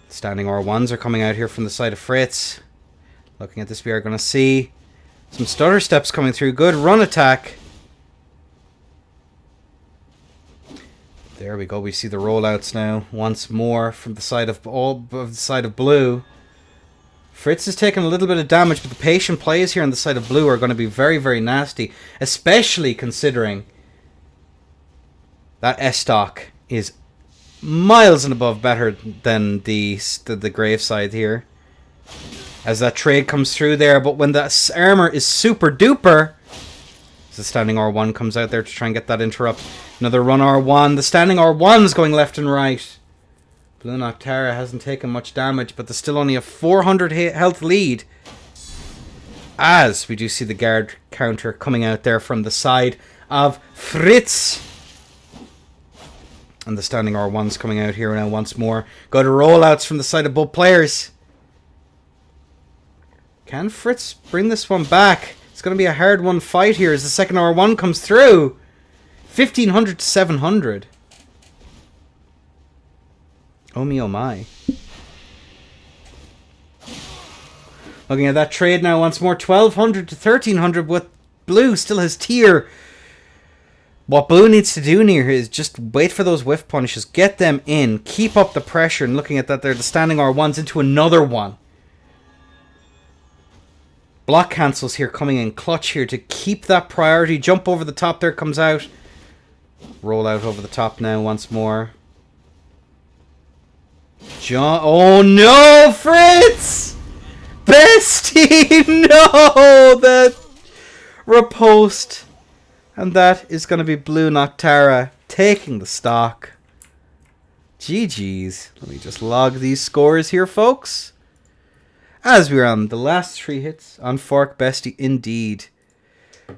[SPEAKER 2] Standing R1s are coming out here from the side of Fritz. Looking at this, we are going to see some stutter steps coming through. Good run attack. There we go. We see the rollouts now once more from the side of blue. Fritz is taking a little bit of damage, but the patient plays here on the side of blue are going to be very, very nasty, especially considering that S-Stock is miles and above better than the grave side here. As that trade comes through there, but when that armor is super duper, the standing R1 comes out there to try and get that interrupt. Another run R1. The standing R1 is going left and right. Blue Noctera hasn't taken much damage, but there's still only a 400 health lead. As we do see the guard counter coming out there from the side of Fritz. And the standing R1's coming out here now once more. Go to rollouts from the side of both players. Can Fritz bring this one back? It's going to be a hard one fight here as the second R1 comes through. 1500 to 700. Oh me, oh my. Looking at that trade now once more. 1200 to 1300 with blue still has tier. What blue needs to do here is just wait for those whiff punishes. Get them in. Keep up the pressure. And looking at that there, the standing R1's into another one. Block cancels here coming in clutch here to keep that priority. Jump over the top there comes out. Roll out over the top now once more. Oh no, Fritz! Bestie! No! That riposte. And that is going to be Blue Noctera taking the stock. GG's. Let me just log these scores here, folks. As we're on the last 3 hits on Fork Bestie, indeed.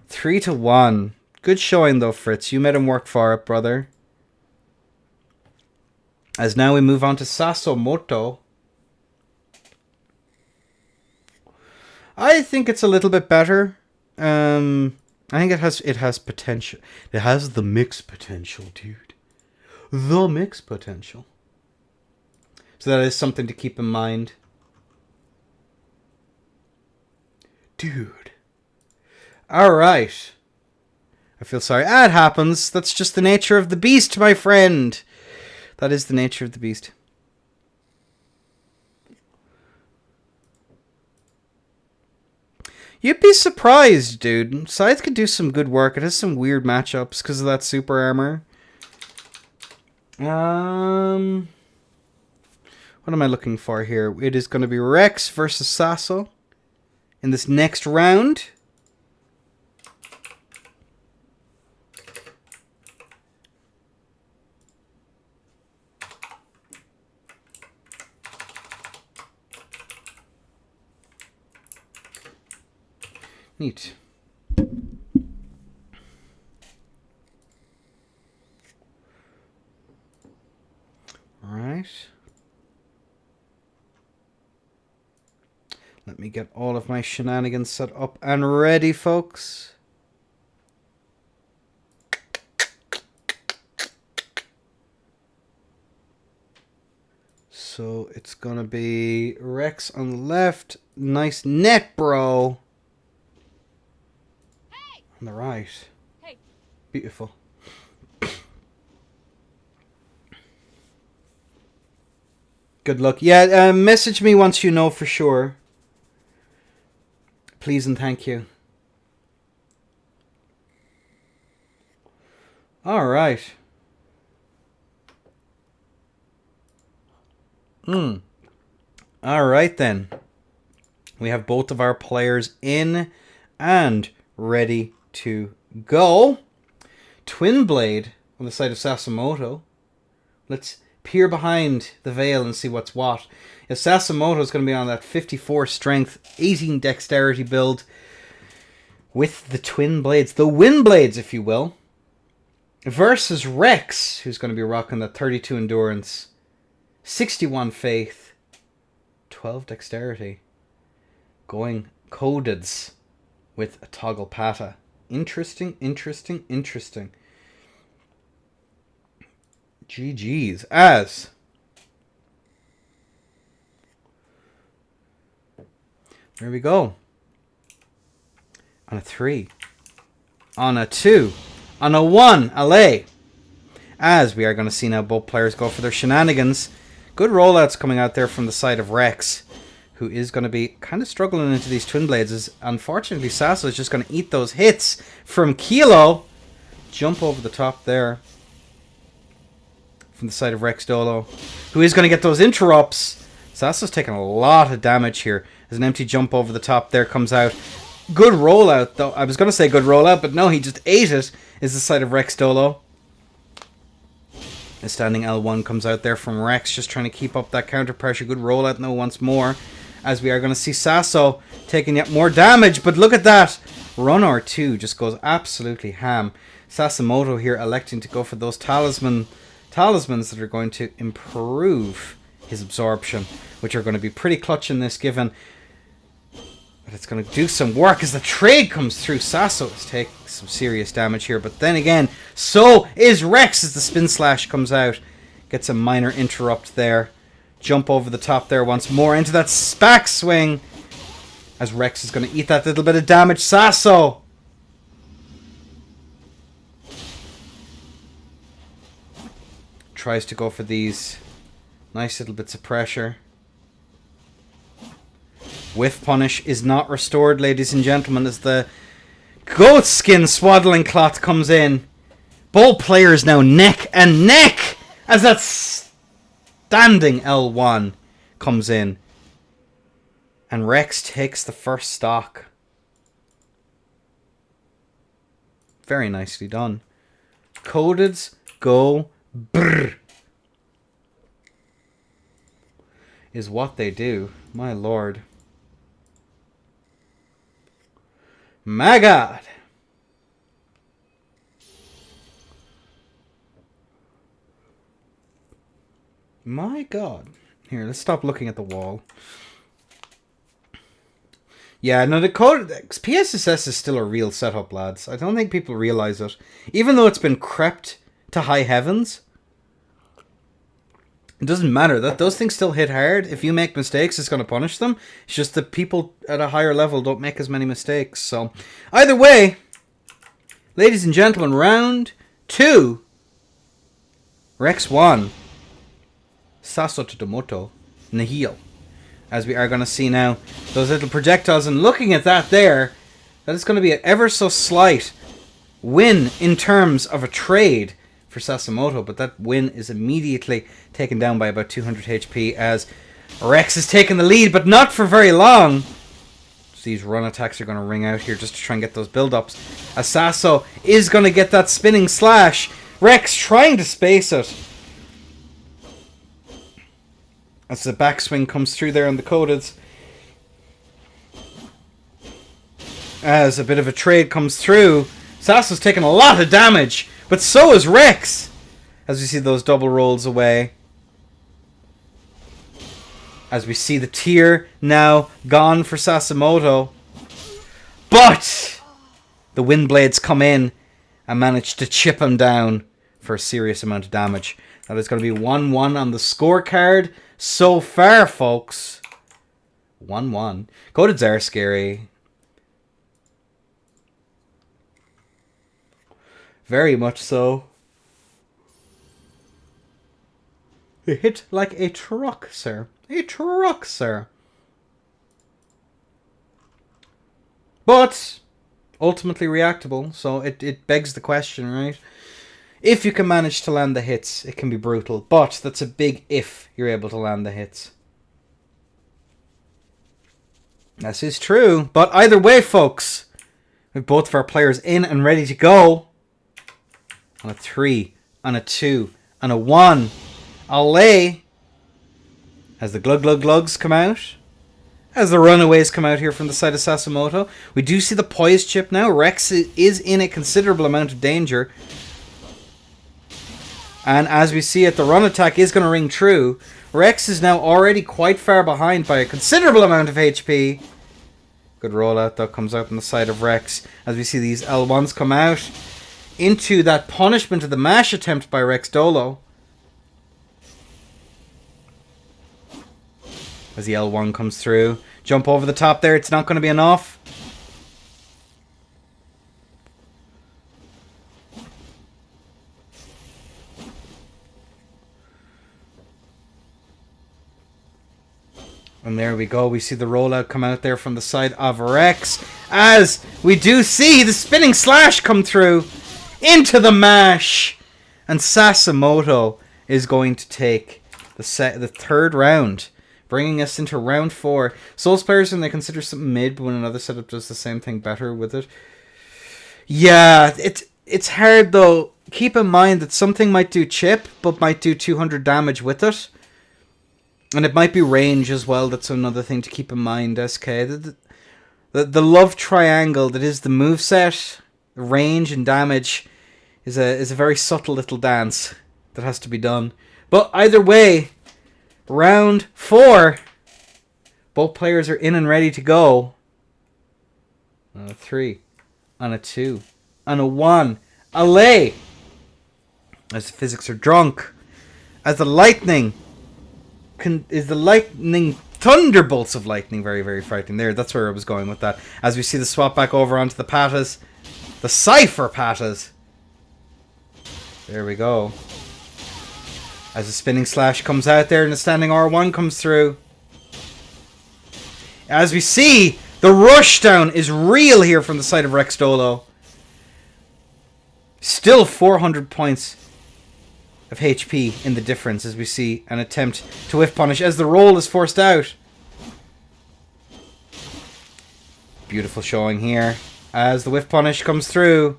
[SPEAKER 2] 3-1. Good showing though, Fritz. You made him work for it, brother. As now we move on to Sasomoto. I think it's a little bit better. I think it has potential. It has the mix potential, dude. The mix potential. So that is something to keep in mind. Dude. Alright. I feel sorry. Ah, it happens. That's just the nature of the beast, my friend. That is the nature of the beast. You'd be surprised, dude. Scythe could do some good work. It has some weird matchups because of that super armor. What am I looking for here? It is going to be Rex versus Sasso in this next round. Neat. All right. Let me get all of my shenanigans set up and ready, folks. So it's gonna be Rex on the left. Nice net, bro. On the right. Hey. Beautiful. Good luck. Yeah, message me once you know for sure. Please and thank you. All right. All right then. We have both of our players in and ready to go. Twin Blade on the side of Sasamoto. Let's peer behind the veil and see what's what. If Sasimoto is going to be on that 54 strength, 18 dexterity build with the twin blades, the wind blades, if you will, versus Rex, who's going to be rocking that 32 endurance, 61 faith, 12 dexterity, going codeds with a toggle pata. Interesting. GG's. As there we go. On a 3. On a 2. On a 1. Allay. As we are going to see now both players go for their shenanigans. Good rollouts coming out there from the side of Rex, who is going to be kind of struggling into these twin blades. As unfortunately, Sasso is just going to eat those hits from Kilo. Jump over the top there from the side of Rex Dolo, who is going to get those interrupts. Sasso's taking a lot of damage here as an empty jump over the top there comes out. Good rollout, though. I was going to say good rollout, but no, he just ate it, is the side of Rex Dolo. A standing L1 comes out there from Rex, just trying to keep up that counter pressure. Good rollout, though, once more, as we are going to see Sasso taking yet more damage. But look at that. Run R2 just goes absolutely ham. Sasimoto here electing to go for those talismans that are going to improve his absorption, which are going to be pretty clutch in this given. But it's going to do some work as the trade comes through. Sasso is taking some serious damage here, but then again, so is Rex as the spin slash comes out. Gets a minor interrupt there. Jump over the top there once more into that back swing as Rex is going to eat that little bit of damage. Sasso tries to go for these nice little bits of pressure. Whiff punish is not restored, ladies and gentlemen, as the goat skin swaddling cloth comes in. Both players now neck and neck as that standing L1 comes in. And Rex takes the first stock. Very nicely done. Codeds go brrr. Is what they do. My lord. My God. My God. Here, let's stop looking at the wall. Yeah, no, the code PSSS is still a real setup, lads. I don't think people realize it. Even though it's been crept to high heavens, it doesn't matter. That those things still hit hard. If you make mistakes, it's going to punish them. It's just that people at a higher level don't make as many mistakes. So, either way, ladies and gentlemen, round 2. Rex 1. Sasso Tomoto Nihil. As we are going to see now those little projectiles, and looking at that there, that is going to be an ever so slight win in terms of a trade for Sasimoto, but that win is immediately taken down by about 200 HP as Rex is taking the lead, but not for very long. So these run attacks are going to ring out here just to try and get those build-ups. As Sasso is going to get that spinning slash. Rex trying to space it. As the backswing comes through there on the codeds. As a bit of a trade comes through. Sasso's taking a lot of damage. But so is Rex. As we see those double rolls away. As we see the tier now gone for Sasimoto. But the wind blades come in and manage to chip him down for a serious amount of damage. That is going to be 1-1 on the scorecard so far, folks. 1-1. Codeds are scary. Very much so. You hit like a truck, sir. A truck, sir. But ultimately reactable, so it begs the question, right? If you can manage to land the hits, it can be brutal. But that's a big if you're able to land the hits. This is true. But either way, folks, we have both of our players in and ready to go. On a 3, on a 2, on a 1, Alley. As the glug glug glugs come out. As the runaways come out here from the side of Sasimoto. We do see the poise chip now. Rex is in a considerable amount of danger. And as we see it, the run attack is going to ring true. Rex is now already quite far behind by a considerable amount of HP. Good rollout though comes out on the side of Rex. As we see these L1s come out. Into that punishment of the mash attempt by Rex Dolo. As the L1 comes through. Jump over the top there. It's not going to be enough. And there we go. We see the rollout come out there from the side of Rex. As we do see the spinning slash come through. Into the mash. And Sasimoto is going to take the third round. Bringing us into round 4. Souls players, when they consider something mid, but when another setup does the same thing better with it. Yeah, it's hard though. Keep in mind that something might do chip, but might do 200 damage with it. And it might be range as well. That's another thing to keep in mind, SK. The love triangle that is the moveset, range and damage is a very subtle little dance that has to be done. But either way, round 4. Both players are in and ready to go. On a 3. On a 2. On a 1. Alley! As the physics are drunk. As the lightning... Thunderbolts of lightning. Very, very frightening. There, that's where I was going with that. As we see the swap back over onto the patas. The Cypher patas. There we go. As the spinning slash comes out there and the standing R1 comes through. As we see, the rushdown is real here from the side of Rex Dolo. Still 400 points of HP in the difference as we see an attempt to whiff punish as the roll is forced out. Beautiful showing here as the whiff punish comes through.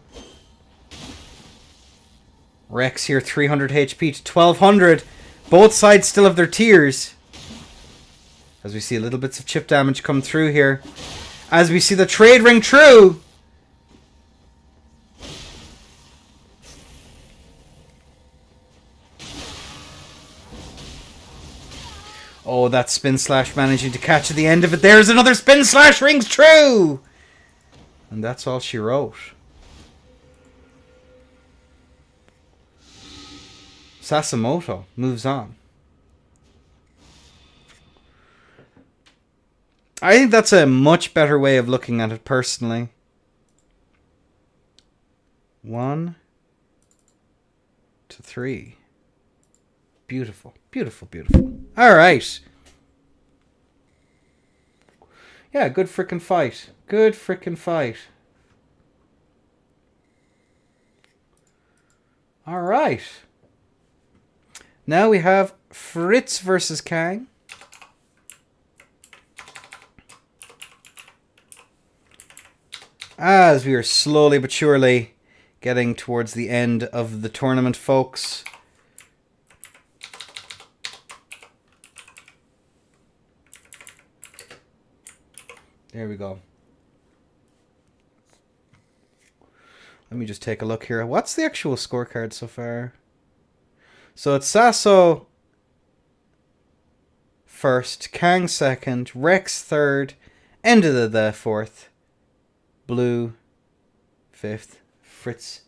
[SPEAKER 2] Rex here, 300 HP to 1200. Both sides still have their tears. As we see little bits of chip damage come through here. As we see the trade ring true. Oh, that spin slash managing to catch at the end of it. There's another spin slash rings true. And that's all she wrote. Sasimoto moves on. I think that's a much better way of looking at it personally. 1 to 3. Beautiful, beautiful, beautiful. All right. Yeah, good frickin' fight. Good frickin' fight. All right. Now we have Fritz versus Kang. As we are slowly but surely getting towards the end of the tournament, folks. There we go. Let me just take a look here. What's the actual scorecard so far? So it's Sasso first, Kang second, Rex third, Ended the fourth, Blue fifth, Fritz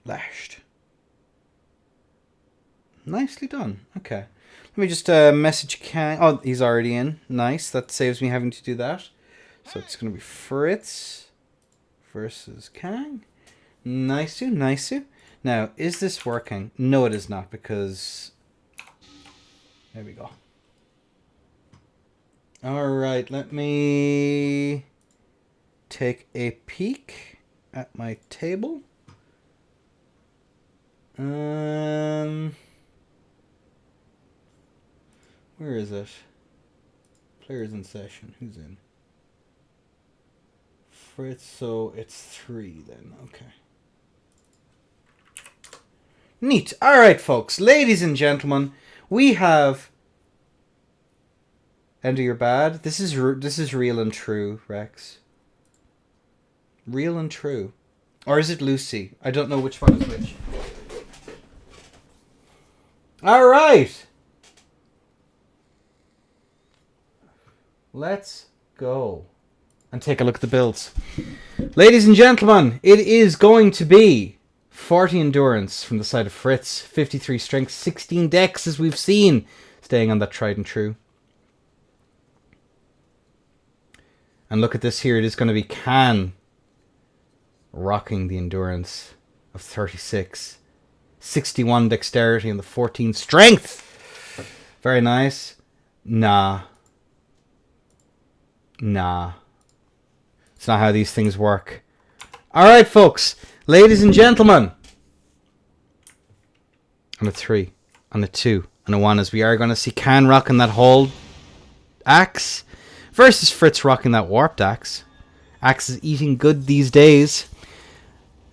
[SPEAKER 2] lashed. Nicely done. Okay. Let me just message Kang. Oh, he's already in. Nice. That saves me having to do that. So it's going to be Fritz versus Kang. Nice. Now, is this working? No, it is not, because... There we go. Alright, let me take a peek at my table. Where is it? Players in session. Who's in? Fritz, so it's 3 then. Okay. Neat. Alright, folks. Ladies and gentlemen, we have... Enter your bad. This is real and true, Rex. Real and true. Or is it Lucy? I don't know which one is which. Alright! Let's go and take a look at the builds. Ladies and gentlemen, it is going to be 40 endurance from the side of Fritz, 53 strength, 16 dex as we've seen, staying on that tried and true. And look at this here, it is going to be Can rocking the endurance of 36, 61 dexterity and the 14 strength. Very nice. Nah. It's not how these things work. Alright, folks. Ladies and gentlemen. On a 3, on a 2, on a 1, as we are going to see Can rocking that whole axe versus Fritz rocking that warped axe. Axe is eating good these days,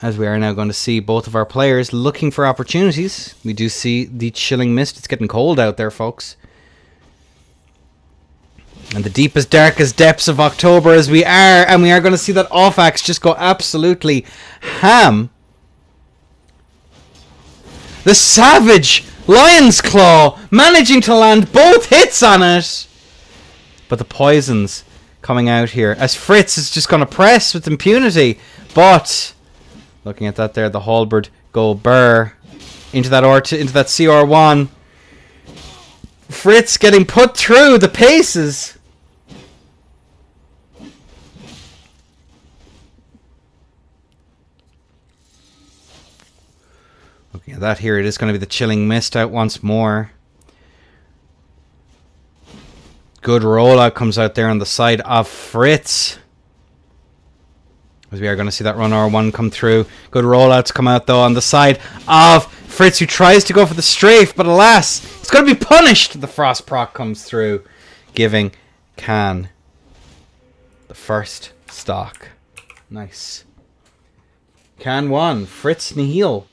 [SPEAKER 2] as we are now going to see both of our players looking for opportunities. We do see the chilling mist. It's getting cold out there, folks. And the deepest, darkest depths of October as we are. And we are going to see that off axe just go absolutely ham. The savage Lion's Claw managing to land both hits on it. But the poisons coming out here as Fritz is just going to press with impunity. But looking at that there, the halberd go burr into that into that CR1. Fritz getting put through the paces. Looking at that here, it is going to be the chilling mist out once more. Good rollout comes out there on the side of Fritz. As we are going to see that run R1 come through. Good rollouts come out though on the side of Fritz, who tries to go for the strafe, but alas, he's going to be punished. The frost proc comes through, giving Can the first stock. Nice. Can 1, Fritz nihil.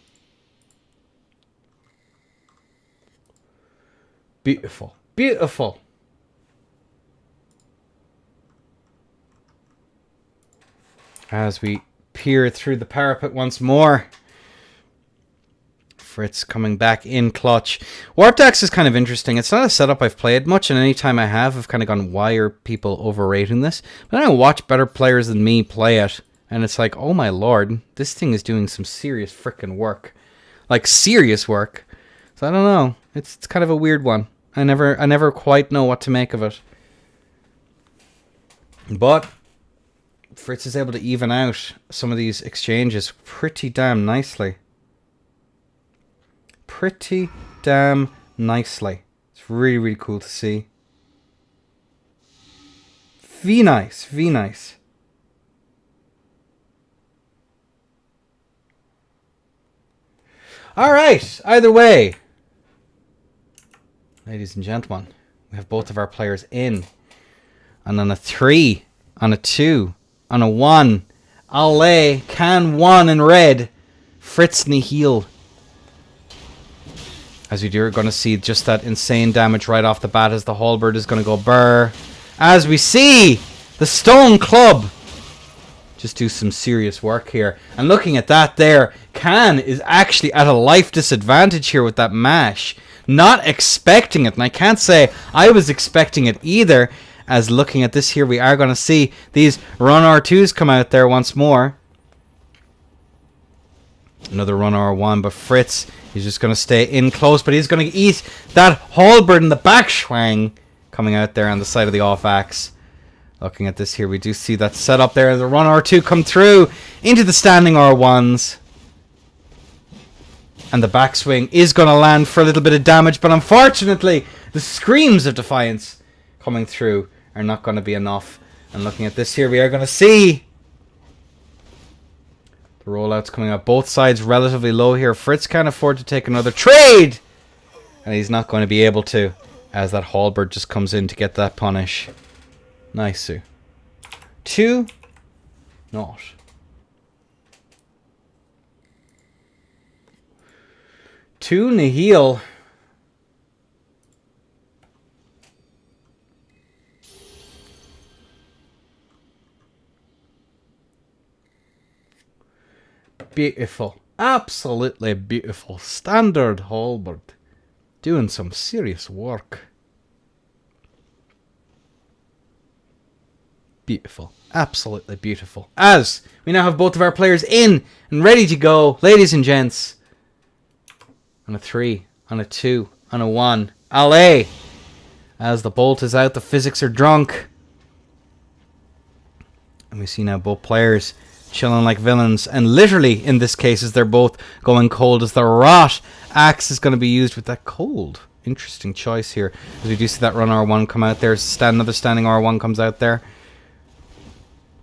[SPEAKER 2] Beautiful. Beautiful. As we peer through the parapet once more. Fritz coming back in clutch. Warped Axe is kind of interesting. It's not a setup I've played much, and any time I have, I've kind of gone, why are people overrating this? But then I watch better players than me play it, and it's like, oh my lord, this thing is doing some serious frickin' work. Like, serious work. So I don't know. It's kind of a weird one. I never quite know what to make of it. But Fritz is able to even out some of these exchanges pretty damn nicely. Pretty damn nicely. It's really, really cool to see. V nice, V nice. Alright, either way. Ladies and gentlemen, we have both of our players in. And on a 3, on a 2, on a 1, I'll lay Can 1 in red. Fritz nihil. As we do, we're going to see just that insane damage right off the bat as the halberd is going to go burr. As we see the stone club just do some serious work here. And looking at that there, Can is actually at a life disadvantage here with that mash. Not expecting it, and I can't say I was expecting it either. As looking at this here, we are going to see these run R2s come out there once more. Another run R1, but Fritz is just going to stay in close, but he's going to eat that halberd in the back schwang coming out there on the side of the off axe. Looking at this here, we do see that set up there. The run R2 come through into the standing R1s. And the backswing is going to land for a little bit of damage, but unfortunately, the screams of defiance coming through are not going to be enough. And looking at this here, we are going to see the rollouts coming out. Both sides relatively low here. Fritz can't afford to take another trade. And he's not going to be able to, as that halberd just comes in to get that punish. Nice. 2, not. 2 nihil. Beautiful. Absolutely beautiful. Standard halberd. Doing some serious work. Beautiful. Absolutely beautiful. As we now have both of our players in and ready to go, ladies and gents. On a 3, on a 2, on a 1. Allez! As the bolt is out, the physics are drunk. And we see now both players chilling like villains. And literally, in this case, as they're both going cold, as the rot axe is going to be used with that cold. Interesting choice here. As we do see that run R1 come out there. Another standing R1 comes out there.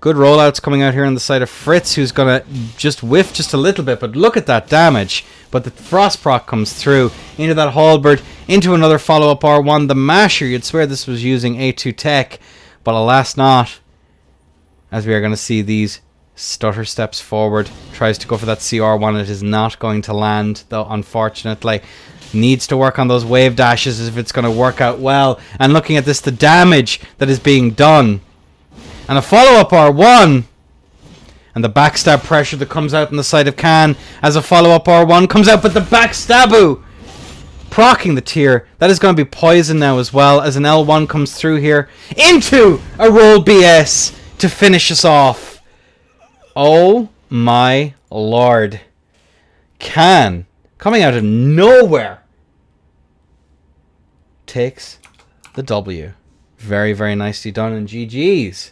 [SPEAKER 2] Good rollouts coming out here on the side of Fritz, who's going to just whiff just a little bit. But look at that damage. But the Frost proc comes through into that halberd, into another follow-up R1. The Masher, you'd swear this was using A2 tech. But alas not. As we are going to see these stutter steps forward. Tries to go for that CR1. It is not going to land, though, unfortunately. Needs to work on those wave dashes if it's going to work out well. And looking at this, the damage that is being done. And a follow-up R1. And the backstab pressure that comes out on the side of Khan as a follow-up R1 comes out, but the backstabu procking the tier. That is going to be poison now as well, as an L1 comes through here into a roll BS to finish us off. Oh my lord. Khan, coming out of nowhere, takes the W. Very, very nicely done, and GG's.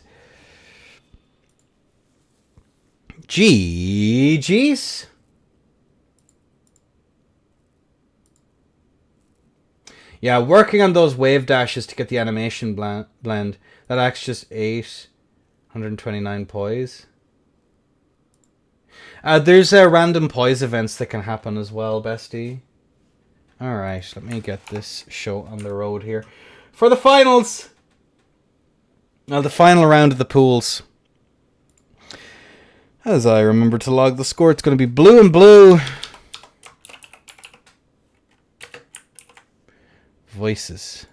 [SPEAKER 2] GG's. Yeah, working on those wave dashes to get the animation blend. That acts just 129 poise. There's random poise events that can happen as well, bestie. Alright, let me get this show on the road here. For the finals! Now, the final round of the pools. As I remember to log the score, it's going to be blue and blue. Voices.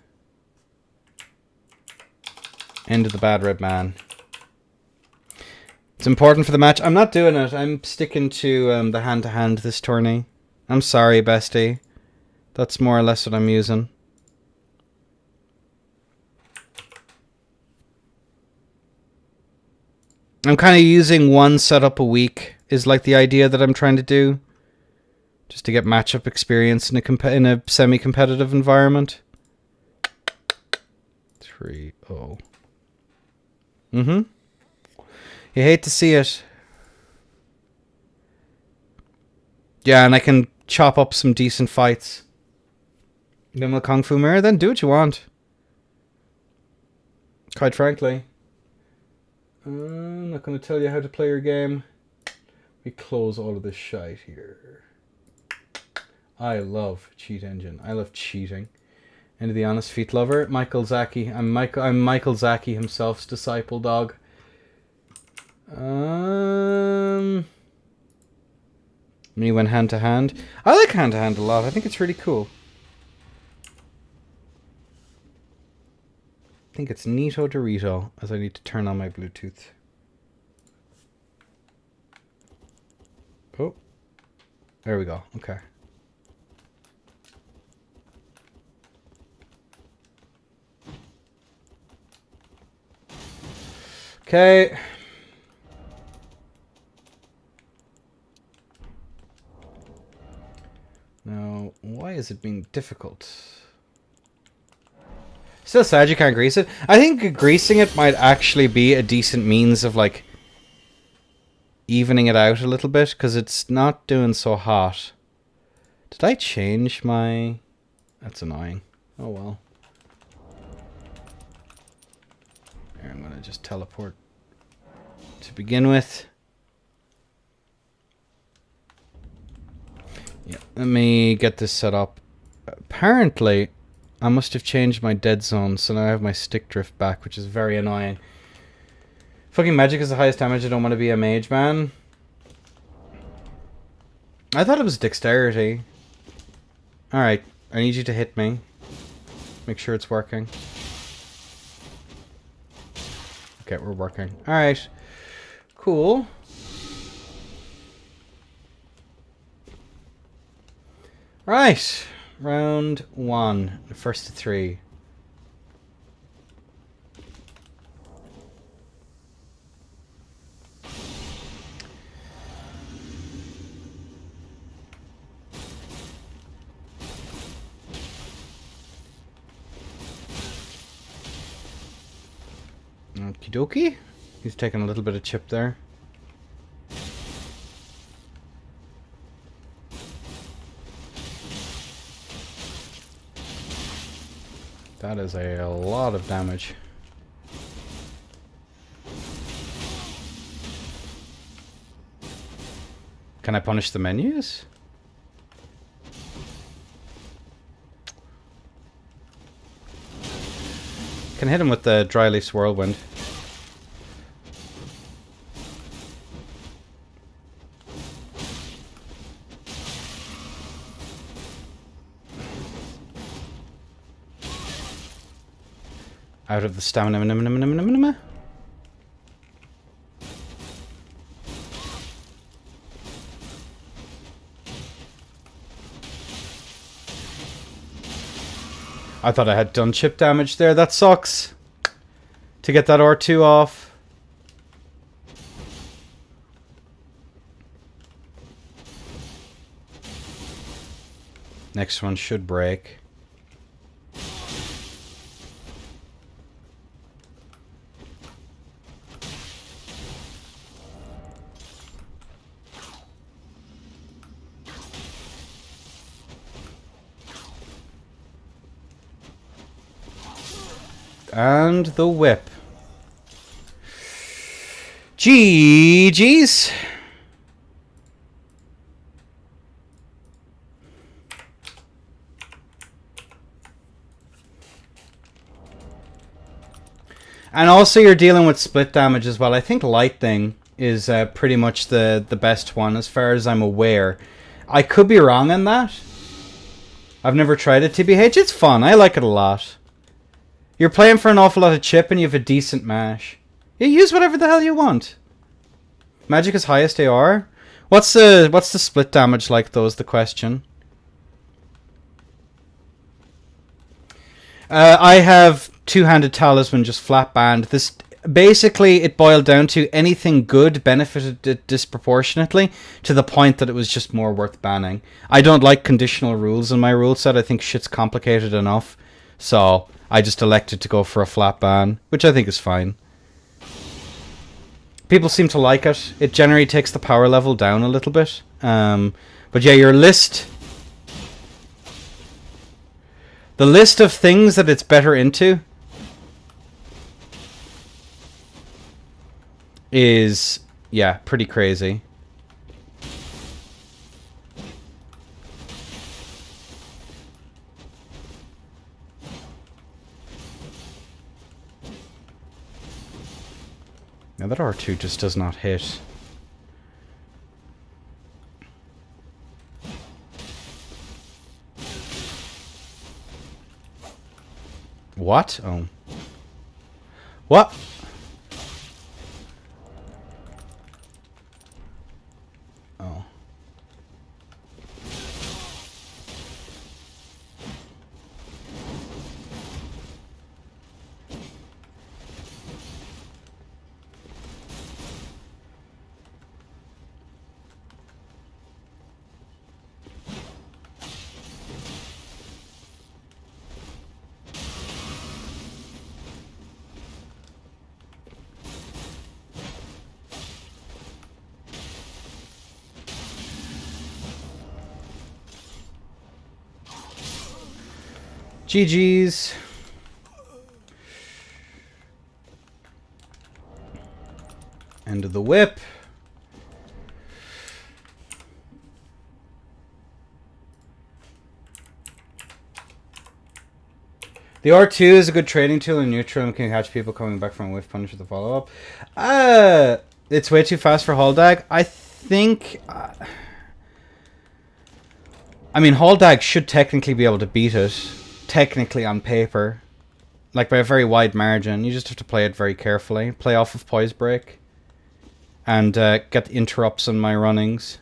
[SPEAKER 2] End of the bad red man. It's important for the match. I'm not doing it. I'm sticking to the hand-to-hand this tourney. I'm sorry, bestie. That's more or less what I'm using. I'm kind of using one setup a week is like the idea that I'm trying to do. Just to get matchup experience in a semi-competitive environment. 3-0. Mm-hmm. You hate to see it. Yeah, and I can chop up some decent fights. Then with Kung Fu Mirror, then do what you want. Quite frankly. I'm not going to tell you how to play your game. We close all of this shite here. I love Cheat Engine. I love cheating. Into the Honest Feet Lover, Michael Zaki. I'm Michael Zaki himself's disciple, dog. Me went hand to hand. I like hand to hand a lot. I think it's really cool. I think it's neato Dorito, as I need to turn on my Bluetooth. Oh. There we go. Okay. Okay. Now, why is it being difficult? Still sad you can't grease it. I think greasing it might actually be a decent means of, like, evening it out a little bit, because it's not doing so hot. Did I change my... That's annoying. Oh well. Here, I'm going to just teleport to begin with. Yeah, let me get this set up. Apparently, I must have changed my dead zone, so now I have my stick drift back, which is very annoying. Fucking magic is the highest damage. I don't want to be a mage, man. I thought it was dexterity. Alright, I need you to hit me. Make sure it's working. Okay, we're working. Alright. Cool. Right. Round 1. The first of 3. Okie dokie. He's taking a little bit of chip there. That is a lot of damage. Can I punish the menus? Can hit him with the Dry Leaf's Whirlwind. Out of the stamina. I thought I had done chip damage there. That sucks. To get that R2 off. Next one should break. And the whip. GG's. And also you're dealing with split damage as well. I think Lightning is pretty much the best one as far as I'm aware. I could be wrong on that. I've never tried it. TBH, it's fun. I like it a lot. You're playing for an awful lot of chip and you have a decent mash. You use whatever the hell you want. Magic is highest AR? What's the split damage like though is the question. I have two-handed talisman, just flat banned. This basically it boiled down to anything good benefited it disproportionately to the point that it was just more worth banning. I don't like conditional rules in my rule set. I think shit's complicated enough. So I just elected to go for a flat ban, which I think is fine. People seem to like it. It generally takes the power level down a little bit. But yeah, your list... The list of things that it's better into is, yeah, pretty crazy. Now that R2 just does not hit. What? Oh. What? Oh. GG's. End of the whip. The R2 is a good trading tool in neutral and can catch people coming back from whiff punish with the follow-up. It's way too fast for Holdag. I think... I mean, Haldag should technically be able to beat it. Technically on paper. Like by a very wide margin. You just have to play it very carefully. Play off of Poise Break. And get the interrupts on my runnings.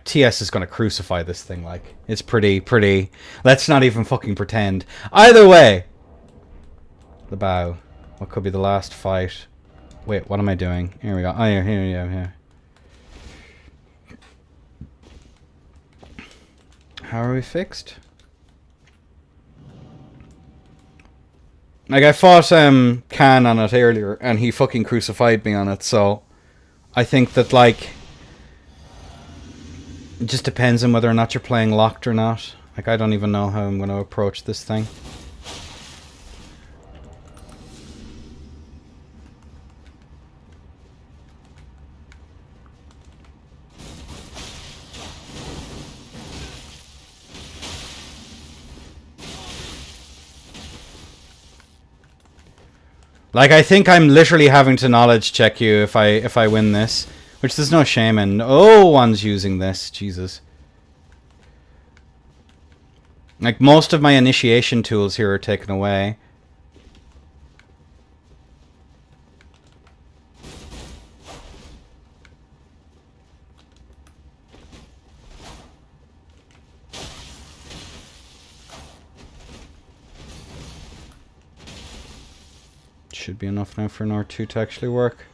[SPEAKER 2] TS is going to crucify this thing, like. It's pretty... Let's not even fucking pretend. Either way! The bow. What could be the last fight? Wait, what am I doing? Here we go. Oh, here. How are we fixed? Like, I fought Khan on it earlier, and he fucking crucified me on it, so... I think that, like... It just depends on whether or not you're playing locked or not. Like, I don't even know how I'm going to approach this thing. Like, I think I'm literally having to knowledge check you if I win this. Which there's no shame in. No one's using this. Jesus. Like, most of my initiation tools here are taken away. Should be enough now for an R2 to actually work.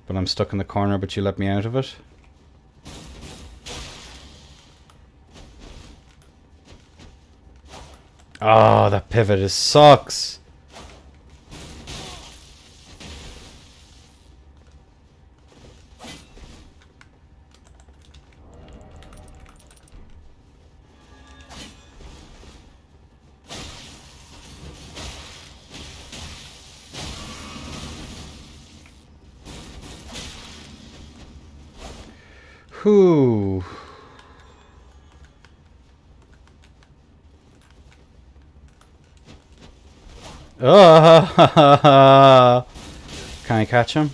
[SPEAKER 2] But I'm stuck in the corner, but you let me out of it. Oh, that pivot sucks. Whew. Oh, can I catch him?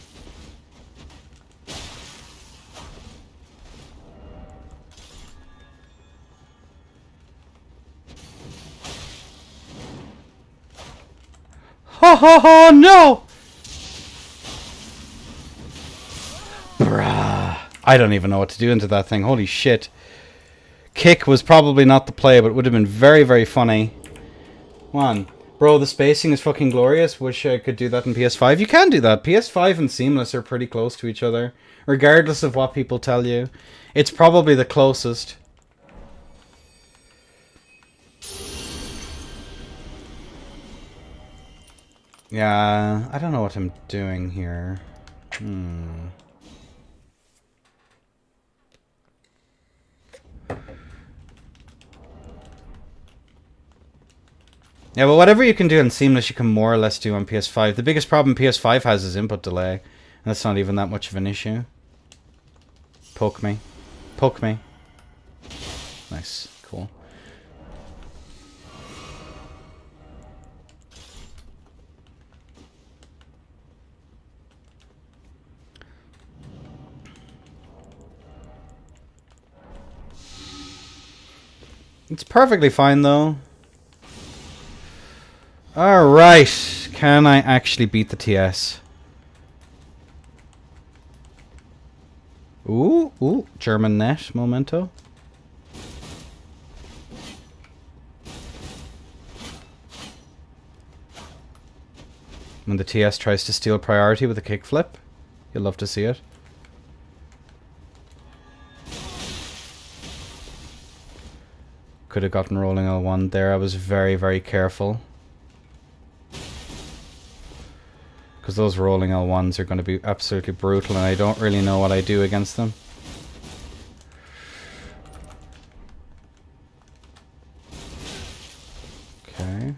[SPEAKER 2] Ha ha ha, no! Bruh. I don't even know what to do into that thing. Holy shit. Kick was probably not the play, but it would have been very, very funny. One. Bro, the spacing is fucking glorious. Wish I could do that in PS5. You can do that. PS5 and Seamless are pretty close to each other. Regardless of what people tell you. It's probably the closest. Yeah, I don't know what I'm doing here. Yeah, but whatever you can do in Seamless, you can more or less do on PS5. The biggest problem PS5 has is input delay. And that's not even that much of an issue. Poke me. Poke me. Nice. Cool. It's perfectly fine, though. Alright. Can I actually beat the TS? Ooh. German net memento. When the TS tries to steal priority with a kickflip. You'll love to see it. Could have gotten rolling L1 there. I was very, very careful. Because those rolling L1s are going to be absolutely brutal, and I don't really know what I do against them. Okay.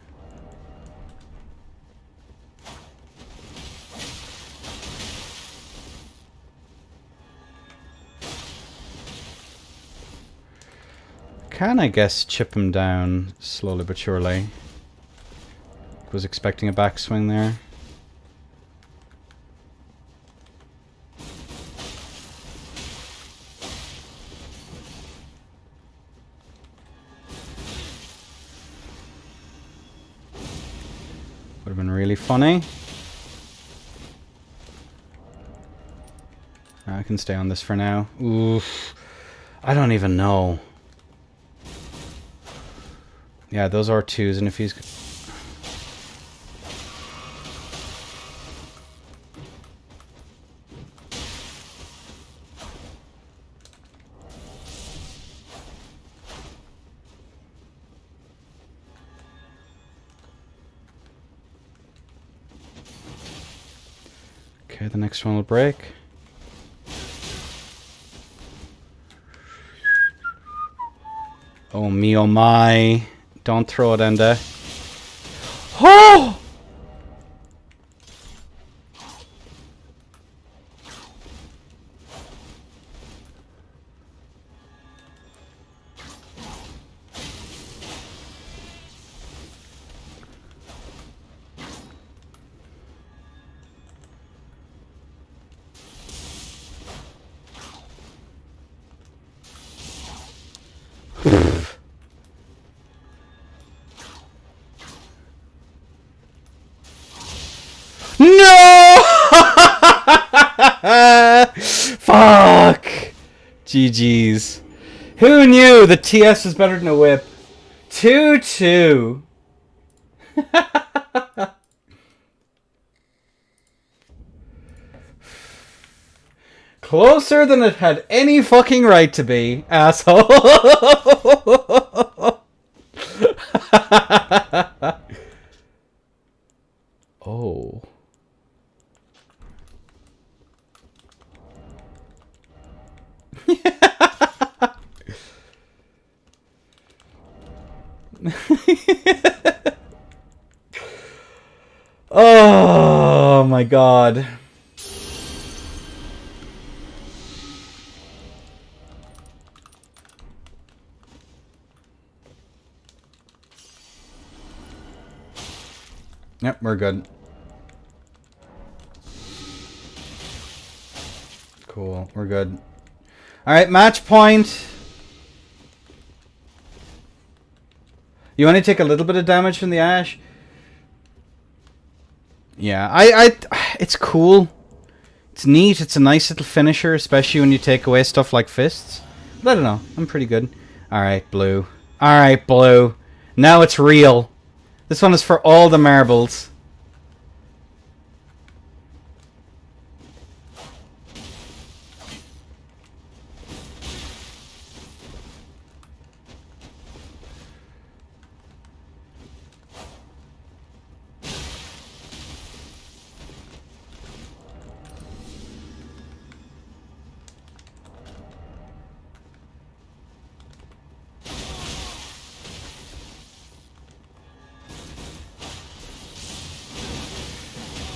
[SPEAKER 2] Can, I guess, chip him down slowly but surely. Was expecting a backswing there. Would have been really funny. I can stay on this for now. Oof. I don't even know. Yeah, those are twos, and if he's... Okay, the next one will break. Oh me, oh my. Don't throw it in there. Oh! No! Fuck! GG's. Who knew the TS was better than a whip? 2-2. Closer than it had any fucking right to be, asshole. Oh. Oh my god. Yep, we're good. Cool, we're good. Alright, match point. You only take a little bit of damage from the Ash? Yeah, it's cool. It's neat, it's a nice little finisher, especially when you take away stuff like fists. But I don't know, I'm pretty good. Alright, blue. Alright, blue. Now it's real. This one is for all the marbles.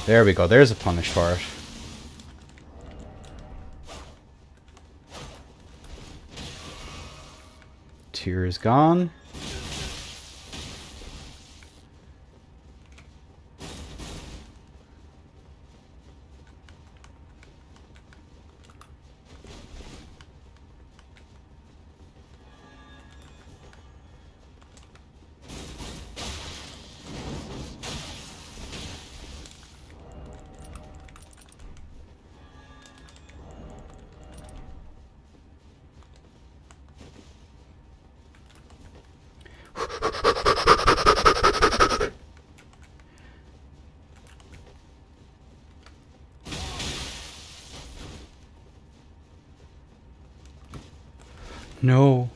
[SPEAKER 2] There we go. There's a punish for it. Tear is gone. No.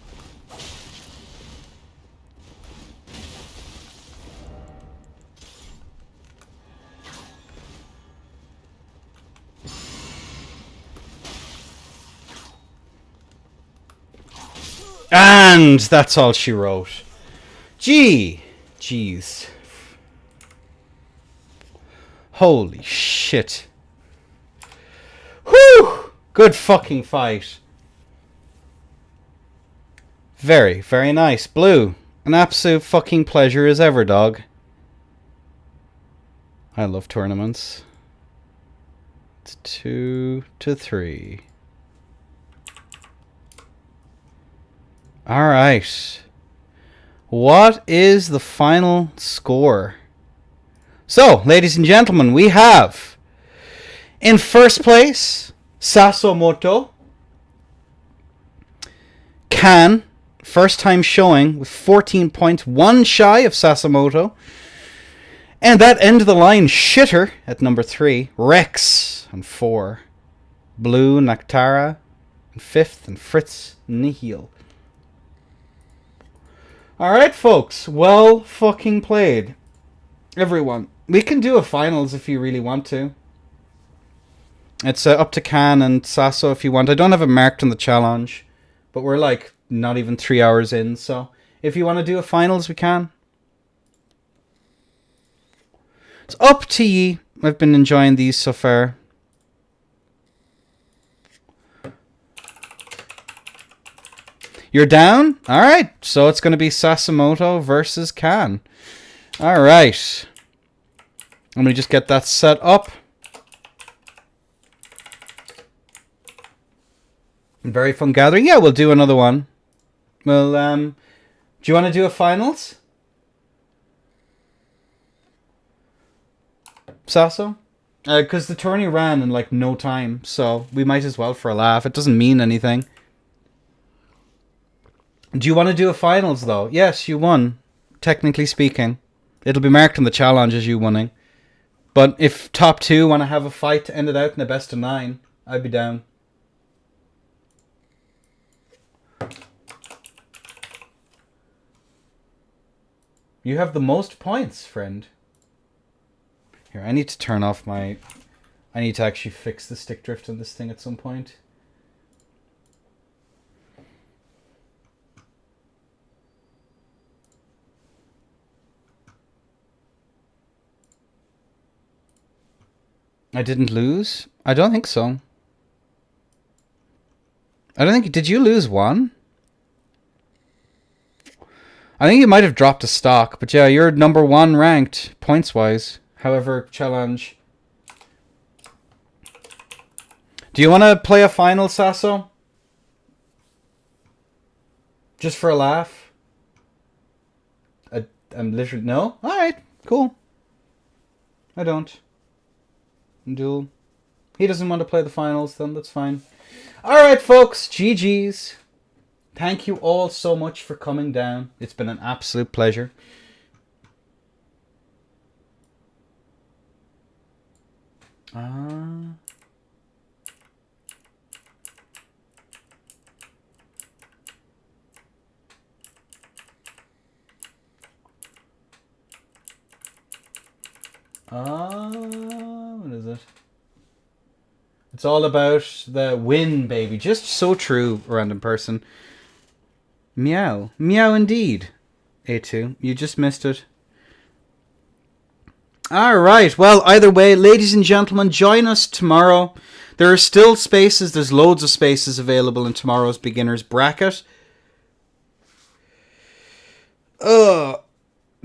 [SPEAKER 2] And that's all she wrote. Jeez. Holy shit. Whew! Good fucking fight. Very, very nice. Blue. An absolute fucking pleasure as ever, dog. I love tournaments. It's 2-3. Alright. What is the final score? So, ladies and gentlemen, we have in first place Sasomoto. Kan, first time showing with 14 points, one shy of Sasomoto. And that end of the line shitter at number 3, Rex on 4, Blue Naktara on 5th, and Fritz Nihil. Alright, folks, well fucking played. Everyone. We can do a finals if you really want to. It's up to Kan and Sasso if you want. I don't have it marked on the challenge, but we're like not even 3 hours in, so if you want to do a finals, we can. It's up to ye. I've been enjoying these so far. You're down? Alright, so it's going to be Sasamoto versus Kan. Alright. Let me just get that set up. Very fun gathering. Yeah, we'll do another one. Well, do you want to do a finals? Sasso? Because the tourney ran in like no time, so we might as well for a laugh. It doesn't mean anything. Do you want to do a finals though? Yes, you won. Technically speaking. It'll be marked on the challenge as you winning. But if top 2 want to have a fight to end it out in a best of 9, I'd be down. You have the most points, friend. Here, I need to turn off my... I need to actually fix the stick drift on this thing at some point. I didn't lose? I don't think so. I don't think... Did you lose 1? I think you might have dropped a stock. But yeah, you're number 1 ranked, points-wise. However, challenge. Do you want to play a final, Sasso? Just for a laugh? I'm literally... No? Alright, cool. I don't. Duel. He doesn't want to play the finals, then that's fine. Alright, folks. GG's. Thank you all so much for coming down. It's been an absolute pleasure. What is it? It's all about the win, baby. Just so true, random person. Meow. Meow indeed. A2. You just missed it. Alright, well, either way, ladies and gentlemen, join us tomorrow. There are still spaces. There's loads of spaces available in tomorrow's beginner's bracket.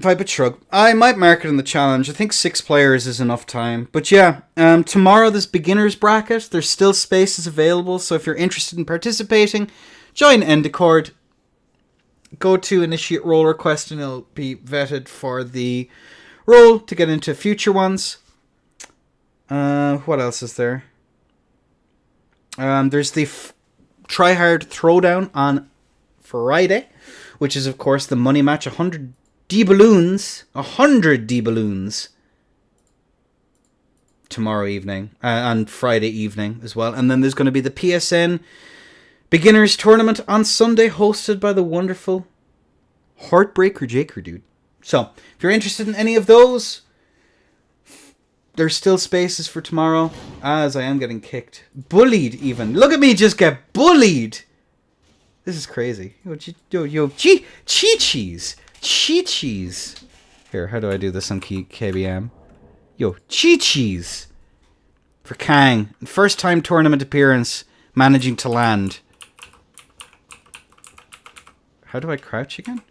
[SPEAKER 2] Vibe shrug. I might mark it in the challenge. I think 6 players is enough time. But yeah, tomorrow this beginner's bracket, there's still spaces available. So if you're interested in participating, join Endicord. Go to initiate role request and it'll be vetted for the role to get into future ones. What else is there? There's the Try Hard Throwdown on Friday, which is of course the money match. 100 D-balloons. 100 D-balloons. Tomorrow evening. And Friday evening as well. And then there's going to be the PSN Beginners Tournament on Sunday, hosted by the wonderful Heartbreaker Jaker dude. So, if you're interested in any of those, there's still spaces for tomorrow, as I am getting kicked. Bullied, even. Look at me just get bullied! This is crazy. Yo, Chi-Cheese. Chi-Cheese. Here, how do I do this on KBM? Yo, Chi-Cheese. For Kang. First time tournament appearance, managing to land. How do I crouch again?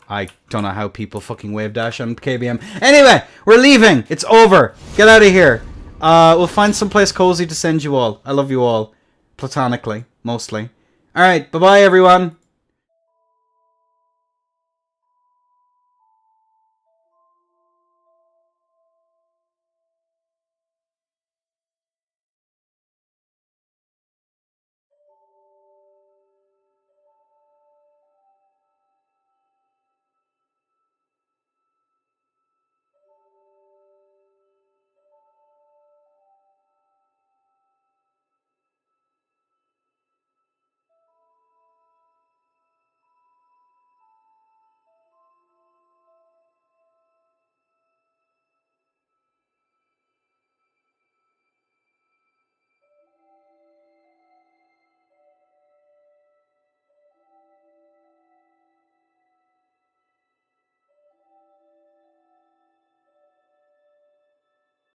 [SPEAKER 2] I don't know how people fucking wave dash on KBM. Anyway, we're leaving. It's over. Get out of here. We'll find someplace cozy to send you all. I love you all. Platonically, mostly. Alright, bye-bye, everyone.